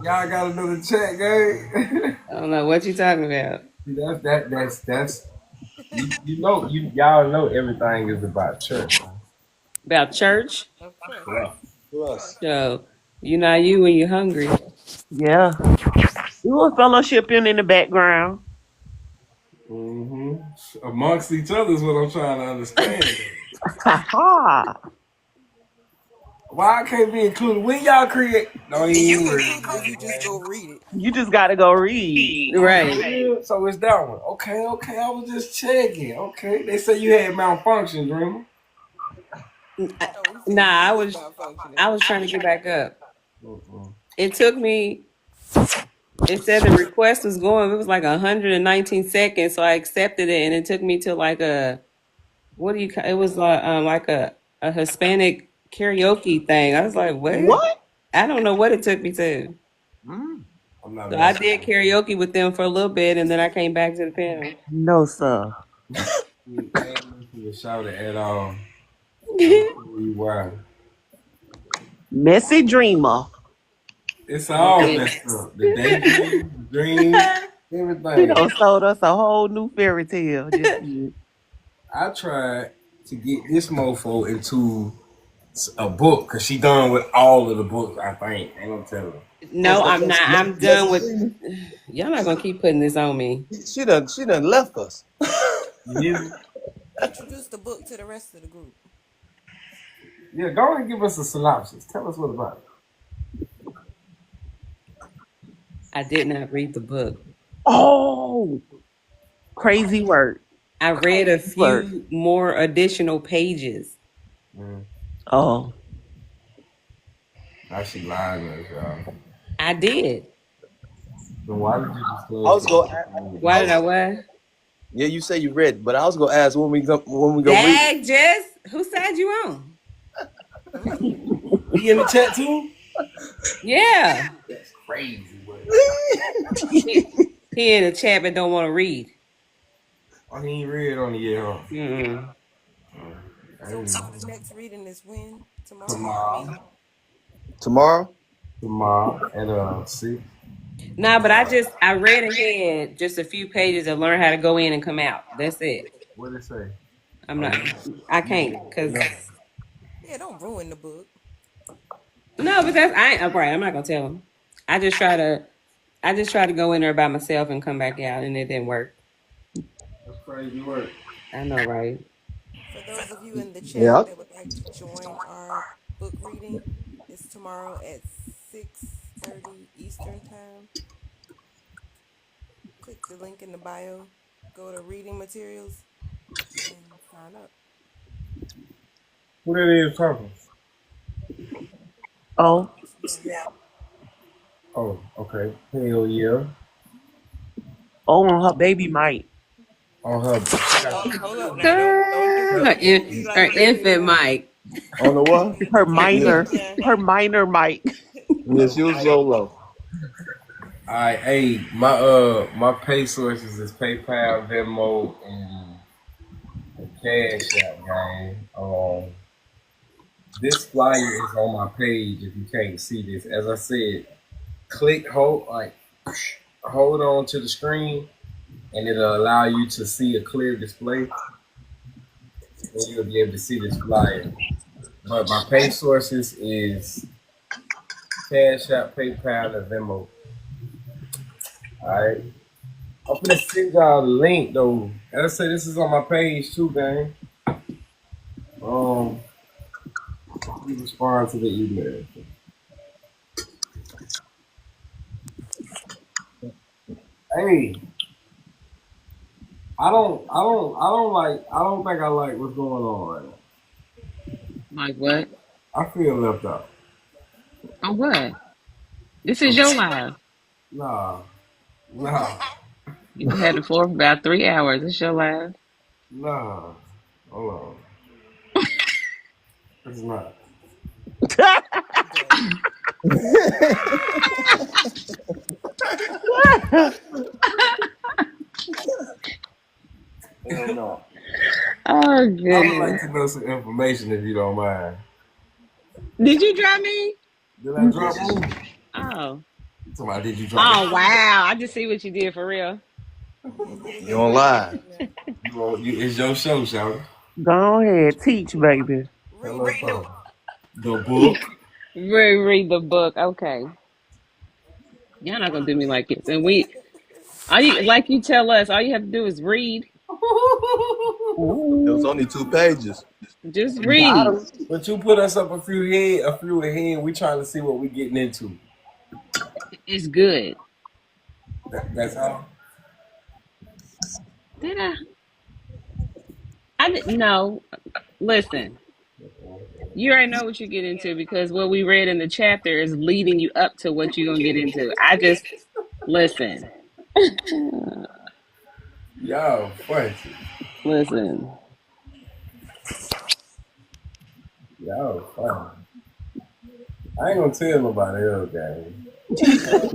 Y'all got another check, gang. I don't know what you talking about. That's y'all know everything is about church. About church? Of trust. Yeah. Trust. So, you know you when you're hungry. Yeah. We were fellowshipping in the background. Amongst each other is what I'm trying to understand. Ha Why I can't be included? When y'all create, don't You even can worry include about if you it, just man. go read it. You just gotta go read. Right. Yeah, so it's that one. Okay. I was just checking. Okay. They say you had malfunction, Dreamer. No, he said Nah, you I was was malfunctioning. I was trying to get back up. It took me. It said the request was going. It was like 119 seconds, so I accepted it, and it took me to like a what do you? It was like a Hispanic karaoke thing. I was like, what? What? I don't know what it took me to. I'm not So I messing did with karaoke with them for a little bit, and then I came back to the panel. No, sir. you. I ain't messing with Shouty at all. I'm gonna tell you why. Messy dreamer. It's all messed up. The daydream, the dreams, He everything. done sold us a whole new fairy tale. Just did. I tried to get this mofo into a book because she done with all of the books. I think. Ain't no telling. No, I'm not. I'm done with. Y'all not gonna keep putting this on me. She done left us. You hear me? Introduce the book to the rest of the group. Yeah, go ahead and give us a synopsis. Tell us what about it. I did not read the book. Oh, crazy word. I read a Word. few more additional pages. Oh, Now she lying to us, y'all. I did. Then why did you I disclose? was going. Why did I what? Yeah, you say you read, but I was gonna ask when we go read. Dag, Jess, whose side you on? Be in the chat too? Yeah. That's crazy. He in the chat but don't want to read. Oh, he ain't read on it yet, huh? Mm-mm. So the next reading is when? Tomorrow? Tomorrow. Tomorrow? At 6. Nah, but I read ahead just a few pages and learned how to go in and come out. That's it. What did it say? I can't because Yeah, don't ruin the book. no, but I ain't right. I'm not gonna tell him. I just try to go in there by myself and come back out, and it didn't work. That's crazy work. I know, right? For those of you in the chat Yeah. that would like to join our book reading, it's tomorrow at 6:30 Eastern Time. Click the link in the bio, go to reading materials, and sign up. Who that is talking? oh, Oh, okay. Hell yeah. oh, on her baby mic. On her. Hold up now, don't do it. Her infant mic. On the what? Her minor mic. Yeah, she was so low. Alright, hey, my pay sources is PayPal, Venmo, and Cash App, gang. This flyer is on my page if you can't see this. As I said, hold on to the screen and it'll allow you to see a clear display. And you'll be able to see this flyer. But my pay sources is Cash App, PayPal, and Venmo. Alright. I'm gonna send y'all the link though. As I say, this is on my page too, gang. We respond to the email. Hey, I don't think I like what's going on right now. Like what? I feel left out. On what? This is your live. Nah. You had it for about 3 hours. It's your live. Nah. Hold on. It's not. Hell no. Oh I would goodness. like to know some information if you don't mind. Did you drop me? Did I drop movie? Oh. Somebody, did you drop Oh wow. I just see what you did for real. You on live? It's your show, shout. Go ahead, teach, baby. Tell us something. The book. Read the book. Okay. Y'all not gonna do me like this. And all you like you tell us, all you have to do is read. It was only 2 pages. Just read. But you put us up a few ahead. We trying to see what we getting into. It's good. That's all. Did I didn't know. Listen. You already know what you get into because what we read in the chapter is leading you up to what you're gonna get into. I just listen. Y'all funny. Listen. Y'all funny. I ain't gonna tell nobody else, gang.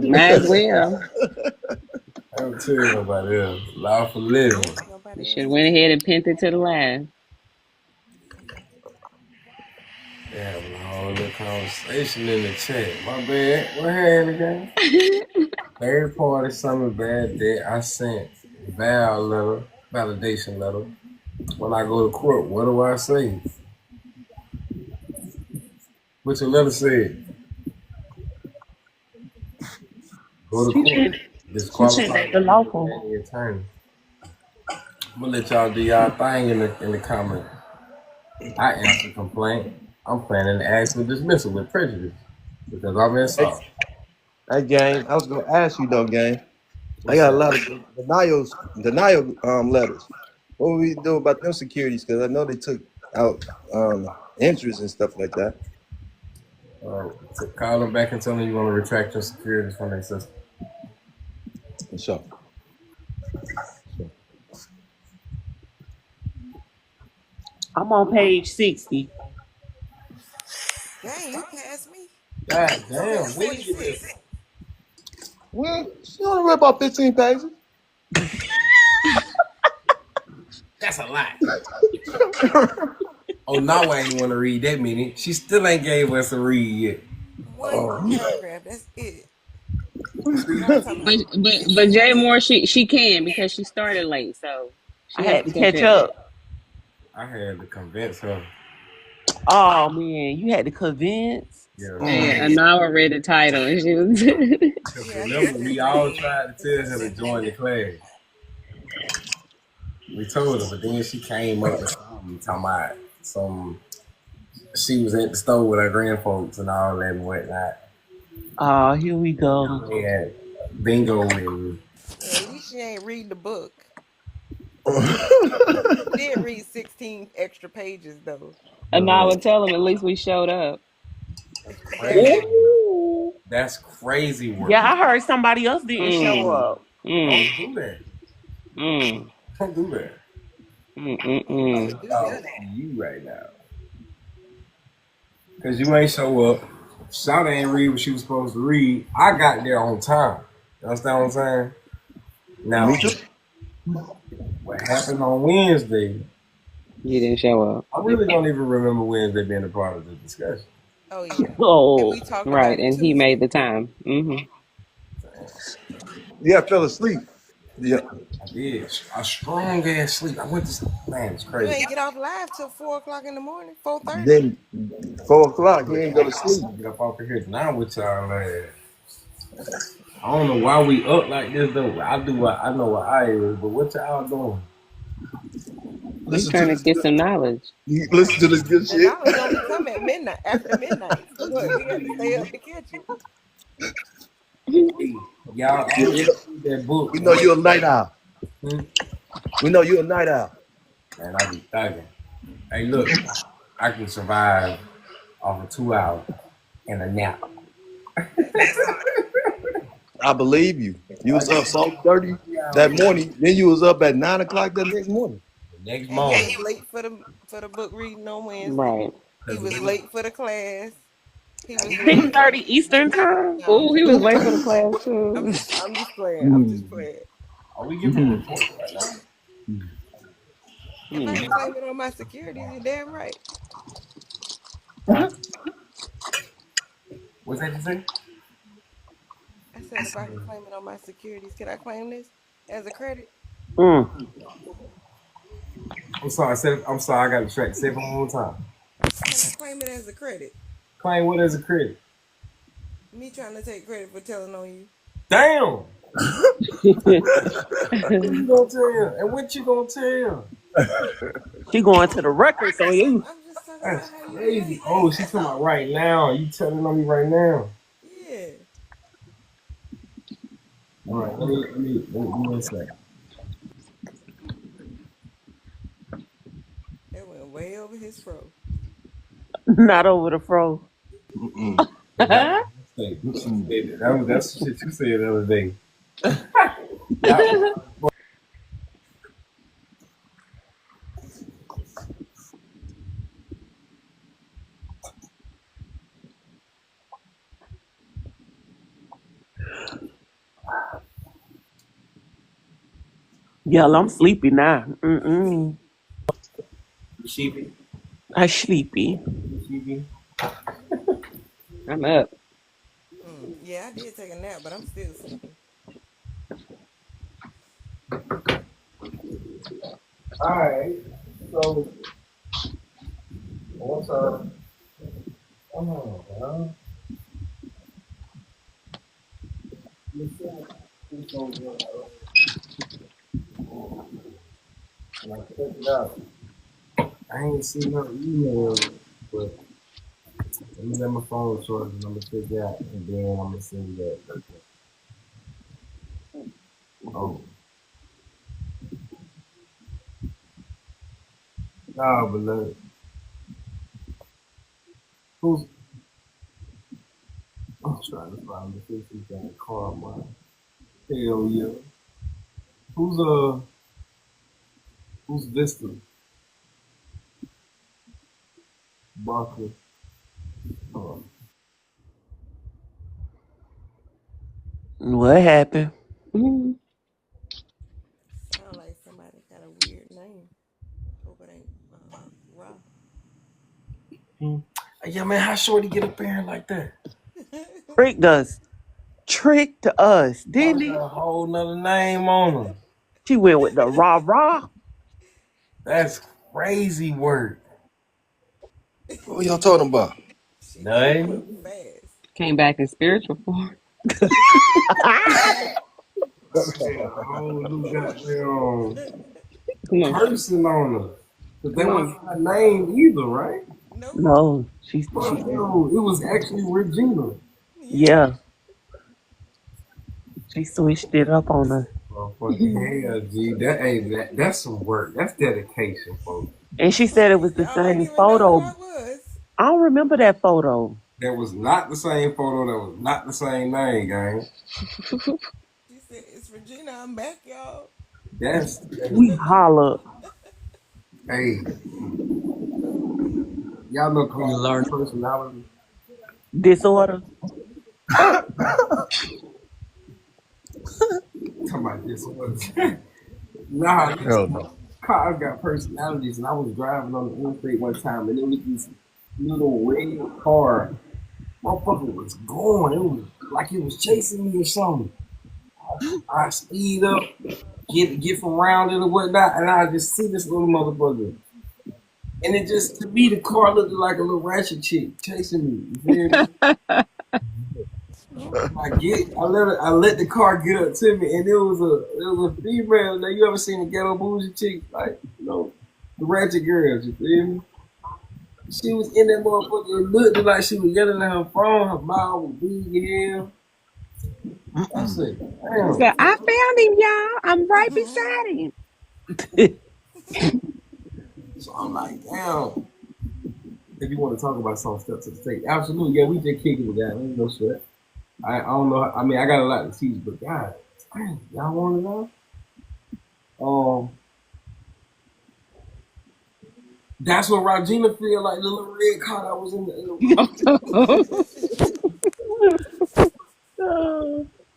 Might as well. I ain't gonna tell nobody else. Lawful living. You should have went ahead and pinned it to the live. They having a whole little conversation in the chat. My bad. What happened again? Third party summon bad debt. I sent validation letter. When I go to court, what do I say? What your letter said? Go to court. Disqualify the local. the attorney. I'm gonna let y'all do y'all thing in the comment. I answer complaint. I'm planning to ask for dismissal with prejudice because I'm insult. Hey, gang, I was gonna ask you though, gang. I got a lot of denial letters. What will we do about them securities? Because I know they took out interest and stuff like that. So call them back and tell them you want to retract your securities from their system. Sure. I'm on page 60. Dang, you passed me. God damn, where you get this? Well, she only read about 15 pages. That's a lie. Oh, now I ain't want to read that many. She still ain't gave us a read yet. One paragraph, that's it. But Jay Moore, she can because she started late, so I had to catch up. I had to convince her. Oh man, you had to convince. Yeah. And now I read the title and she was. Remember, we all tried to tell her to join the class. We told her, but then she came up with something talking about she was at the store with her grandfolks and all that and whatnot. Oh, here we go. Yeah, bingo and At least she ain't read the book. She did read 16 extra pages though. And I would tell them at least we showed up. That's crazy work. Yeah, I heard somebody else didn't show up. Don't do that. Don't do that. You right now. Because you ain't show up. Shawty ain't read what she was supposed to read. I got there on time. You understand what I'm saying? Now, what happened on Wednesday? You didn't show up. I really don't even remember Wednesday being a part of the discussion. Oh yeah. Oh, right, and he made the time. Yeah, I fell asleep. Yeah. I did. A strong ass sleep. I went to sleep. Man, it's You crazy. ain't get off live till 4:00 in the morning, 4:30. Then 4 o'clock, he ain't go to sleep. Get up off of here now with y'all ass. I don't know why we up like this though. I know what I is, but what y'all doing? We're trying to get some knowledge. You listen to this good shit. I was gonna come at midnight after midnight. So what, we got to stay up to catch it. Y'all that book. We know you're a night owl. We know you're a night owl. Man, I be thugging. Hey, look, I can survive off of 2 hours and a nap. I believe you. You was up 4:30 that morning. Then you was up at 9 o'clock the next morning. Next He morning. was late for the book reading on Wednesday. Right. He was late for the class. He was 6:30 Eastern time. Oh, he was late for the class too. I'm just playing. I'm just playing. Are we giving reports right now? If I ain't claiming on my securities, you're damn right. What's that you say? I said if I could claim it on my securities, can I claim this as a credit? Mm. I'm sorry. I'm sorry. I got distracted. Say it one more time. Can I claim it as a credit? Claim what as a credit? Me trying to take credit for telling on you. Damn. What you gonna tell? And what you gonna tell? She going to the records on you. I'm just talking That's about how you crazy. relate. Oh, she's talking about right now. You telling on me right now? Yeah. All right. Let me one second. That went way over his fro. Not over the fro. That's shit you said the other day. Y'all, I'm sleepy now. Sheepy. I sleepy. Sheepy. I'm up. Yeah, I did take a nap, but I'm still sleeping. All right. So what's up? Oh, well. And I checked it out. I ain't seen no email, but let me let my phone charge and I'm gonna check it out, and then I'm gonna send you that. Oh, nah, but look, who's? I'm trying to find the 50 guy car mine. Hell yeah. Who's Vista? Barkley. What happened? Sound like somebody got a weird name. Hope it ain't Raw. Yeah, man, how shorty get up there like that? Tricked us. Tricked us, didn't he? Got a whole nother name on her. She went with the rah-rah. That's crazy work. What y'all talking about? Nothing. Fast. Came back in spiritual form. Whole new goddamn Come on. person on her. But that Come wasn't on. her name either, right? Nope. No, she No, it was actually Regina. yeah. She switched it up on us. Motherfucking hell, G. That's some work. That's dedication, folks. And she said it was the Y'all don't same even know who photo. I was. I don't remember that photo. That was not the same photo. That was not the same name, gang. She said, "It's Regina. I'm back, y'all." That's We holler. hey. Y'all know Carl's personality. Disorder. Talking about disorder. Nah, Hell no. cars got personalities, and I was driving on the interstate one time, and it was this little red car. Motherfucker was going. It was like it was chasing me or something. I speed up, get from around it or whatnot, and I just see this little motherfucker. And it just, to me, the car looked like a little ratchet chick chasing me. You feel me? I let the car get up to me, and it was a female. Now you ever seen a ghetto bougie chick, like the ratchet girls? You feel me? She was in that motherfucker. It looked like she was yelling at her phone. Her mouth was big as hell. I said, damn. Said, I found him, y'all. I'm right beside him. So I'm like, damn. If you want to talk about some stuff to the state, absolutely, yeah, we just kicking with that. Ain't no sweat. I don't know. I mean, I got a lot to teach, but God, damn, y'all want to know? That's what Regina feel like, the little red car that was in the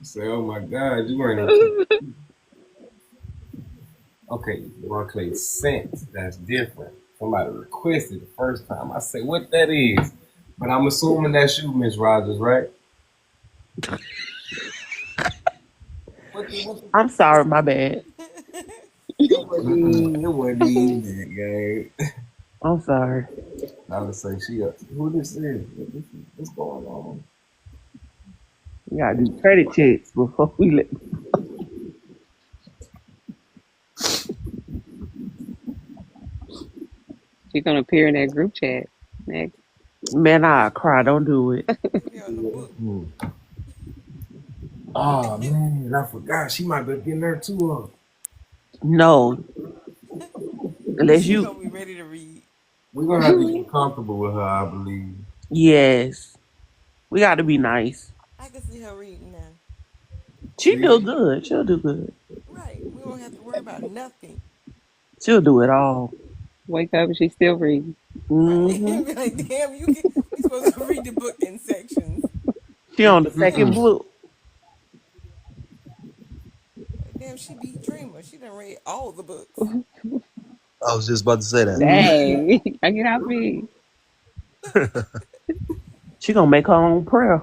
Say, oh my God, you weren't okay, Barclay sent. That's different. Somebody requested the first time. I say, what that is? But I'm assuming that's you, Miss Rogers, right? What the, I'm sorry, my bad. it wasn't even that, gang. I'm sorry. I would say she got who this is. What's going on? We gotta do credit checks before we let. She's gonna appear in that group chat next. Man, I cry. Don't do it. Be on the book. Oh man, I forgot. She might be getting there too. No, unless She you. gonna be ready to read. We're gonna have to get comfortable with her, I believe. Yes, we got to be nice. I can see her reading now. She do good. She'll do good. Right. We don't have to worry about nothing. She'll do it all. Wake up and she's still reading. Mm-hmm. Be like, damn, we supposed to read the book in sections. She on the second book. Damn, she beat Dreamer. She done read all the books. I was just about to say that. Dang, I get out me. She gonna make her own prayer.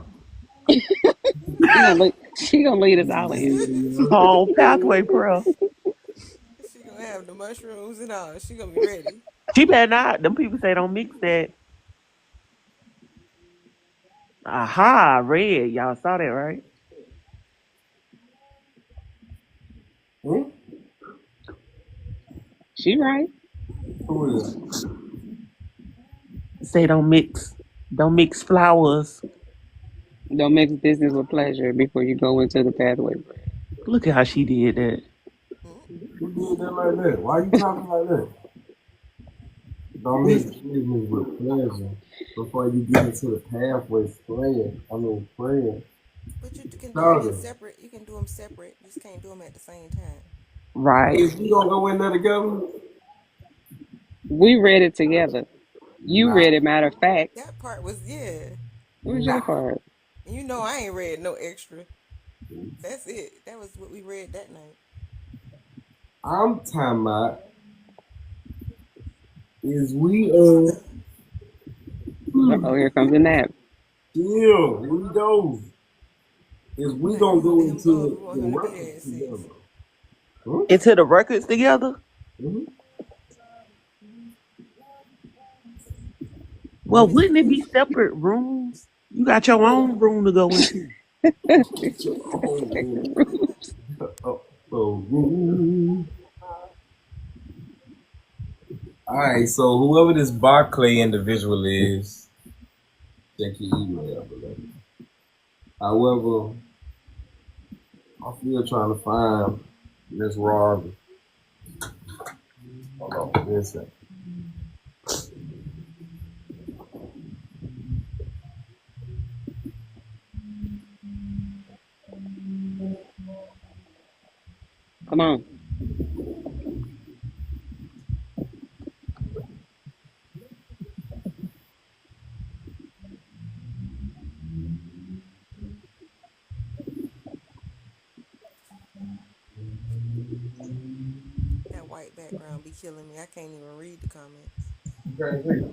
She gonna lead us all in. Her own pathway prayer. She gonna have the mushrooms and all. She gonna be ready. She better not. Them people say don't mix that. Aha, red. Y'all saw that, right? Hmm? She right. Who is? Say don't mix flowers. Don't mix business with pleasure before you go into the pathway. Look at how she did that. Who did that like that? Why you talking like that? Don't mix business with pleasure before you get into the pathway praying. Praying. But you can do them separate. You can do them separate. You just can't do them at the same time. Right. Is we gonna go in there together? We read it together. You read it, matter of fact. That part was, yeah. What was your part? And you know I ain't read no extra. That's it. That was what we read that night. I'm talking about is we Oh, here comes the nap. Here we go. Is we gonna go into the records together? Huh? Into the records together? Mm-hmm. Well, wouldn't it be separate rooms? You got your own room to go into. All right, so whoever this Barclay individual is, check your email. However, I'm still trying to find Miss Robin. Hold on, this second. Come on. That white background be killing me. I can't even read the comments. You can't read it.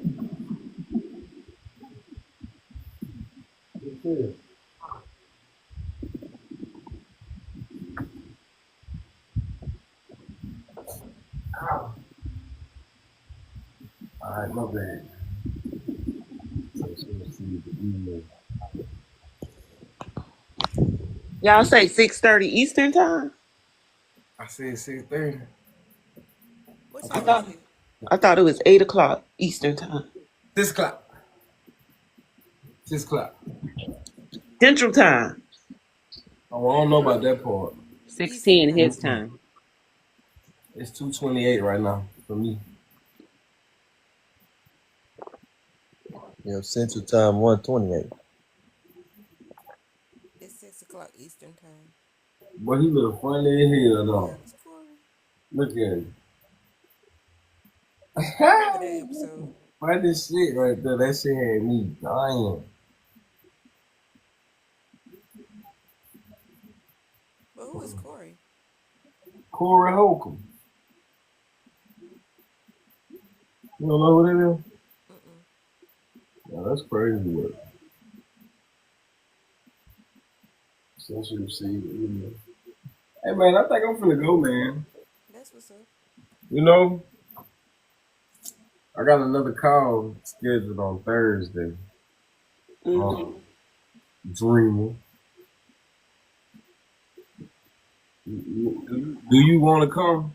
All right, my bad. Y'all say 6:30 Eastern time? I said 6:30. What I time is it? thought it was 8 o'clock Eastern time. 6 o'clock. 6 o'clock. Central time. Oh, I don't know about that part. 6:10 his time. It's 2:28 right now for me. Yeah, Central Time 1:28. It's 6 o'clock Eastern time. But he look funny as hell though. Look at him. That episode. Why this shit right there? That shit had me dying. But who is Corey? Corey Holcomb. You don't know who that is? Yeah, That's crazy work. Since you received the email. Hey man, I think I'm finna go, man. That's what's up. You know, I got another call scheduled on Thursday. Dreamer. Do you want to come?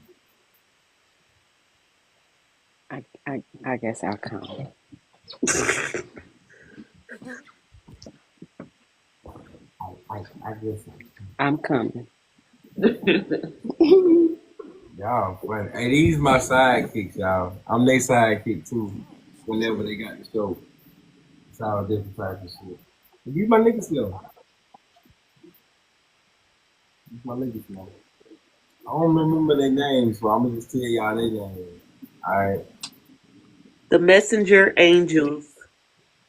I guess I'll come. I guess I'm coming. y'all funny. Hey, these my sidekicks, y'all. I'm their sidekick too. Whenever they got the show, it's all different types of shit. These my niggas though. These my niggas though. I don't remember their names, so I'm gonna just tell y'all their names. All right. The Messenger Angels.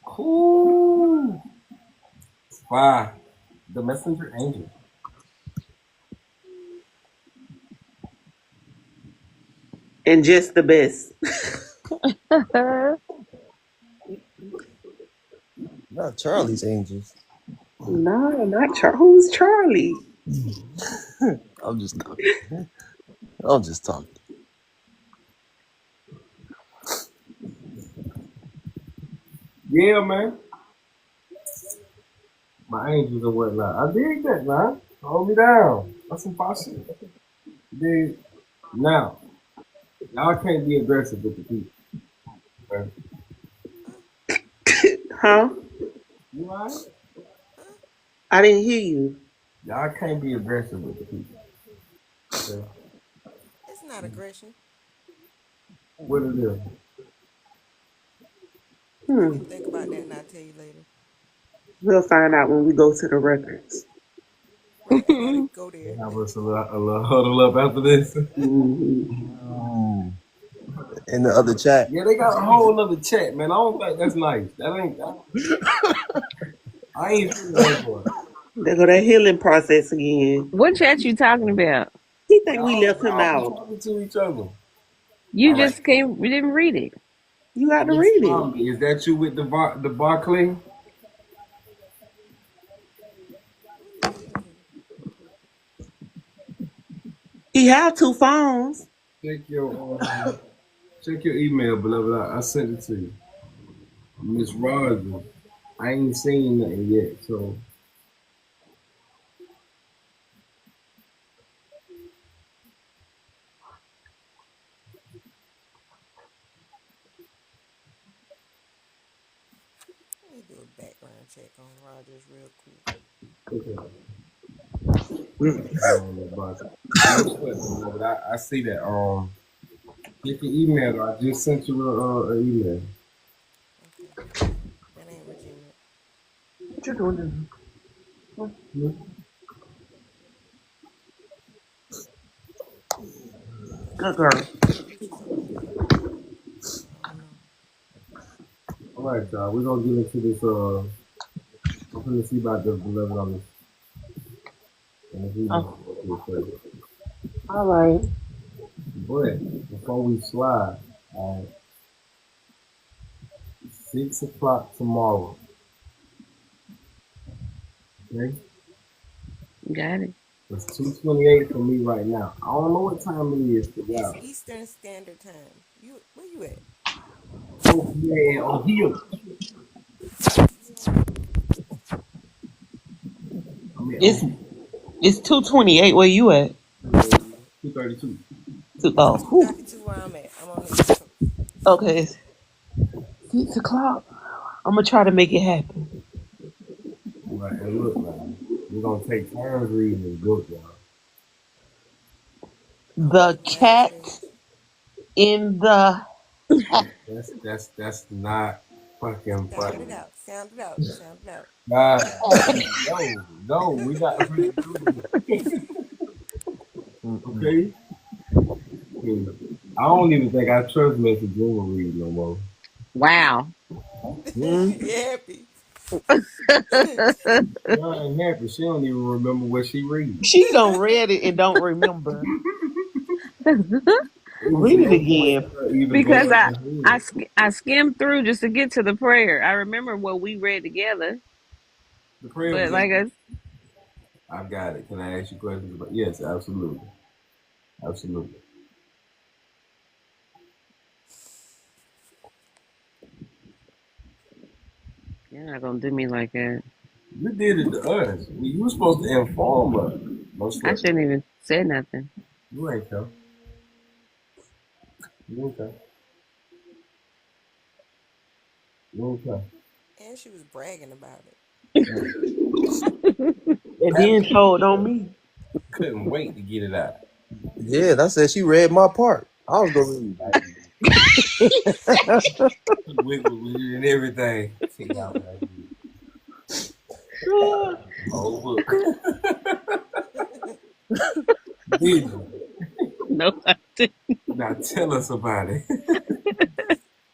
Cool. Why? The Messenger Angel. And just the best. Not Charlie's Angels. No, not Charlie. Who's Charlie? I'm just talking. I'm just talking. Yeah, man. My angels and whatnot. I dig that, man. Hold me down. That's some fire shit. Dig. Now, y'all can't be aggressive with the people. Okay? Huh? You alright? I didn't hear you. Y'all can't be aggressive with the people. Okay? It's not aggression. What it is? Think about that and I'll tell you later. We'll find out when we go to the records. Right, I gotta go there. Have us a little huddle up after this. In the other chat. Yeah, they got a whole other chat, man. I don't think that's nice. That ain't. I ain't feeling that for it. There go that healing process again. What chat you talking about? He think we left him Y'all out. talking to each other. You All just right. came. We didn't read it. You got to read it. Is that you with the Barclay? He have 2 phones. Check your email, beloved. I sent it to you, Miss Rogers. I ain't seen nothing yet, so. Let me do a background check on Rogers real quick. I see that. Get the email. I just sent you an email. Okay. That ain't Regina. What you doing? Good girl. All right, y'all. We're gonna get into this. I'm gonna see about the beloved on this. All right. But before we slide, 6 o'clock tomorrow. Okay? Got it. It's 2:28 for me right now. I don't know what time it is for y'all. It's Eastern Standard Time. Where you at? Oh, yeah, on here. It's 2:28. Where you at? 2:32. Oh. 2:32 where I'm at. I'm on the East Coast. Okay. 6 o'clock. I'm gonna try to make it happen. All right, and look, man, we're gonna take turns reading the book, y'all. The cat in the hat. That's not fucking funny. Sound it out. No, we got to read okay? I don't even think I trust Mr. Dreamer read no more. Wow. You happy? She ain't happy. She don't even remember what she reads. She done read it and don't remember. It was Read it no point again. in her even Because going ahead. I skimmed through just to get to the prayer. I remember what we read together, The prayer but was like in. I've got it. Can I ask you questions about? Yes, absolutely, absolutely. you're not gonna do me like that. You did it to us. You were supposed to inform us. Most I likely. shouldn't even say nothing. You ain't come. You ain't come. You ain't come. And she was bragging about it. And then told on me. Couldn't wait to get it out. Yeah, that said she read my part. I was gonna read. He wiggled with it and everything. See y'all back here. Whole book. Did you? No, I didn't. Now tell us about it.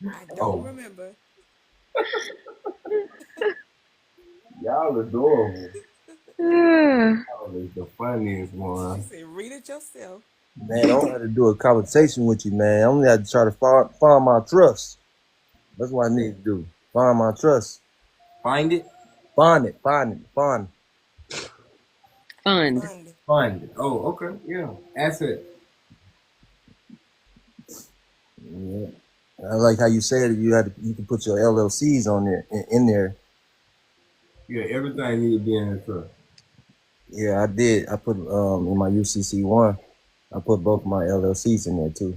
I don't remember. Y'all adorable. Y'all is the funniest She one. said, read it yourself. Man, I don't have to do a conversation with you, man. I only have to try to find my trust. That's what I need to do. Find my trust. Find it? Find it. Find it. Find it. Fund. Find it. Oh, okay. Yeah. Asset. Yeah. I like how you said it. You can put your LLCs on there in there. Yeah, everything need to be in the trust. Yeah, I did. I put in my UCC1. I put both my LLCs in there too.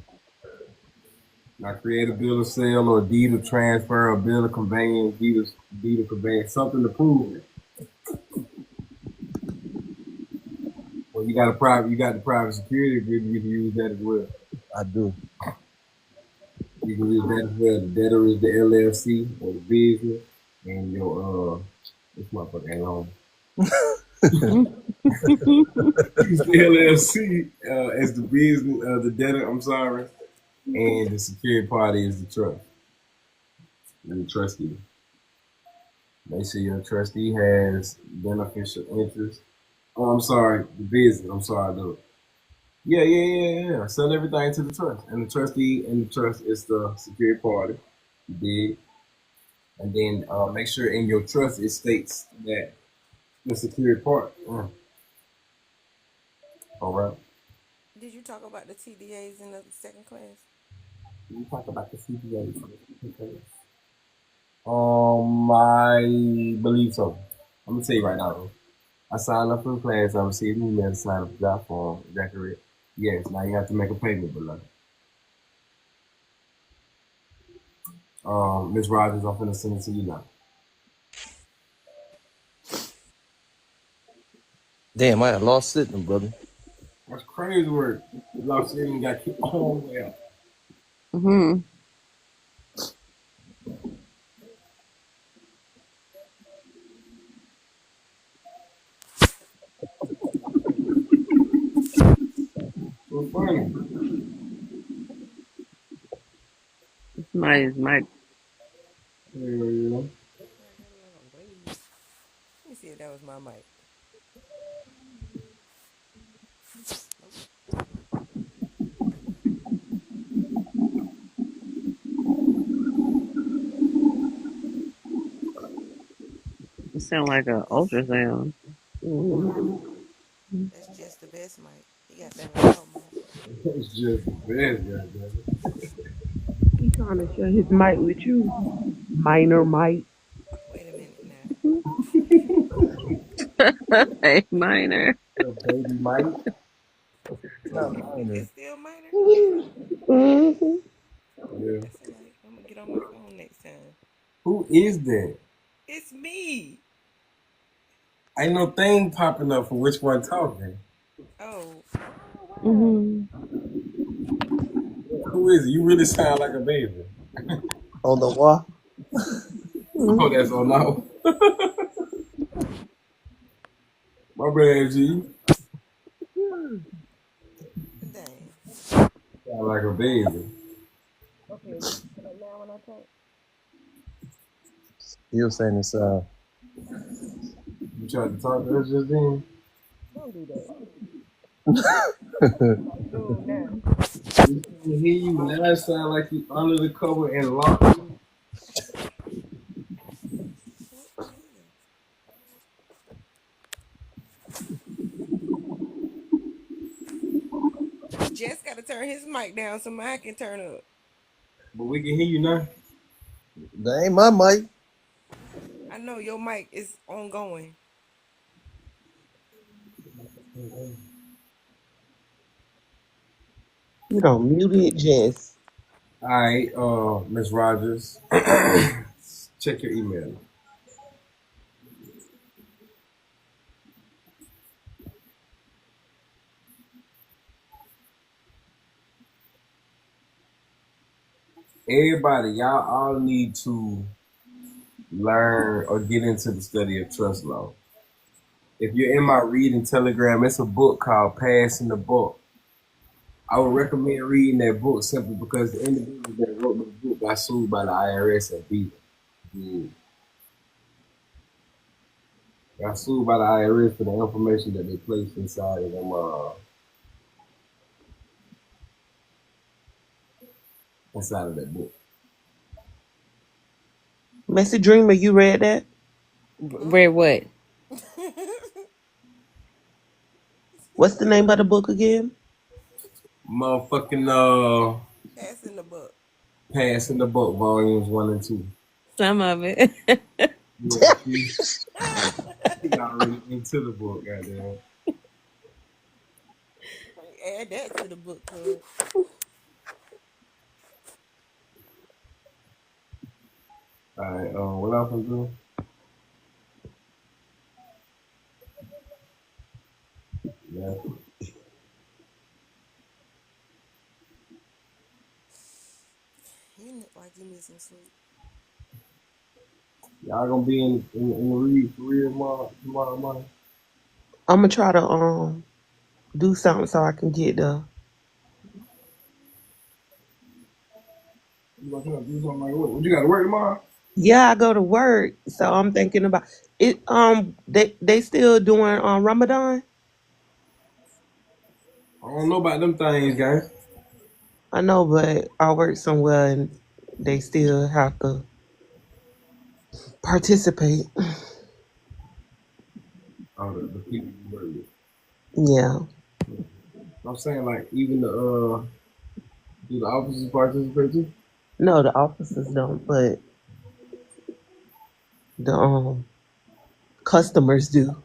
Now create a bill of sale or deed of transfer or bill of conveyance, deed of conveyance, something to prove it. Well, you got the private security agreement, you can use that as well. I do. You can use that as well. The debtor is the LLC or the business, and your this motherfucker ain't on. Use the LLC as the business, the debtor. I'm sorry, and the secured party is the trust. And the trustee. Make sure your trustee has beneficial interest. Oh, I'm sorry, the business. I'm sorry, though. Yeah. Sell everything to the trust, and the trustee and the trust is the secured party. You did, and then make sure in your trust it states that the secured part. All right. Did you talk about the TDAs in the second class? You talk about the CPAs. I believe so. I'm gonna tell you right now, though. I signed up for the class. I received an email to sign up for the job form. Is that correct? Yes. Now you have to make a payment below. Ms. Rogers, I'm finna send it to you now. Damn, I had lost sitting, brother. That's crazy work. Lost it and got kicked all the way out. Mm-hmm. So funny. My Yeah. Let me see if that was my mic. it sound like an ultrasound. That's just the best mic. He got that loud mic. It's just the best, goddamn. He trying to share his mic with you. Minor mic. Wait a minute now. Hey, minor. Baby Mike. Not minor. It's still minor? Mm-hmm. Yeah. That's all right. I'm going to get on my phone next time. Who is that? It's me. Ain't no thing popping up for which one talking. Oh. Mm-hmm. Who is it? You really sound like a baby. On the what? Oh, that's on now. My bad, G. Dang. Sound like a baby. Okay. Now when I talk. You were saying it's You tried to talk to us just then? Don't do that. Dude, that. We can hear you now. It sound like you under the cover and locked. Jess got to turn his mic down so mine can turn up. But we can hear you now. That ain't my mic. I know your mic is ongoing. You don't mute it, Jess. All right, Miss Rogers, check your email. Everybody, y'all all need to learn or get into the study of trust law. If you're in my reading telegram, it's a book called Passing the Book. I would recommend reading that book simply because the individual that wrote the book got sued by the IRS and beat him. Got sued by the IRS for the information that they placed inside of them. Inside of that book. Messy Dreamer, you read that? Read what? What's the name of the book again? Motherfucking Passing the book. Passing the Book, volumes 1 and 2. Some of it. Yeah, he already into the book, goddamn. Add that to the book club. All right, what else I'm doing? Yeah. You look like you need some sleep. Y'all gonna be in the read for real tomorrow morning? I'm gonna try to do something so I can get the. You gonna try to do something like what? You got to work tomorrow? Yeah, I go to work, so I'm thinking about it. They still doing Ramadan. I don't know about them things, guys. I know, but I work somewhere and they still have to participate. Oh, the people you work with. Yeah. I'm saying like even do the officers participate too? No, the officers don't, but the customers do.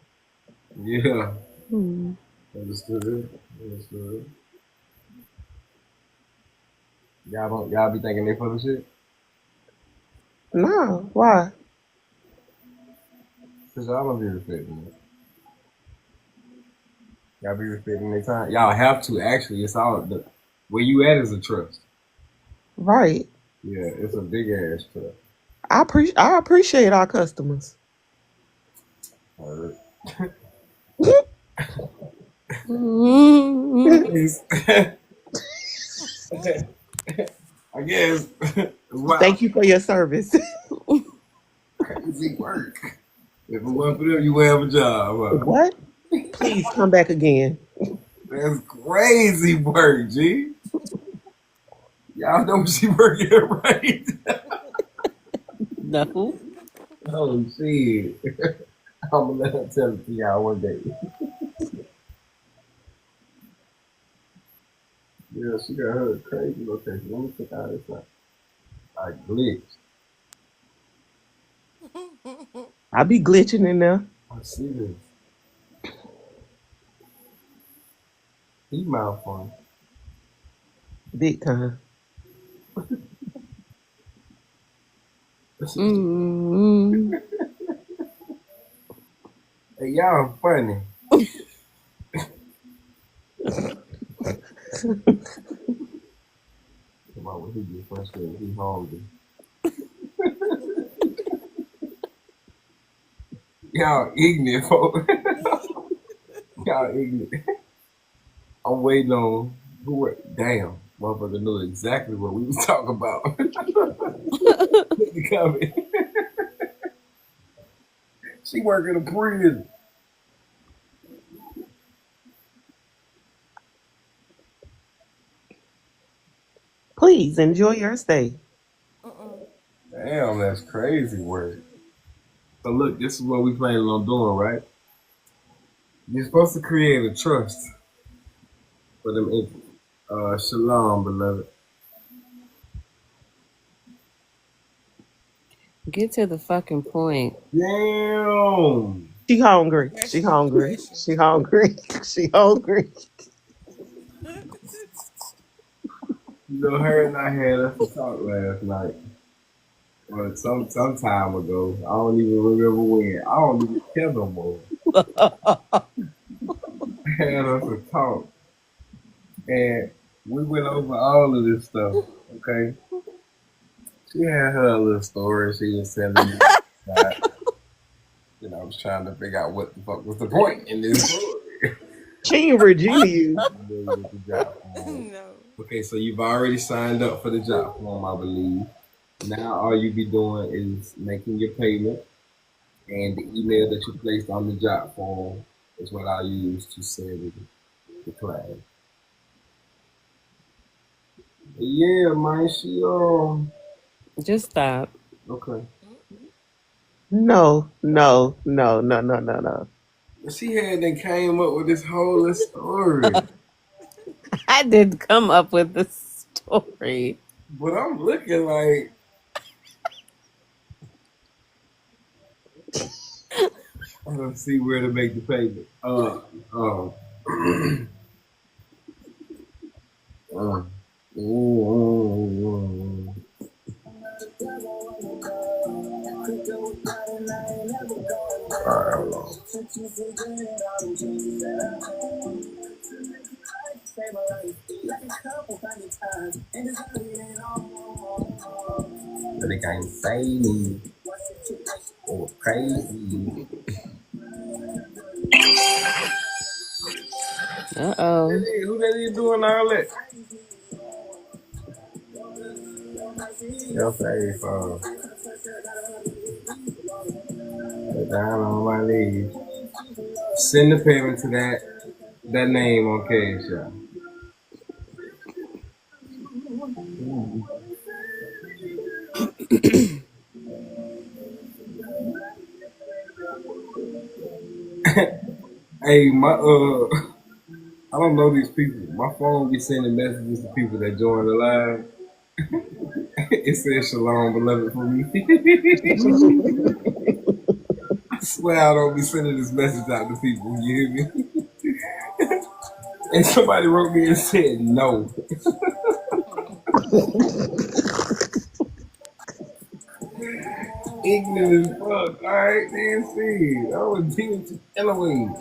Yeah. Hmm. Understood. Y'all be thinking they full of shit? Nah, why? Cause y'all don't be respecting it. Y'all be respecting their time. Y'all have to actually. It's all where you at is a trust. Right. Yeah, it's a big ass trust. I appreciate our customers. All right. I guess. Wow. Thank you for your service. Crazy work. If it wasn't for them, you wouldn't have a job. Huh? What? Please come back again. That's crazy work, G. Y'all know she working right. No. Oh shit. I'm gonna let her tell it to y'all one day. Yeah, she got her crazy location. Let me check out this one. I glitched. I be glitching in there. I see this. He mouth fun. Big time. Mm-hmm. Hey, y'all funny. Come on, when he get frustrated, he hungry. Y'all ignorant, folks. Y'all ignorant. I'm waiting on who. Damn, motherfucker knew exactly what we was talking about. Coming. She working in a prison. Please enjoy your stay. Damn, that's crazy work. So look, this is what we planning on doing, right? You're supposed to create a trust for them entities. Shalom, beloved. Get to the fucking point. Damn. She hungry. She hungry. She hungry. She hungry. You know, her and I had us a talk last night. Well, some time ago. I don't even remember when. I don't even care no more. Had us a talk. And we went over all of this stuff, okay? She had her little story she was telling me. I was trying to figure out what the fuck was the point in this story. She ain't Virginia you. No. Okay, so you've already signed up for the job form, I believe. Now all you be doing is making your payment, and the email that you placed on the job form is what I use to send the claim. Yeah, man, she Just stop. okay. No. She had then came up with this whole story. I did come up with the story. But I'm looking like I don't see where to make the payment. Alright, hold on. But they can't say me. Oh, crazy. Uh-oh. Who that is doing all that? Your face, down on my knees. Send the payment to that name on Cash App. Hey, I don't know these people. My phone be sending messages to people that join the live. It says shalom, beloved, for me. I swear I don't be sending this message out to people. You hear me? And somebody wrote me and said no. Ignorant as fuck. Alright, then see. I was dealing with Elohim.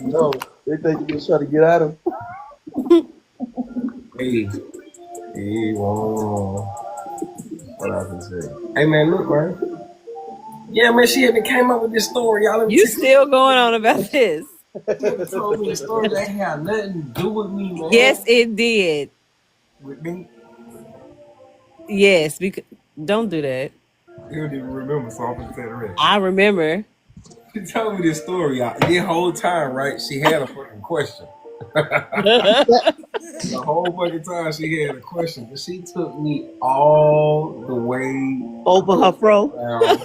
No, they think you just trying to get at him. Hey, whoa. What I can say? Hey, man, look, man. Yeah, man, she even came up with this story. Y'all You still going on about this? She told me a story that had nothing to do with me, man. Yes, it did. With me? Yes, because don't do that. You don't even remember, so I'm gonna say the rest. I remember. She told me this story, y'all. The whole time, right? She had a fucking question. The whole fucking time she had a question, but she took me all the way over her fro around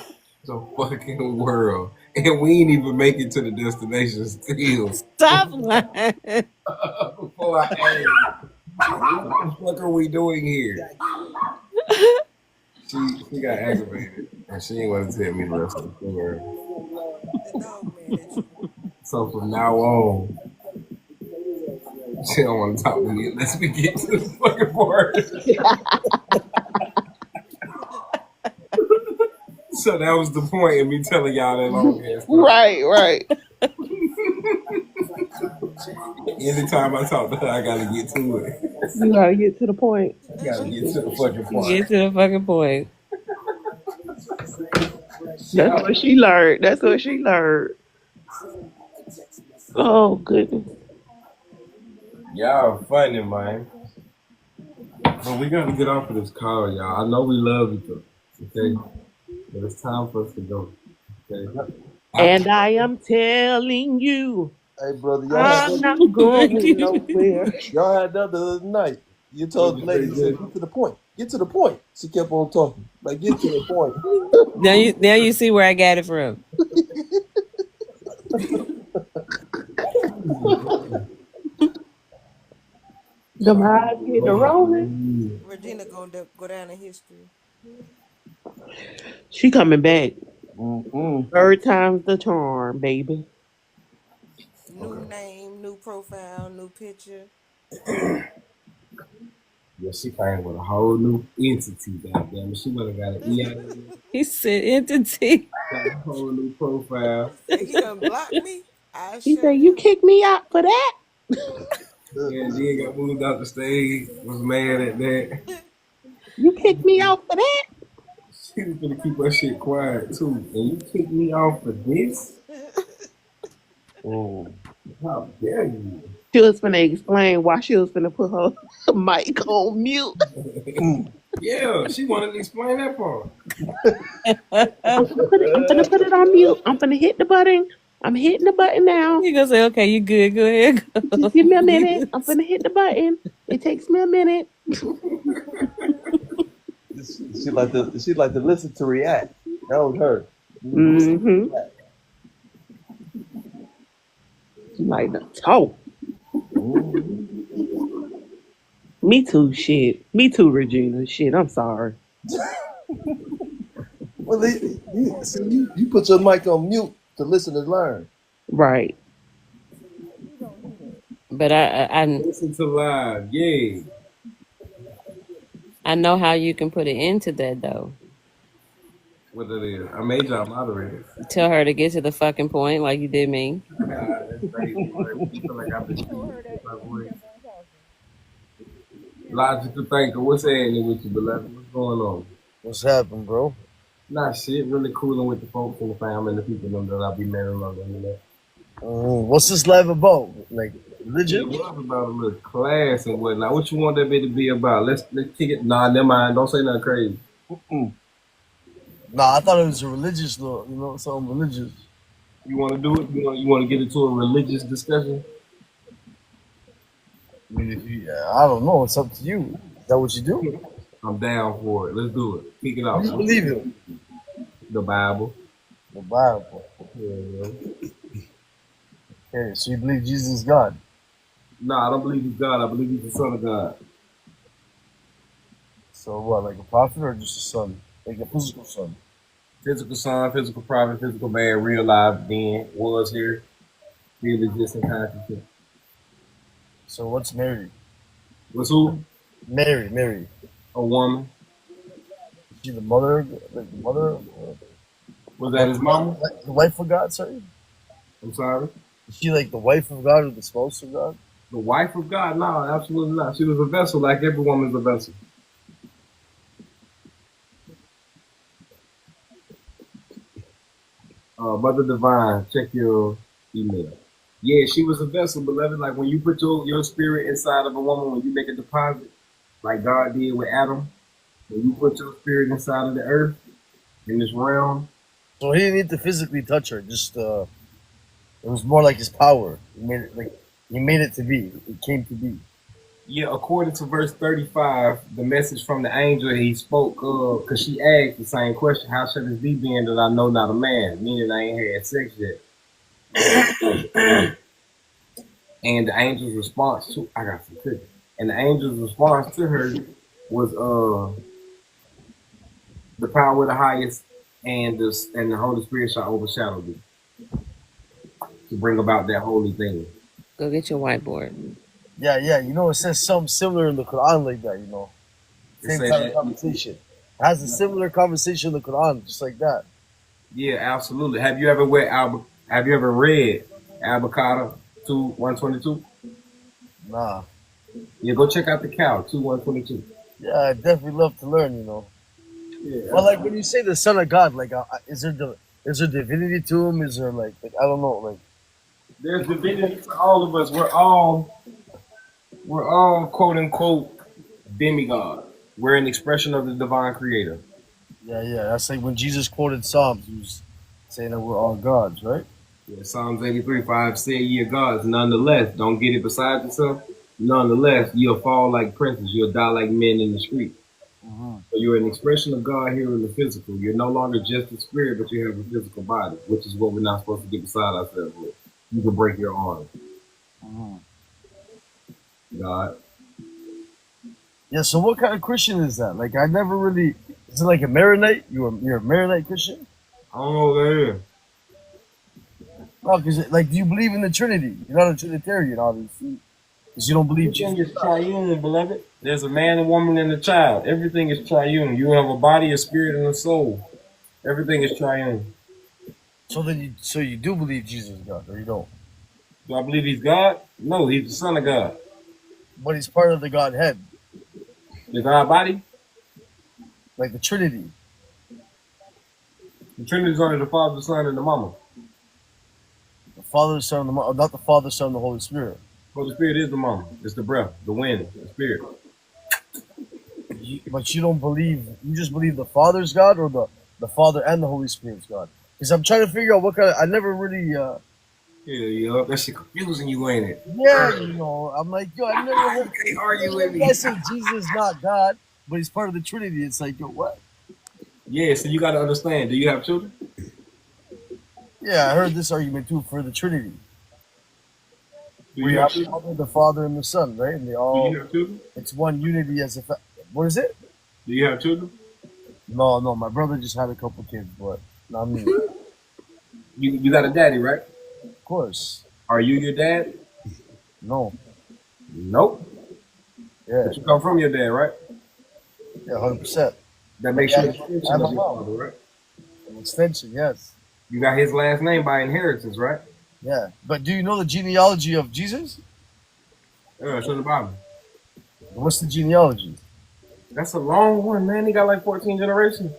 the fucking world, and we ain't even make it to the destination still. Stop lying. Before I asked, what the fuck are we doing here? She got aggravated, and she ain't want to tell me the rest of the story. So from now on, she don't want to talk to me unless we get to the fucking part. So that was the point in me telling y'all that long ass story. Right. Anytime I talk to her, I gotta get to it. You gotta get to the point. I gotta get to the fucking point. Get to the fucking point. That's what she learned. That's what she learned. Oh goodness. Y'all funny, man. But we gotta get off of this call, y'all. I know we love each other, okay? But it's time for us to go, okay? And I am telling you, Hey, brother, y'all I'm not going nowhere. y'all had that the other night. You told the lady, you said, get to the point. Get to the point. She kept on talking. Like, get to the point. Now you see where I got it from. Them eyes getting rolling. Regina gonna go down in history. She coming back. Mm-mm. Third time's the charm, baby. New name, new profile, new picture. Yeah, she came with a whole new entity, goddamn it. She would have got an EIN, He said entity. got a whole new profile. He done blocked me. I He shut said, "You him. kicked me out for that." Yeah, and then got moved out the stage, was mad at that. You kicked me out for that. She was gonna keep her shit quiet too. And you kicked me off for this? Oh. How dare you? She was finna explain why she was finna put her mic on mute. Yeah, she wanted to explain that part. I'm finna put it on mute. I'm finna hit the button. I'm hitting the button now. He gonna say, "Okay, you good? Go ahead." Go. Just give me a minute. I'm finna hit the button. It takes me a minute. She like to listen to react. That was her. Mm-hmm. She like to talk. Me too, shit. Me too, Regina. Shit, I'm sorry. Well, you put your mic on mute to listen and learn. Right. But I Listen to live, yay. I know how you can put an end to that though. What that is? I made y'all moderators. Tell her to get to the fucking point, like you did me. That's crazy. I feel like I've been Logical thinker, what's happening with you, beloved? What's going on? What's happening, bro? Nah, shit, really cooling with the folks and the family and the people that I'll be marrying on the internet. What's this live about? Like religion? It was about a little class and whatnot. What you want that bit to be about? Let's kick it. Nah, never mind. Don't say nothing crazy. Nah, I thought it was a religious law. You know, something religious. You want to do it? You want to get into a religious discussion? I mean, I don't know. It's up to you. Is that what you do? I'm down for it. Let's do it. Kick it off. What do you believe in? The Bible. The Bible. Yeah. Okay, so you believe Jesus is God? No, I don't believe he's God. I believe he's the Son of God. So what, like a prophet or just a son? Like a physical son? Physical son, physical prophet, physical man, real life, then, was here, really exists in consciousness. So what's Mary? What's who? Mary. A woman. Is she the mother? Like the mother? Was that his mama? Like the wife of God, sorry? I'm sorry? Is she like the wife of God or the spouse of God? The wife of God? No, absolutely not. She was a vessel like every woman's a vessel. Mother Divine, check your email. Yeah, she was a vessel, beloved. Like when you put your spirit inside of a woman, when you make a deposit, like God did with Adam, when you put your spirit inside of the earth, in this realm. So he didn't need to physically touch her. Just it was more like his power. He made it to be. It came to be. Yeah, according to verse 35, the message from the angel, he spoke, because she asked the same question, how should this be being that I know not a man, meaning I ain't had sex yet. And the angel's response to, I got some cookies. And the angel's response to her was, the power of the highest and the Holy Spirit shall overshadow thee, to bring about that holy thing. Go get your whiteboard. Yeah. You know, it says something similar in the Quran like that, you know. Same kind of conversation. It has a similar conversation in the Quran, just like that. Yeah, absolutely. Have you ever read Al-Baqarah 2:122? Nah. Yeah, go check out the cow 2:122. Yeah, I definitely love to learn, you know. Yeah. Well, like when you say the Son of God, like is there divinity to him? Is there like I don't know, like there's divinity for all of us. We're all quote unquote demigods. We're an expression of the divine creator. Yeah. That's like when Jesus quoted Psalms, he was saying that we're all gods, right? Yeah, Psalms 83:5 say ye are gods, nonetheless. Don't get it beside yourself. Nonetheless, you'll fall like princes. You'll die like men in the street. Mm-hmm. So you're an expression of God here in the physical. You're no longer just a spirit, but you have a physical body, which is what we're not supposed to get beside ourselves with. You can break your arm. Mm-hmm. God. Yeah. So what kind of Christian is that? Like I never really. Is it like a Maronite? You're a Maronite Christian? I don't know what that is. No, because like, do you believe in the Trinity? You're not a Trinitarian, obviously, because you don't believe Everything Jesus. is triune, beloved. There's a man, a woman, and a child. Everything is triune. You have a body, a spirit, and a soul. Everything is triune. So then, you do believe Jesus is God, or you don't? Do I believe he's God? No, he's the Son of God. But he's part of the Godhead, The God body? like the Trinity. The Trinity is only the Father, the Son, and the Mama. The Father, the Son, and not the Father, the Son, and the Holy Spirit. Holy Spirit is the Mama. It's the breath, the wind, the Spirit. But you don't believe. You just believe the Father's God, or the Father and the Holy Spirit's God. Because I'm trying to figure out what kind of. I never really. Yeah, that shit confusing you, ain't it? Yeah, I'm like, yo, I never heard. Can't argue with me. I say Jesus is not God, but he's part of the Trinity. It's like, yo, what? Yeah, so you got to understand. Do you have children? Yeah, I heard this argument too for the Trinity. Do We you have have children? the Father and the Son, right? And they Do all. you have children? It's one unity as if. What is it? Do you have children? No, my brother just had a couple kids, but not me. You got a daddy, right? Of course. Are you your dad? No. Nope. Yeah. But you come from your dad, right? Yeah, 100%. That makes you an Yeah, extension I'm of a your mom. father, right? An extension, yes. You got his last name by inheritance, right? Yeah. But do you know the genealogy of Jesus? Yeah, it's in the Bible. What's the genealogy? That's a long one, man. He got like 14 generations.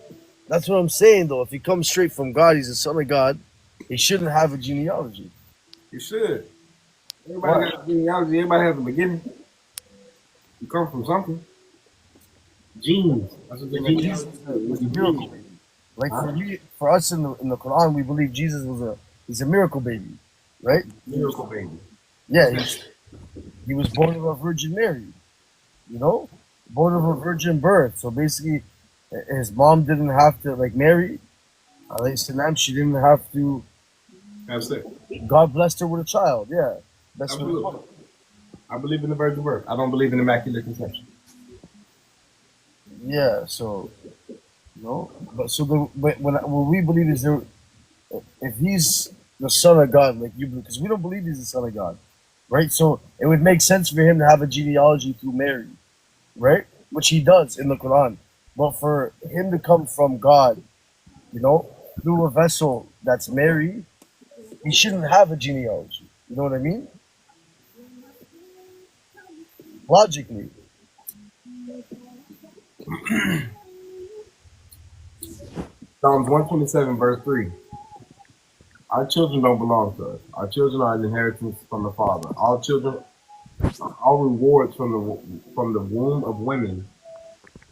That's what I'm saying, though. If he comes straight from God, he's the Son of God, he shouldn't have a genealogy. You should. Everybody got a genealogy. Everybody has a beginning. You come from something. Genes. That's what the genealogy He's a miracle baby. Like for us in the Quran, we believe Jesus he's a miracle baby, right? Miracle baby. Yeah, he was born of a Virgin Mary, born of a virgin birth. So basically, his mom didn't have to, like Mary, alayhi salam, she didn't have to. That's it. God blessed her with a child. Yeah, that's Absolutely. what. I believe in the virgin birth. I don't believe in immaculate conception. Yeah, so but what we believe is if he's the Son of God, like you, because we don't believe he's the Son of God, right? So it would make sense for him to have a genealogy through Mary, right? Which he does in the Quran. But for him to come from God, through a vessel that's Mary, he shouldn't have a genealogy. You know what I mean? Logically. Psalms 127, verse 3. Our children don't belong to us. Our children are an inheritance from the Father. All rewards from the womb of women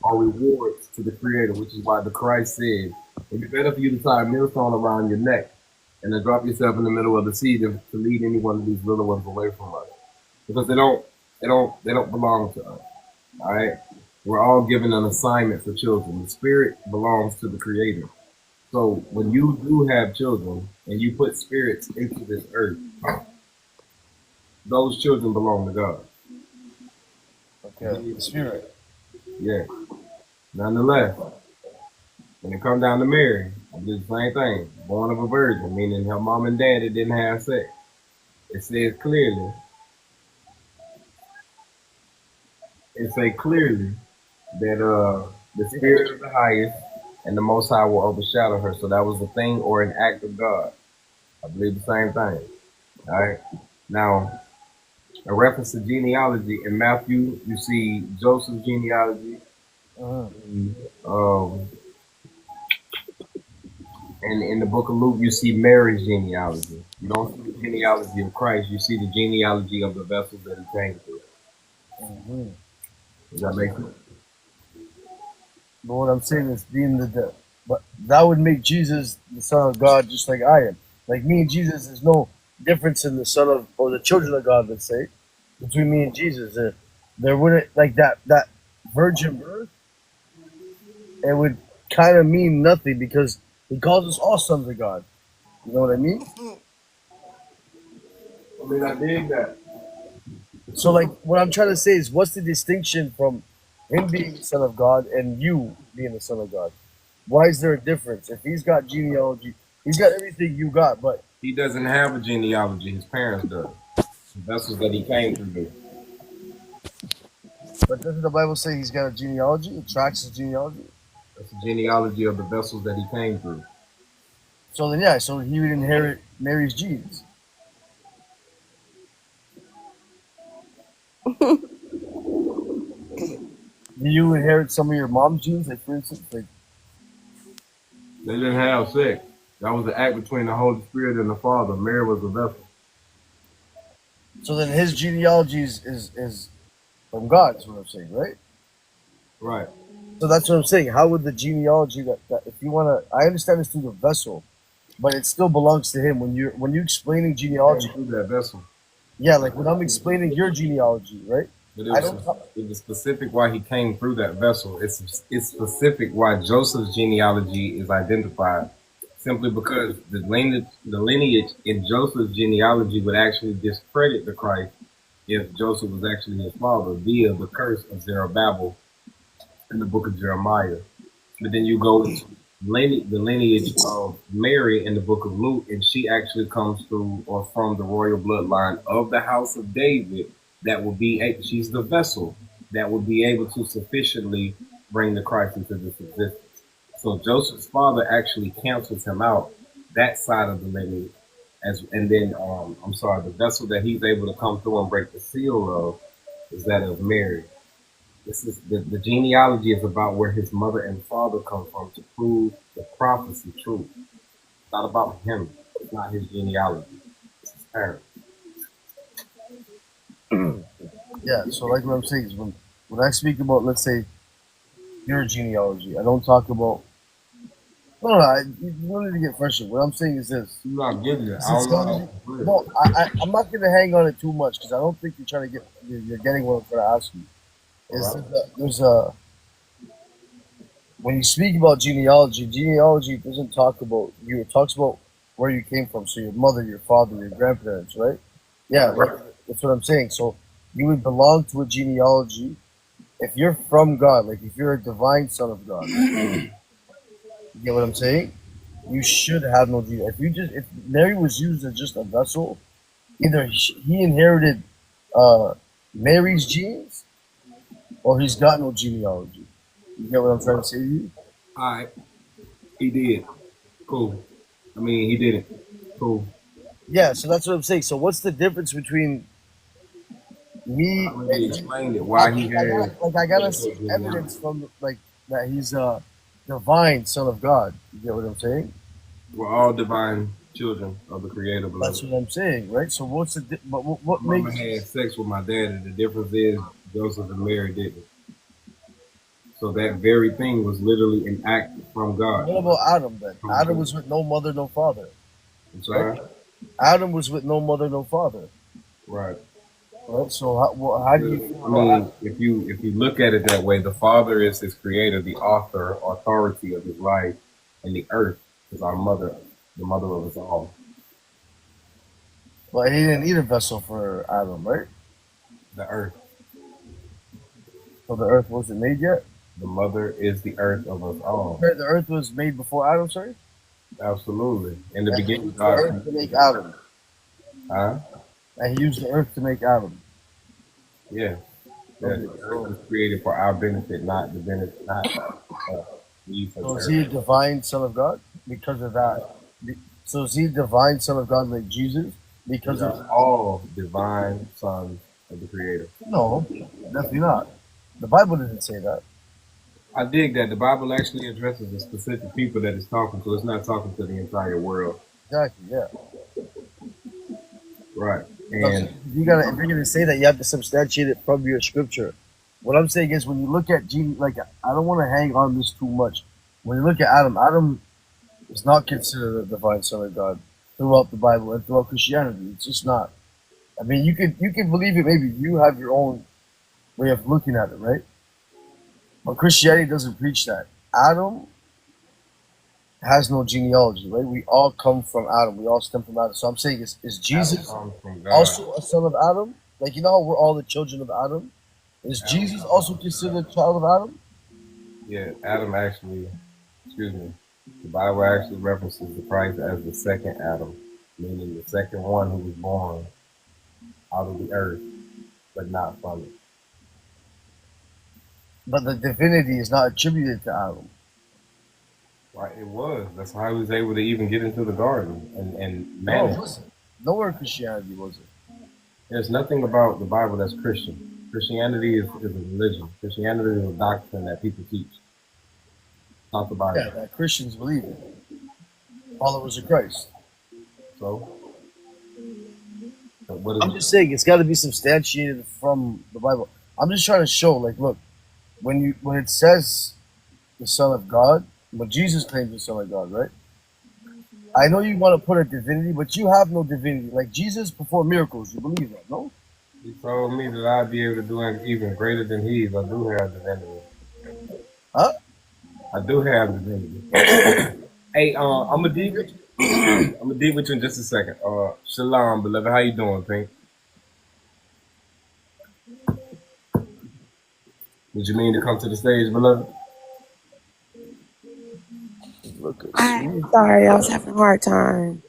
are rewards to the Creator, which is why the Christ said, "It'd be better for you to tie a millstone around your neck and to drop yourself in the middle of the sea than to lead any one of these little ones away from us, because they don't belong to us." All right, we're all given an assignment for children. The spirit belongs to the Creator. So when you do have children and you put spirits into this earth, those children belong to God. Okay, the spirit. Yeah. Nonetheless, when it comes down to Mary, I did the same thing. Born of a virgin, meaning her mom and daddy didn't have sex. It says clearly that the spirit of the highest and the Most High will overshadow her. So that was a thing or an act of God. I believe the same thing. All right. Now, a reference to genealogy in Matthew, you see Joseph's genealogy. And in the book of Luke, you see Mary's genealogy. You don't see the genealogy of Christ. You see the genealogy of the vessels that he came through. Does that make sense? But what I'm saying is but that would make Jesus the Son of God just like I am. Like me and Jesus, there's no difference in the Son of, or the children of God, let's say. between me and Jesus. There wouldn't like that virgin birth. It would kind of mean nothing because he calls us all sons of God. You know what I mean? I mean, I dig that. So, like, what I'm trying to say is, what's the distinction from him being the son of God and you being the son of God? Why is there a difference? If he's got genealogy, he's got everything you got, but He doesn't have a genealogy. His parents do. The vessels that he came through do. doesn't the Bible say he's got a genealogy? It tracks his genealogy. That's the genealogy of the vessels that he came through. So then, yeah, so he would inherit Mary's genes. Do you inherit some of your mom's genes? Like, for instance, like, They didn't have sex. That was the act between the Holy Spirit and the Father. Mary was the vessel. so then his genealogy is from God, is what I'm saying, right? Right. So that's what I'm saying. How would the genealogy that if you want to, I understand it's through the vessel, but it still belongs to him. When you're explaining genealogy, Through that vessel. yeah, like when I'm explaining your genealogy, right? But I don't. it was specific why he came through that vessel. It's specific why Joseph's genealogy is identified. Simply because the lineage in Joseph's genealogy would actually discredit the Christ if Joseph was actually his father via the curse of Zerubbabel in the book of Jeremiah. But then you go into the lineage of Mary in the book of Luke, and she actually comes through or from the royal bloodline of the house of David. That will be she's the vessel that will be able to sufficiently bring the Christ into this existence. So Joseph's father actually cancels him out that side of the lineage, and then the vessel that he's able to come through and break the seal of is that of Mary. This is the genealogy is about where his mother and father come from to prove the prophecy true. It's not about him. It's not his genealogy. It's his parents. Yeah. So like what I'm saying is when I speak about, let's say, your genealogy, I don't talk about. No, you don't need to get frustrated. What I'm saying is this. You're not getting it. I'm not going to hang on it too much because I don't think you're trying to get. You're getting what I'm trying to ask you. There's a when you speak about genealogy doesn't talk about you. It talks about where you came from. So your mother, your father, your grandparents, right? Yeah, right. That's what I'm saying. So you would belong to a genealogy if you're from God, like if you're a divine son of God. You get what I'm saying? You should have no genealogy. If Mary was used as just a vessel, either he inherited Mary's genes, or he's got no genealogy. You get what I'm trying to say to you? All right. He did. Cool. I mean, he did it. Cool. Yeah, so that's what I'm saying. So what's the difference between me and explained it, why he had I gotta see evidence from that he's a divine son of God. You get what I'm saying? We're all divine children of the Creator. Beloved. That's what I'm saying, right? So what's the what Mama makes had sex with my dad, and the difference is Joseph and Mary didn't. So that very thing was literally an act from God. What about Adam then? Adam was with no mother, no father. I'm sorry? Right? Adam was with no mother, no father. Right. Right. So how do you? I mean, if you look at it that way, the Father is his creator, the author, authority of his life, and the earth is our mother, the mother of us all. But he didn't need a vessel for Adam, right? The earth. So the earth wasn't made yet? The mother is the earth of us all. The earth was made before Adam, sorry? Absolutely. In the beginning, God the earth to make Adam. Huh? And he used the earth to make Adam. Yeah. The earth was created for our benefit, not the benefit, So is he a divine son of God because of that? So is he a divine son of God like Jesus because of all divine sons of the Creator? No, definitely not. The Bible didn't say that. I dig that. The Bible actually addresses the specific people that it's talking to. It's not talking to the entire world. Exactly, yeah. Right. And if you're gonna say that, you have to substantiate it from your scripture. What I'm saying is when you look at I don't want to hang on this too much. When you look at Adam is not considered a divine son of God throughout the Bible and throughout Christianity. It's just not. I mean, you can believe it. Maybe you have your own way of looking at it, right? But Christianity doesn't preach that. Adam has no genealogy, right? We all come from Adam. We all stem from Adam. So I'm saying, is Adam Jesus comes from God. also a son of Adam? Like, you know how we're all the children of Adam? Is Adam Jesus comes also from considered God. a child of Adam? Yeah, Adam actually, excuse me, the Bible actually references the Christ as the second Adam, meaning the second one who was born out of the earth, but not from it. But the divinity is not attributed to Adam. Right, it was. That's how he was able to even get into the garden and No, manage. listen. Nowhere in Christianity was it. There's nothing about the Bible that's Christian. Christianity is a religion. Christianity is a doctrine that people teach, not the Bible. Yeah, that Christians believe in. Followers of Christ. So what is I'm just saying it's got to be substantiated from the Bible. I'm just trying to show, like, look, when it says the Son of God, when Jesus claims the Son of God, right? I know you want to put a divinity, but you have no divinity. Like, Jesus performed miracles. You believe that, no? He told me that I'd be able to do even greater than he is. I do have divinity. Huh? I do have divinity. Hey, I'm gonna deal with I'm gonna deal with you in just a second. Shalom, beloved. How you doing, Pink? Did you mean to come to the stage, beloved? Look at I'm sorry, I was having a hard time.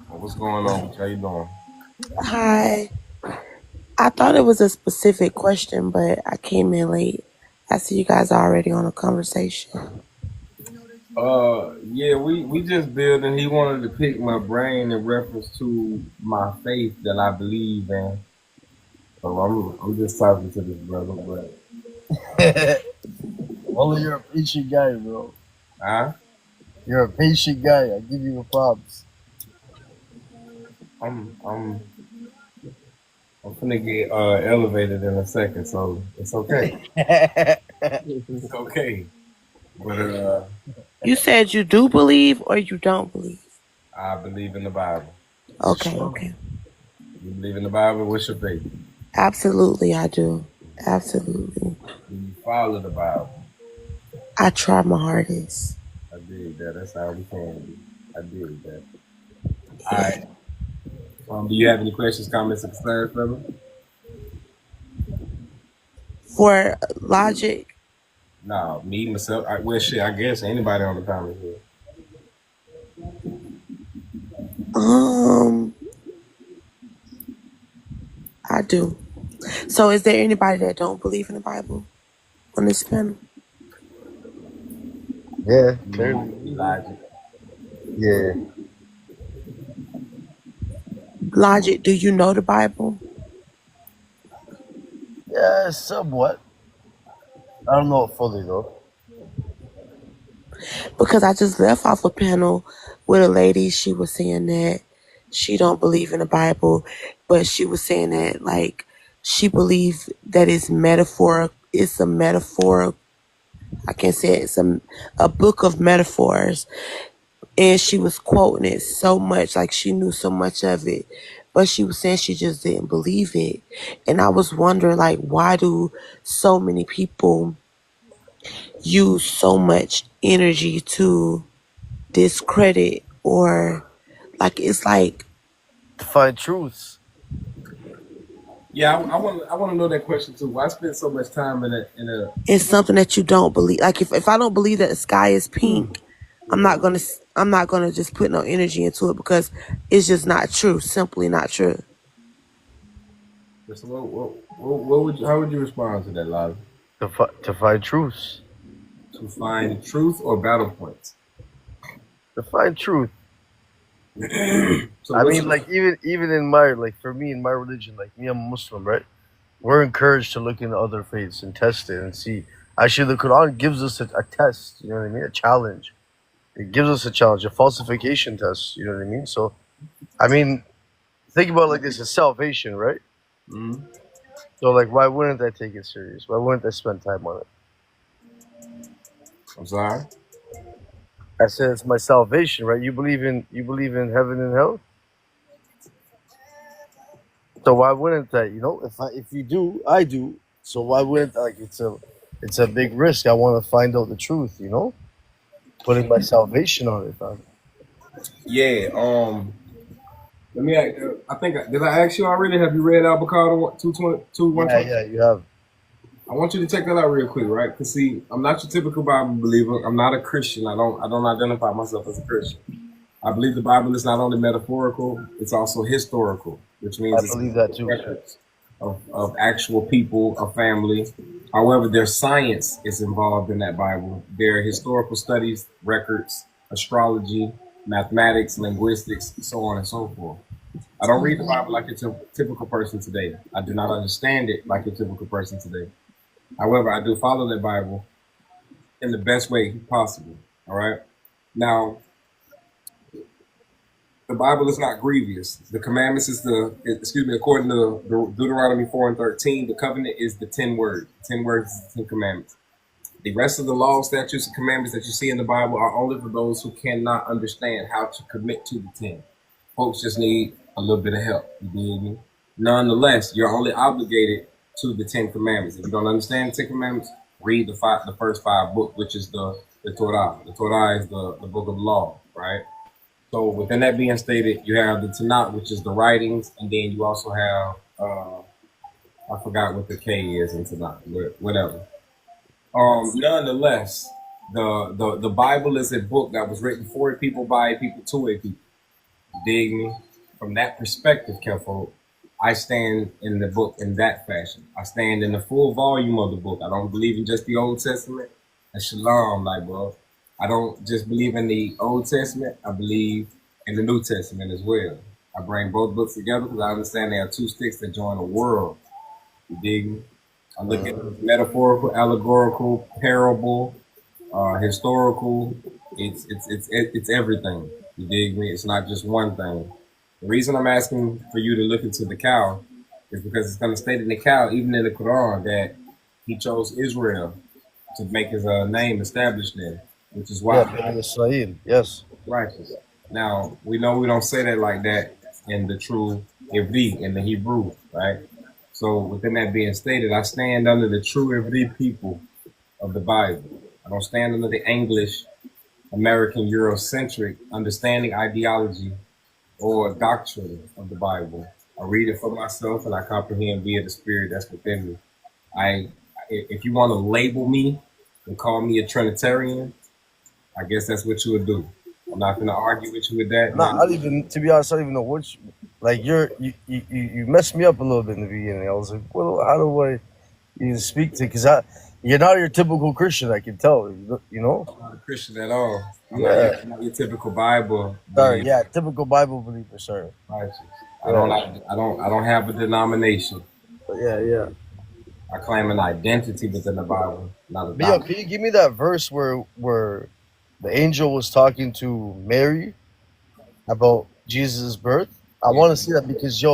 What's going on with you? How you doing? Hi. I thought it was a specific question, but I came in late. I see you guys are already on a conversation. Yeah, we just building. He wanted to pick my brain in reference to my faith that I believe in. So I'm just talking to this brother, but well, you're a patient guy, bro. huh? You're a patient guy. I give you the props. I'm gonna get elevated in a second, so it's okay. It's okay. But You said you do believe or you don't believe? I believe in the Bible. Okay, okay. You believe in the Bible? What's your faith? Absolutely, I do. Absolutely. Do you follow the Bible? I try my hardest. I dig that. That's how we can be. I dig that. All right. Do you have any questions, comments, or concerns, brother? For logic, No, me, myself. Well, shit, I guess anybody on the comment here. I do. So is there anybody that don't believe in the Bible on this panel? Yeah, clearly. Logic. Yeah. Logic, do you know the Bible? Yeah, somewhat. I don't know it fully, though. Because I just left off a panel with a lady. She was saying that she don't believe in the Bible, but she was saying that, like, she believes that it's metaphor. It's a metaphor. I can't say it. It's a book of metaphors. And she was quoting it so much, like she knew so much of it. But she was saying she just didn't believe it. And I was wondering, like, why do so many people use so much energy to discredit or, like, it's like To find truths. Yeah, I want to know that question too. Why spend so much time in a? it's something that you don't believe. Like, if I don't believe that the sky is pink, I'm not gonna just put no energy into it because it's just not true. Simply not true. So what would you, how would you respond to that, Lolly? To find truths. To find truth or battle points? To find truth. So I mean, like, even in my, like, for me, in my religion, like, me, I'm a Muslim, right? We're encouraged to look into other faiths and test it and see. Actually, the Quran gives us a test, you know what I mean? A challenge. It gives us a challenge, a falsification test, you know what I mean? So, I mean, think about it like this: it's salvation, right? Mm-hmm. So, like, why wouldn't I take it serious? Why wouldn't I spend time on it? I'm sorry? I said it's my salvation, right? You believe in heaven and hell? So why wouldn't I? If you do, I do. So why wouldn't like it's a big risk. I want to find out the truth. Putting my salvation on it, fam. Yeah. Let me ask. I think did I ask you already? Have you read Avocado 222? Yeah, you have. I want you to check that out real quick, right? Because see, I'm not your typical Bible believer. I'm not a Christian. I don't identify myself as a Christian. I believe the Bible is not only metaphorical, it's also historical, which means it's believe that too. records of actual people, of family. However, there's science is involved in that Bible. There are historical studies, records, astrology, mathematics, linguistics, so on and so forth. I don't read the Bible like a typical person today. I do not understand it like a typical person today. However, I do follow the Bible in the best way possible. All right. Now, the Bible is not grievous. The commandments is according to Deuteronomy 4:13, the covenant is the 10 words. 10 words is the 10 commandments. The rest of the laws, statutes, and commandments that you see in the Bible are only for those who cannot understand how to commit to the 10. Folks just need a little bit of help. You dig me? Nonetheless, you're only obligated to the 10 commandments. If you don't understand the 10 commandments, read the first 5 books, which is the Torah. The Torah is the book of law, right? So within that being stated, you have the Tanakh, which is the writings, and then you also have I forgot what the K is in Tanakh, but whatever. Nonetheless, the Bible is a book that was written for a people, by a people, to a people. Dig me? From that perspective, Kefo, I stand in the book in that fashion. I stand in the full volume of the book. I don't believe in just the Old Testament. And shalom, like, bro. I don't just believe in the Old Testament. I believe in the New Testament as well. I bring both books together because I understand they are two sticks that join a world. You dig me? I look at metaphorical, allegorical, parable, historical. It's everything. You dig me? It's not just one thing. The reason I'm asking for you to look into the cow is because it's going to state in the cow, even in the Quran, that he chose Israel to make his name established there, which is why Israel, yes, righteous. Now we know we don't say that like that in the true Ivri, in the Hebrew, right? So within that being stated, I stand under the true Ivri people of the Bible. I don't stand under the English, American, Eurocentric understanding, ideology, or doctrine of the Bible. I read it for myself and I comprehend via the spirit that's within me. If you want to label me and call me a Trinitarian, I guess that's what you would do. I'm not going to argue with you with that. No, I don't even, to be honest, I don't even know which. Like you messed me up a little bit in the beginning. I was like, well, how do I even speak to? Because you're not your typical Christian. I can tell. You know. I'm not a Christian at all. I'm not your typical Bible. Sorry, yeah, typical Bible believer. Sorry. I don't have a denomination. Yeah. I claim an identity within the Bible, not a. But yo, can you give me that verse where the angel was talking to Mary about Jesus' birth? I want to see that because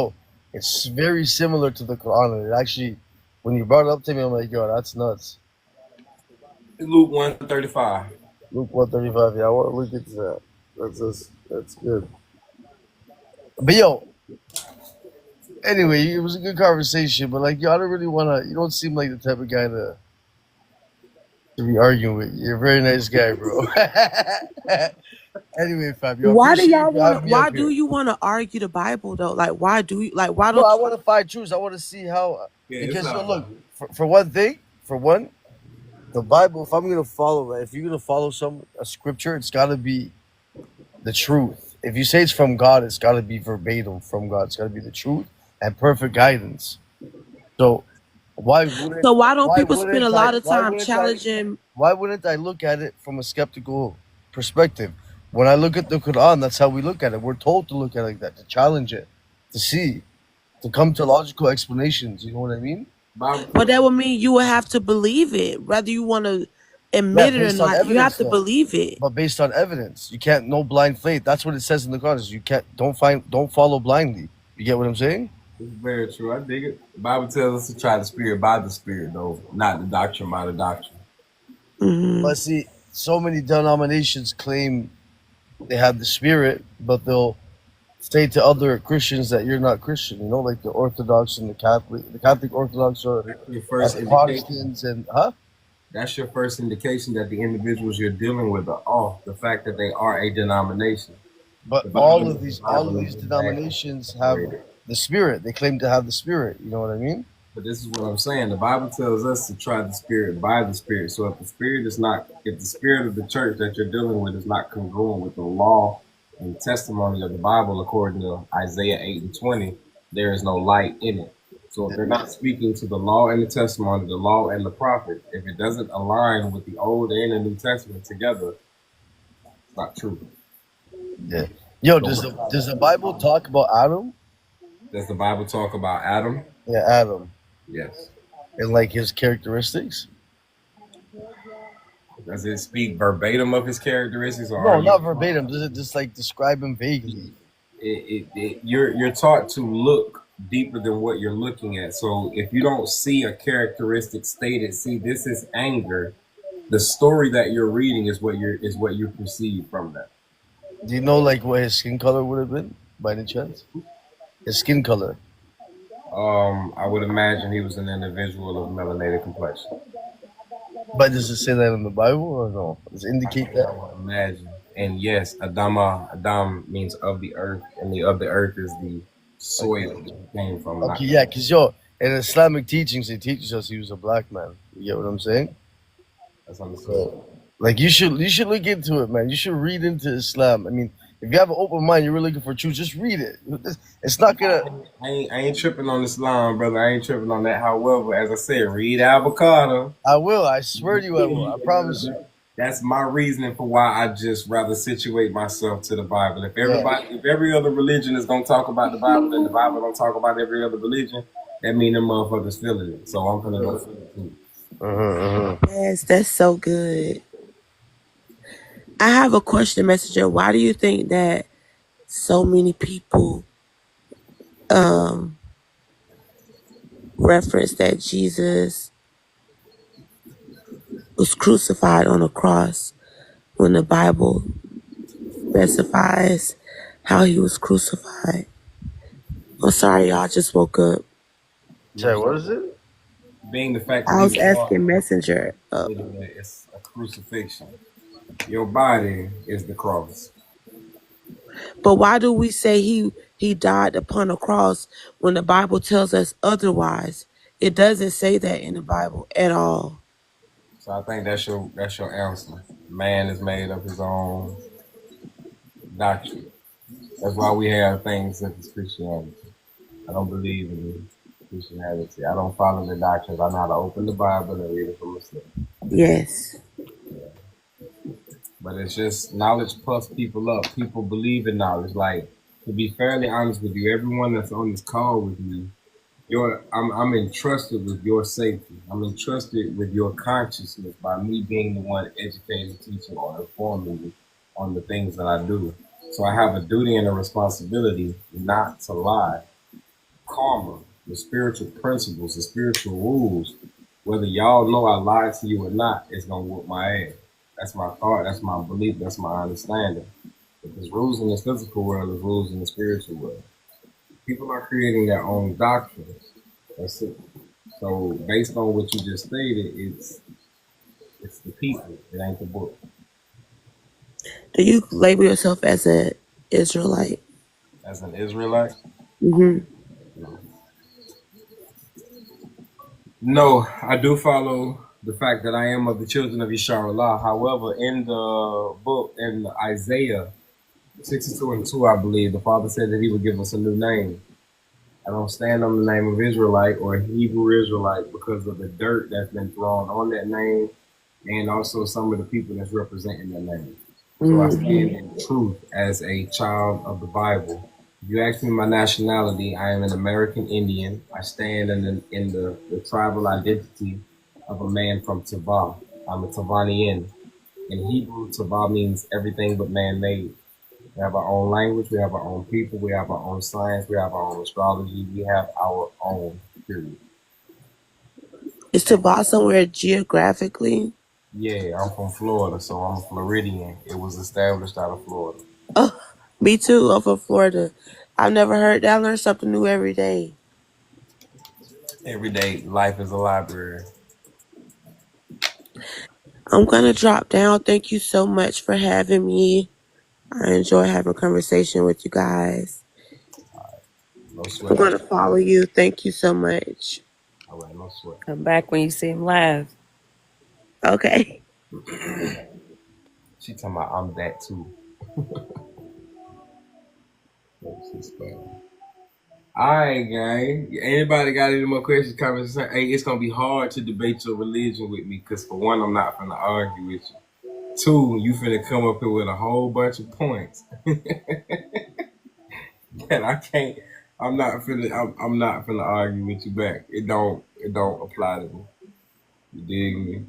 it's very similar to the Quran. And it actually, when you brought it up to me, I'm like, yo, that's nuts. Luke 1:35. Luke 1:35. Yeah, I want to look into that. That's good. But yo, anyway, it was a good conversation. But like, yo, I don't really want to. You don't seem like the type of guy to be arguing with. You're a very nice guy, bro. Anyway, Fabio. Why do y'all want? Why do you want to argue the Bible though? Like, why do you like? Why don't? I want to find truths. I want to see how. Because look, for one thing, the Bible. If I'm gonna follow that, if you're gonna follow a scripture, it's got to be the truth. If you say it's from God, it's got to be verbatim from God. It's got to be the truth and perfect guidance. So why don't people spend a lot of time challenging? Why wouldn't I look at it from a skeptical perspective? When I look at the Quran, that's how we look at it. We're told to look at it like that, to challenge it, to see, to come to logical explanations. You know what I mean? But that would mean you would have to believe it, whether you want to admit it or not. You have to believe it. But based on evidence, you can't. No blind faith. That's what it says in the Quran. Is you can't. Don't follow blindly. You get what I'm saying? It's very true. I dig it. The Bible tells us to try the spirit by the spirit, though, not the doctrine by the doctrine. Mm-hmm. But see, so many denominations claim they have the spirit, but they'll say to other Christians that you're not Christian. You know, like the Orthodox and the Catholic Orthodox or That's your first the indication. Protestants and That's your first indication that the individuals you're dealing with are off. The fact that they are a denomination. But all of these denominations have the Spirit. They claim to have the Spirit. You know what I mean? But this is what I'm saying. The Bible tells us to try the Spirit by the Spirit. So if the Spirit is not, if the Spirit of the church that you're dealing with is not congruent with the law and testimony of the Bible, according to Isaiah 8:20, there is no light in it. So if they're not speaking to the law and the testimony, the law and the prophet, if it doesn't align with the Old and the New Testament together, it's not true. Yeah. Yo, does the Bible talk about Adam? Does the Bible talk about Adam? Yeah, Adam. Yes. And like his characteristics? Does it speak verbatim of his characteristics? Or No, not verbatim. Does it just like describe him vaguely? You're taught to look deeper than what you're looking at. So if you don't see a characteristic stated, see, this is anger. The story that you're reading is what you perceive from that. Do you know like what his skin color would have been by any chance? His skin color. I would imagine he was an individual of melanated complexion. But does it say that in the Bible or no? Does it indicate that? I would imagine. And yes, Adam means of the earth, and the of the earth is the soil that he came from. Okay, yeah, because yo, in Islamic teachings, it teaches us he was a black man. You get what I'm saying? That's understood. Like you should look into it, man. You should read into Islam. I mean, if you have an open mind, you're really looking for truth, just read it. It's not gonna. I ain't tripping on Islam, brother. I ain't tripping on that. However, as I said, read Avocado. I will. I swear to you, I will. I promise you. That's my reasoning for why I just rather situate myself to the Bible. If every other religion is gonna talk about the Bible, and the Bible don't talk about every other religion, that mean them motherfuckers feeling it. So I'm gonna go feel it too. Yes, that's so good. I have a question, Messenger. Why do you think that so many people reference that Jesus was crucified on a cross when the Bible specifies how he was crucified? I'm sorry, y'all, I just woke up. Sorry, what is it? Being the fact that I was asking Messenger. It's a crucifixion. Your body is the cross. But why do we say he died upon a cross when the Bible tells us otherwise? It doesn't say that in the Bible at all. So I think that's your answer. Man is made of his own doctrine. That's why we have things such as Christianity. I don't believe in Christianity. I don't follow the doctrines. I know how to open the Bible and read it for myself. Yes. But it's just knowledge puffs people up. People believe in knowledge. Like, to be fairly honest with you, everyone that's on this call with me, I'm entrusted with your safety. I'm entrusted with your consciousness by me being the one educating, teaching, or informing you on the things that I do. So I have a duty and a responsibility not to lie. Karma, the spiritual principles, the spiritual rules, whether y'all know I lied to you or not, it's gonna whoop my ass. That's my thought, that's my belief, that's my understanding. If there's rules in the physical world, there's rules in the spiritual world. People are creating their own doctrines. That's it. So based on what you just stated, it's the people, it ain't the book. Do you label yourself as an Israelite? As an Israelite? Mm-hmm. No, I do follow the fact that I am of the children of Yisharallah. However, in the book, in Isaiah 62:2, I believe, the Father said that he would give us a new name. I don't stand on the name of Israelite or Hebrew Israelite because of the dirt that's been thrown on that name and also some of the people that's representing that name. So I stand in truth as a child of the Bible. If you ask me my nationality, I am an American Indian. I stand in the tribal identity of a man from Tava. I'm a Tavanian. In Hebrew, Tava means everything but man-made. We have our own language, we have our own people, we have our own science, we have our own astrology, we have our own period. Is Tava somewhere geographically? Yeah, I'm from Florida, so I'm a Floridian. It was established out of Florida. Oh, Me too. I'm from Florida. I've never heard that. I learn something new every day. Every day, life is a library. I'm gonna drop down. Thank you so much for having me. I enjoy having a conversation with you guys. No I'm sweat. gonna follow you. Thank you so much. All right, no sweat. Come back when you see him live. Okay. She talking about I'm that too. Alright, gang. Anybody got any more questions, comments? Hey, it's gonna be hard to debate your religion with me, because for one, I'm not gonna argue with you. Two, you finna come up here with a whole bunch of points. And I can't. I'm not finna argue with you back. It don't apply to me. You dig me?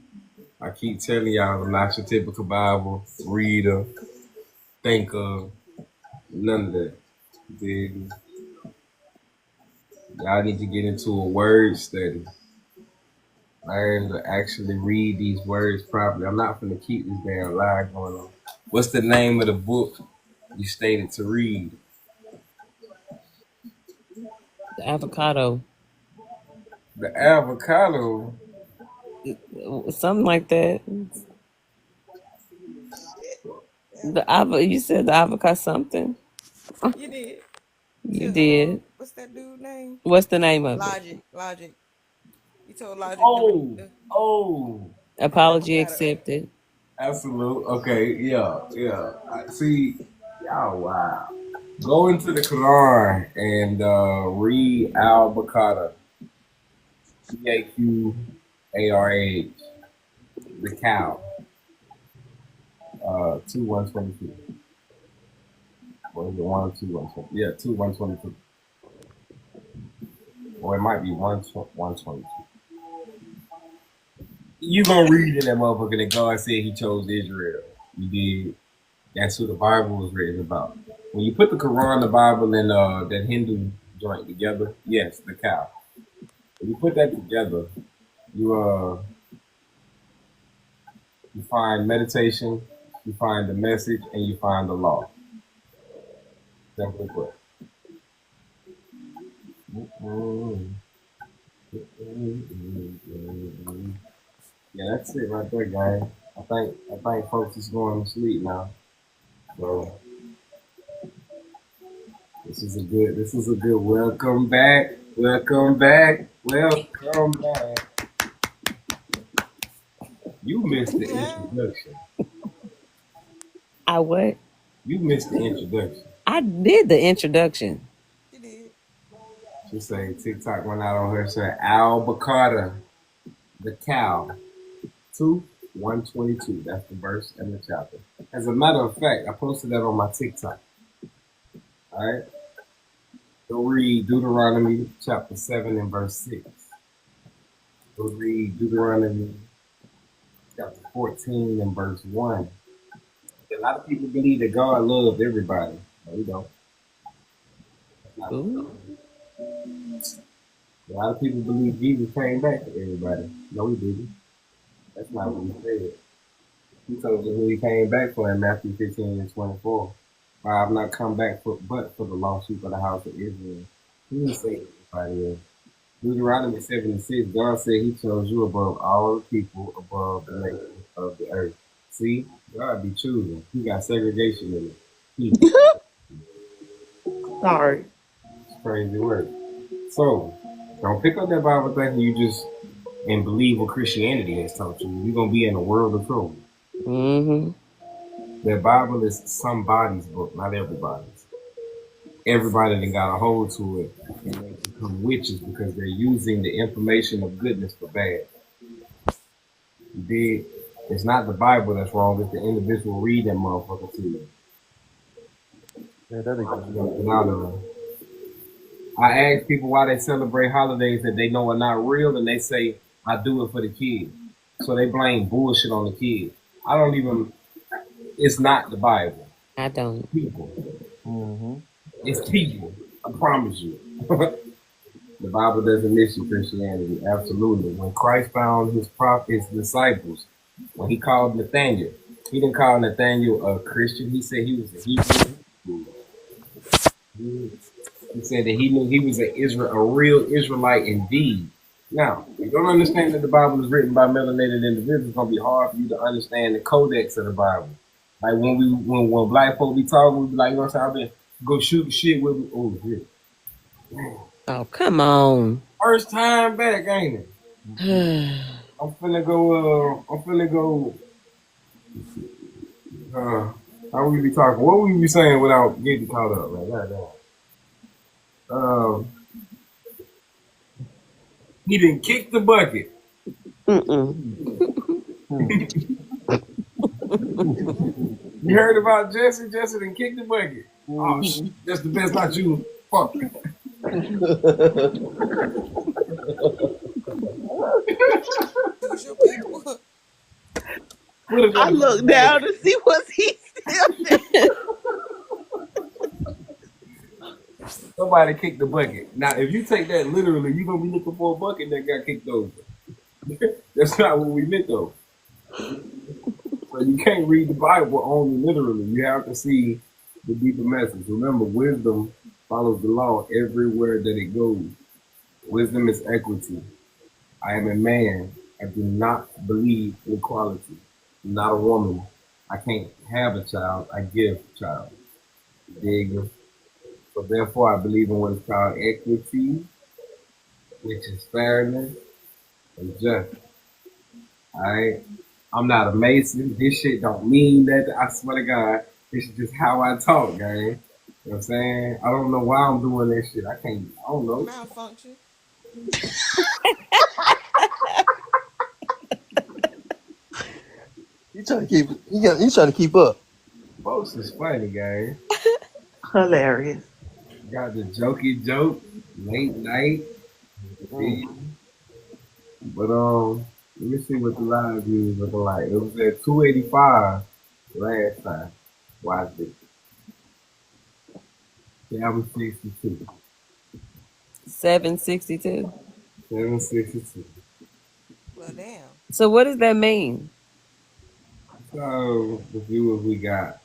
I keep telling y'all I'm not your typical Bible reader, thinker, none of that. You dig me? Y'all need to get into a word study. Learn to actually read these words properly. I'm not gonna keep this damn lie going on. What's the name of the book you stated to read? The avocado. The avocado. Something like that. You said the avocado something. You did. You did. What's that dude name? What's the name of Logic. You told Logic to read the it? Apology accepted. Absolute. Okay. Yeah. I see. Y'all wow. Go into the Quran and read al-Baqarah. Baqarah. The cow. 2:122. Or is it 1:2:122? Yeah, 2:122. Or it might be 1:22. You gonna read in that motherfucker that God said He chose Israel. You did. That's who the Bible was written about. When you put the Quran, the Bible, and that Hindu joint together, yes, the cow. When you put that together, you find meditation, you find the message, and you find the law. Simply put. Yeah, that's it right there, guys. I think folks is going to sleep now. So this is a good welcome back. Welcome back. You missed the introduction. I what? You missed the introduction. I did the introduction. She say TikTok went out on her, said al-Baqarah, the cow, 2:122. That's the verse and the chapter. As a matter of fact, I posted that on my TikTok. All right. Go read Deuteronomy chapter 7 and verse 6. Go read Deuteronomy chapter 14 and verse 1. A lot of people believe that God loves everybody. No, we don't. A lot of people believe Jesus came back to everybody. No, He didn't. That's not what He said. He told you who He came back for in Matthew 15:24. I have not come back but for the lost sheep of the house of Israel. He didn't say everybody else. Deuteronomy 7:6, God said He chose you above all the people, above the nations of the earth. See, God be choosing. He got segregation in it. Sorry. It's crazy work. So, don't pick up that Bible thinking you just and believe what Christianity has taught you. You're going to be in a world of trouble. Mm-hmm. The Bible is somebody's book, not everybody's. Everybody that got a hold to it and they become witches because they're using the information of goodness for bad. You dig? It's not the Bible that's wrong, it's the individual reading that motherfucker to you. Yeah, that I ask people why they celebrate holidays that they know are not real, and they say, I do it for the kids. So they blame bullshit on the kids. It's not the Bible. I don't. People. It's people. I promise you. The Bible doesn't mention Christianity. Absolutely. When Christ found his disciples, when He called Nathaniel, He didn't call Nathaniel a Christian. He said he was a Hebrew. said that he knew he was a real Israelite indeed. Now, if you don't understand that the Bible is written by melanated individuals, it's gonna be hard for you to understand the codex of the Bible. Like when black folk be talking, we be like, you know what I'm saying? I been go shoot shit with me. Oh shit. Oh, come on. First time back, ain't it? I'm finna go. How we be talking? What we be saying without getting caught up? Like that. He didn't kick the bucket. You heard about Jesse? Jesse didn't kick the bucket. Oh, that's the best not you. Fuck. I looked down to see what's he still there. Somebody kicked the bucket. Now, if you take that literally, you're gonna be looking for a bucket that got kicked over. That's not what we meant though. So you can't read the Bible only literally. You have to see the deeper message. Remember, wisdom follows the law everywhere that it goes. Wisdom is equity. I am a man. I do not believe in equality. I'm not a woman. I can't have a child. I give a child. Dig? So therefore, I believe in what is called equity, which is fairness and justice. All right? I'm not a Mason. This shit don't mean that. I swear to God, this is just how I talk, gang. You know what I'm saying? I don't know why I'm doing this shit. I don't know. Malfunction. You trying to keep up. Folks is funny, gang. Hilarious. Got the jokey joke, late night. But let me see what the live view is looking like. It was at 285 last time. Watch it. Yeah, I was 62. 762. 762. Well, damn. So what does that mean? So the viewers we got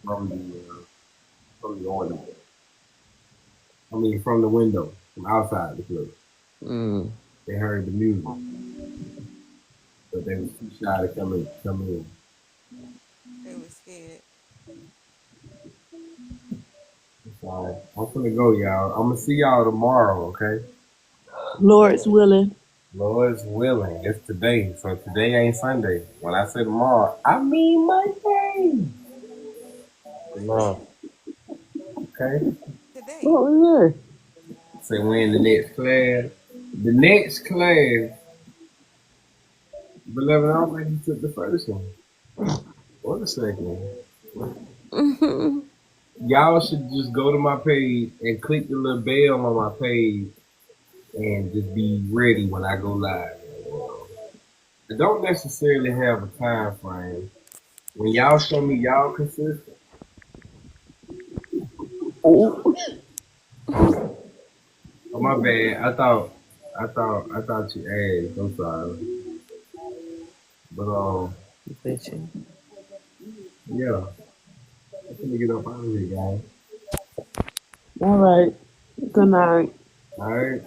from the ornament. I mean from the window, from outside the club. They heard the music. But they was too shy to come in. They was scared. So I'm gonna go, y'all. I'm gonna see y'all tomorrow, okay? Lord's willing. Lord's willing. It's today. So today ain't Sunday. When I say tomorrow, I mean Monday. Tomorrow. Okay? Today. Oh, Say we're in the next class. The next class. Beloved, I don't think you took the first one. Or the second one. Y'all should just go to my page and click the little bell on my page and just be ready when I go live. I don't necessarily have a time frame. When y'all show me y'all consistent. Oh my bad. I thought you asked. I'm sorry. But yeah. I'm gonna get up out of here, guys. all right. Good night. Alright.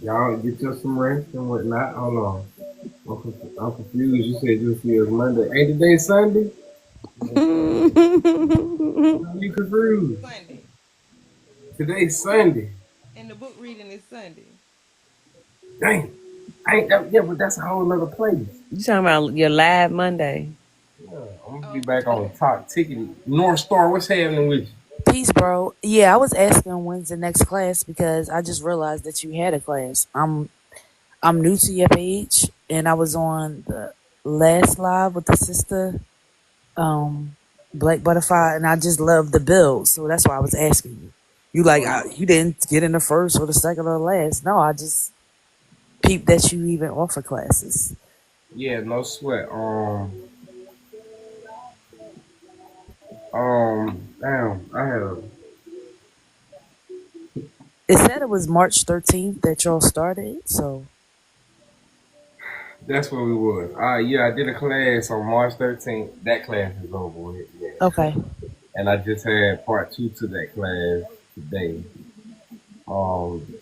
Y'all get you some rest and whatnot. Hold on. I'm confused. You said you'll see us Monday. Ain't today Sunday? You confused. Sunday. Today's Sunday. And the book reading is Sunday. Dang. But that's a whole nother place. You talking about your live Monday? Yeah, I'm gonna be back on the top ticket. North Star, what's happening with you? Peace, bro. Yeah, I was asking when's the next class because I just realized that you had a class. I'm new to your page, and I was on the last live with the sister, Black Butterfly, and I just love the build, so that's why I was asking you. You didn't get in the first or the second or the last. No, I just peeped that you even offer classes. Yeah, no sweat. Damn, I have. It said it was March 13th that y'all started, so. That's where we was. Yeah, I did a class on March 13th. That class is over with. Yeah. Okay. and I just had part 2 to that class today.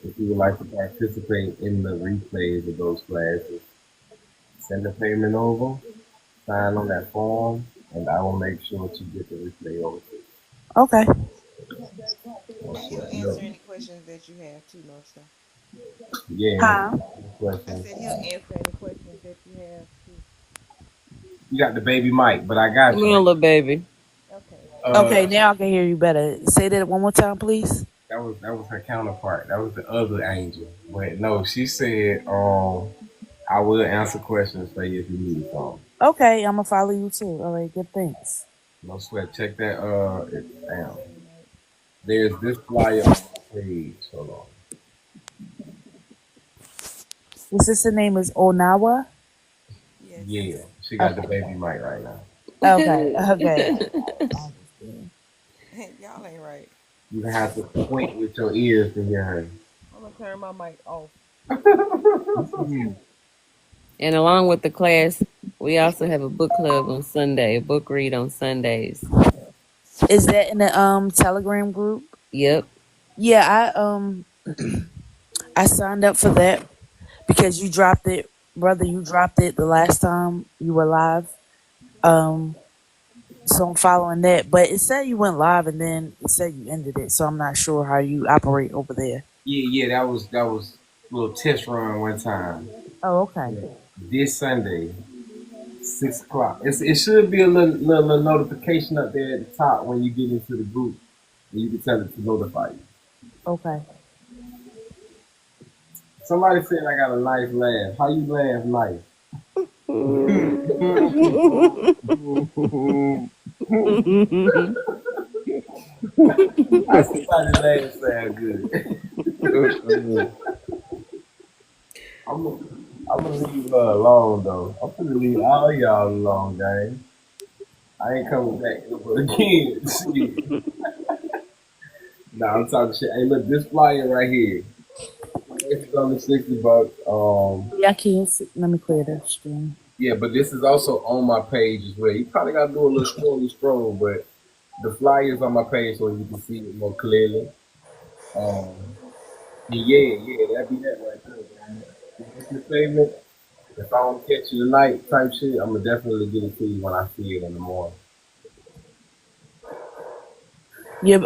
If you would like to participate in the replays of those classes, send the payment over, sign on that form, and I will make sure to get the replay over to you. Okay. And he'll answer any questions that you have too, Northstar. Yeah. Huh? I said he'll answer any questions that you have too. You got the baby mic, but I got Come here, you. little baby. Okay. Okay, now I can hear you better. Say that one more time, please. That was her counterpart. That was the other angel. But no, she said, I will answer questions for you if you need some. Okay, I'm gonna follow you too. All right, good, thanks. No sweat. Check that down. There's this flyer on the page. Hold on. Your sister name is Onawa? Yeah. She got the baby mic right now. Okay, okay. Y'all ain't right. You have to point with your ears to hear her. I'm gonna turn my mic off. And along with the class, we also have a book club on Sunday, a book read on Sundays. Is that in the Telegram group? Yep. Yeah, I signed up for that because you dropped it, brother. You dropped it the last time you were live. So I'm following that. But it said you went live and then it said you ended it. So I'm not sure how you operate over there. Yeah, that was a little test run one time. Oh, okay. This Sunday, 6 o'clock. It should be a little notification up there at the top when you get into the group, and you can tell it to notify you. Okay. Somebody said I got a nice laugh. How you laugh nice? I somebody laugh sound good. I'm gonna leave her alone though. I'm gonna leave all y'all alone, gang. I ain't coming back ever again. Shit. Nah, I'm talking shit. Hey, look, this flyer right here. It's only $60. Yeah, I can't see. Let me clear the screen. Yeah, but this is also on my page as well. You probably gotta do a little scroll, but the flyer's on my page so you can see it more clearly. Yeah, that'd be that right there, man. What's your favorite? If I don't catch you tonight type shit, I'm gonna definitely get it to you when I see it in the morning. Your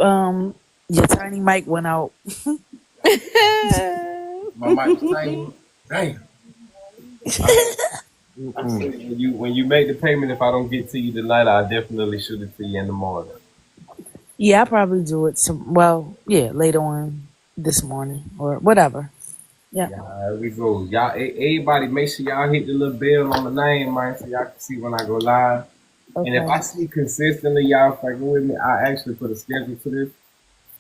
tiny mic went out. My mic's tiny. Damn. I said, when you make the payment, if I don't get to you tonight, I'll definitely shoot it to you in the morning. Yeah, I'll probably do it later on this morning or whatever. Yeah. There we go. Y'all, everybody, make sure y'all hit the little bell on the name, man, so y'all can see when I go live. Okay. And if I see consistently y'all fucking with me, I actually put a schedule to this,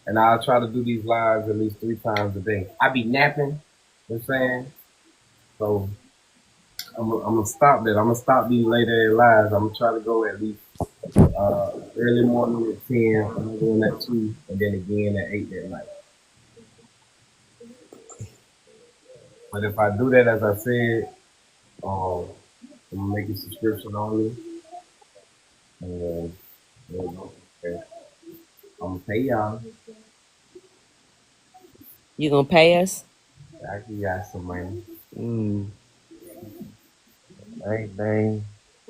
and I'll try to do these lives at least 3 times a day. I be napping, you know what I'm saying? So I'm gonna stop that. I'm gonna stop these late ass lives. I'm gonna try to go at least early morning at 10, I'm doing at 2, and then again at 8 that night. But if I do that, as I said, I'm gonna make it subscription only. And okay. I'm gonna pay y'all. You gonna pay us? I give y'all some money. Dang.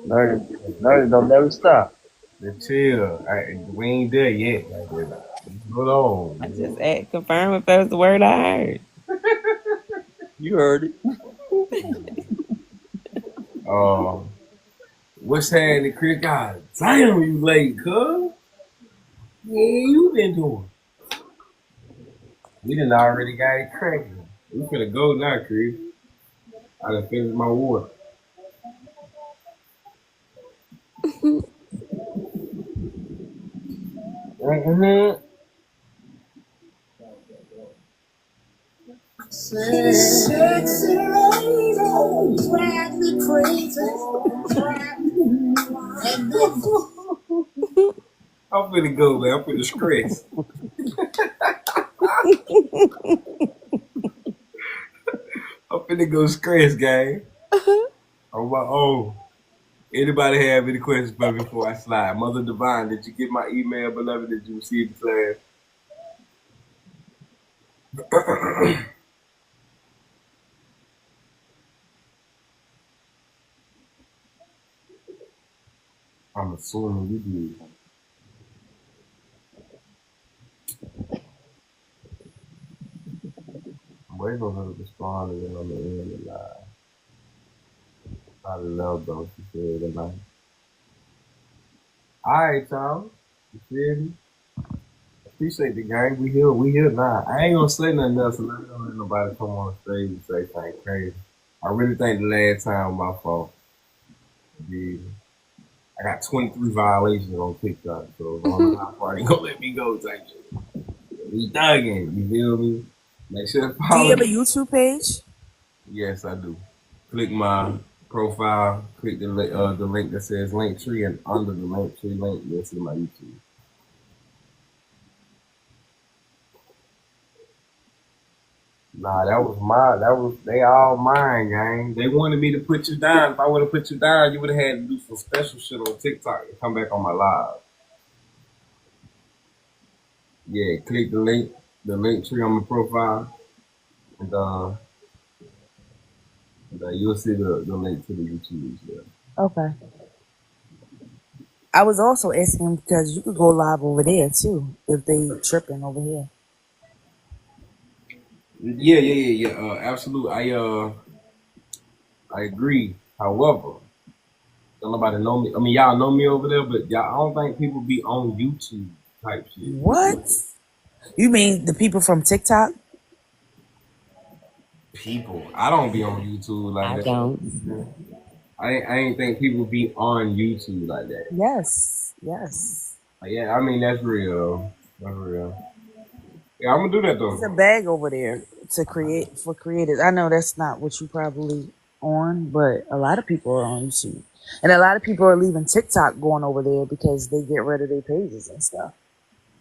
Nerdy don't never stop. Chill. We ain't there yet. Hold on. I just confirm if that was the word I heard. You heard it. What's happening, Chris? God damn, you late, cuz. Yeah, you been doing? We done already got it cracking. We finna go now, Chris. I done finished my water. Sexy lady, drive me crazy. I'm finna go, man. I'm finna stress. I'm finna go stress, gang. On my own. Anybody have any questions for me before I slide? Mother Divine, did you get my email, beloved? Did you receive the class? I'm assuming you did. I'm waiting on her to respond and then on the end of the live. I love those. She said tonight. All right, y'all. You feel me? Appreciate the gang. We here now. I ain't gonna say nothing else. And I don't let nobody come on stage and say something crazy. I really think the last time was my fault. Yeah. I got 23 violations on TikTok, so my party ain't gonna let me go type shit. We thugging, you feel me? Make sure to Do you follow have a me. YouTube page? Yes, I do. Click my profile, click the link that says Linktree, and under the Linktree link, you'll see my YouTube. Nah, they all mine, gang. They wanted me to put you down. If I would have put you down, you would have had to do some special shit on TikTok and come back on my live. Yeah, click the link tree on my profile, and you'll see the link to the YouTube as well. Okay. I was also asking because you could go live over there too if they tripping over here. Yeah. Absolutely. I agree. However, don't nobody know me. I mean, y'all know me over there, but y'all, I don't think people be on YouTube type shit. What? You mean the people from TikTok? People, I don't be on YouTube like I that. don't. I ain't think people be on YouTube like that. Yes. Yeah, I mean that's real. That's real. Yeah, I'm gonna do that though. It's a bag over there to create for creators. I know that's not what you probably on, but a lot of people are on YouTube, and a lot of people are leaving TikTok going over there because they get rid of their pages and stuff.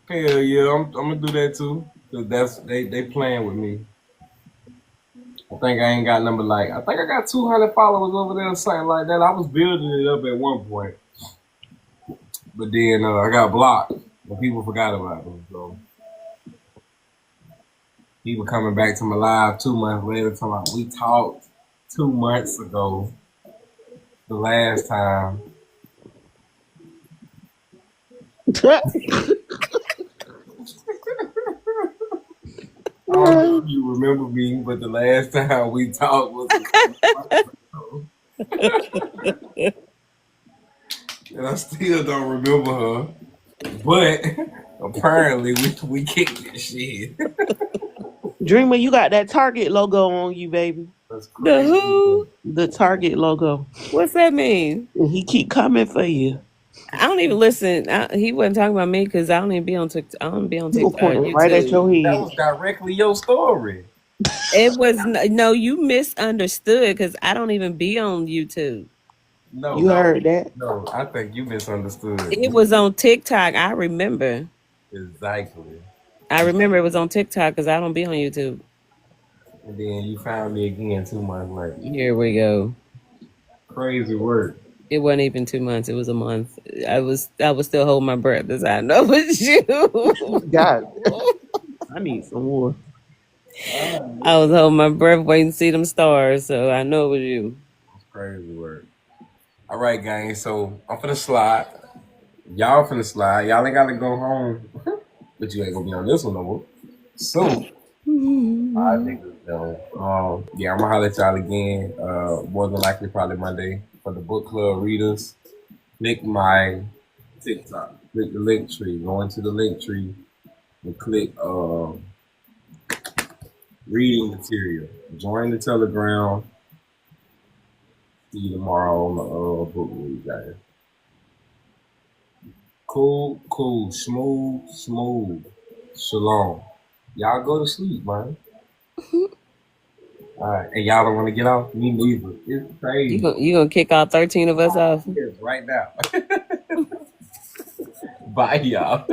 Hell yeah, I'm gonna do that too. Cause that's they playing with me. I think I ain't got number I think I got 200 followers over there or something like that. I was building it up at one point, but then I got blocked and people forgot about me. So people coming back to my live 2 months later talking about we talked 2 months ago the last time. I don't know if you remember me, but the last time we talked was and I still don't remember her. But apparently we kicked that shit. Dreamer, you got that Target logo on you, baby. That's The crazy. who? The Target logo. What's that mean? And he keep coming for you. I don't even listen. He wasn't talking about me because I don't even be on TikTok. I don't be on He will TikTok. point right at your That head. was directly your story. It was no. You misunderstood because I don't even be on YouTube. No, You heard that? No, I think you misunderstood. It was on TikTok. I remember. Exactly. I remember it was on TikTok because I don't be on YouTube. And then you found me again 2 months later. Here we go. Crazy work. It wasn't even 2 months. It was a month. I was still holding my breath as I know it was you. God, I need some more. I was holding my breath waiting to see them stars, so I know it was you. Crazy work. All right, gang. So I'm finna slide. Y'all finna slide. Y'all ain't gotta go home, but you ain't gonna be on this one no more. So, I think yeah, I'm gonna holler at y'all again. More than likely, probably Monday for the book club readers. Click my TikTok. Click the link tree. Go into the link tree and click reading material. Join the Telegram. See you tomorrow on the book read, guys. Cool, smooth. Shalom. Y'all go to sleep, man. All right, and y'all don't want to get off? Me neither. It's crazy. You gonna kick all 13 of us off? Yes, right now. Bye, y'all.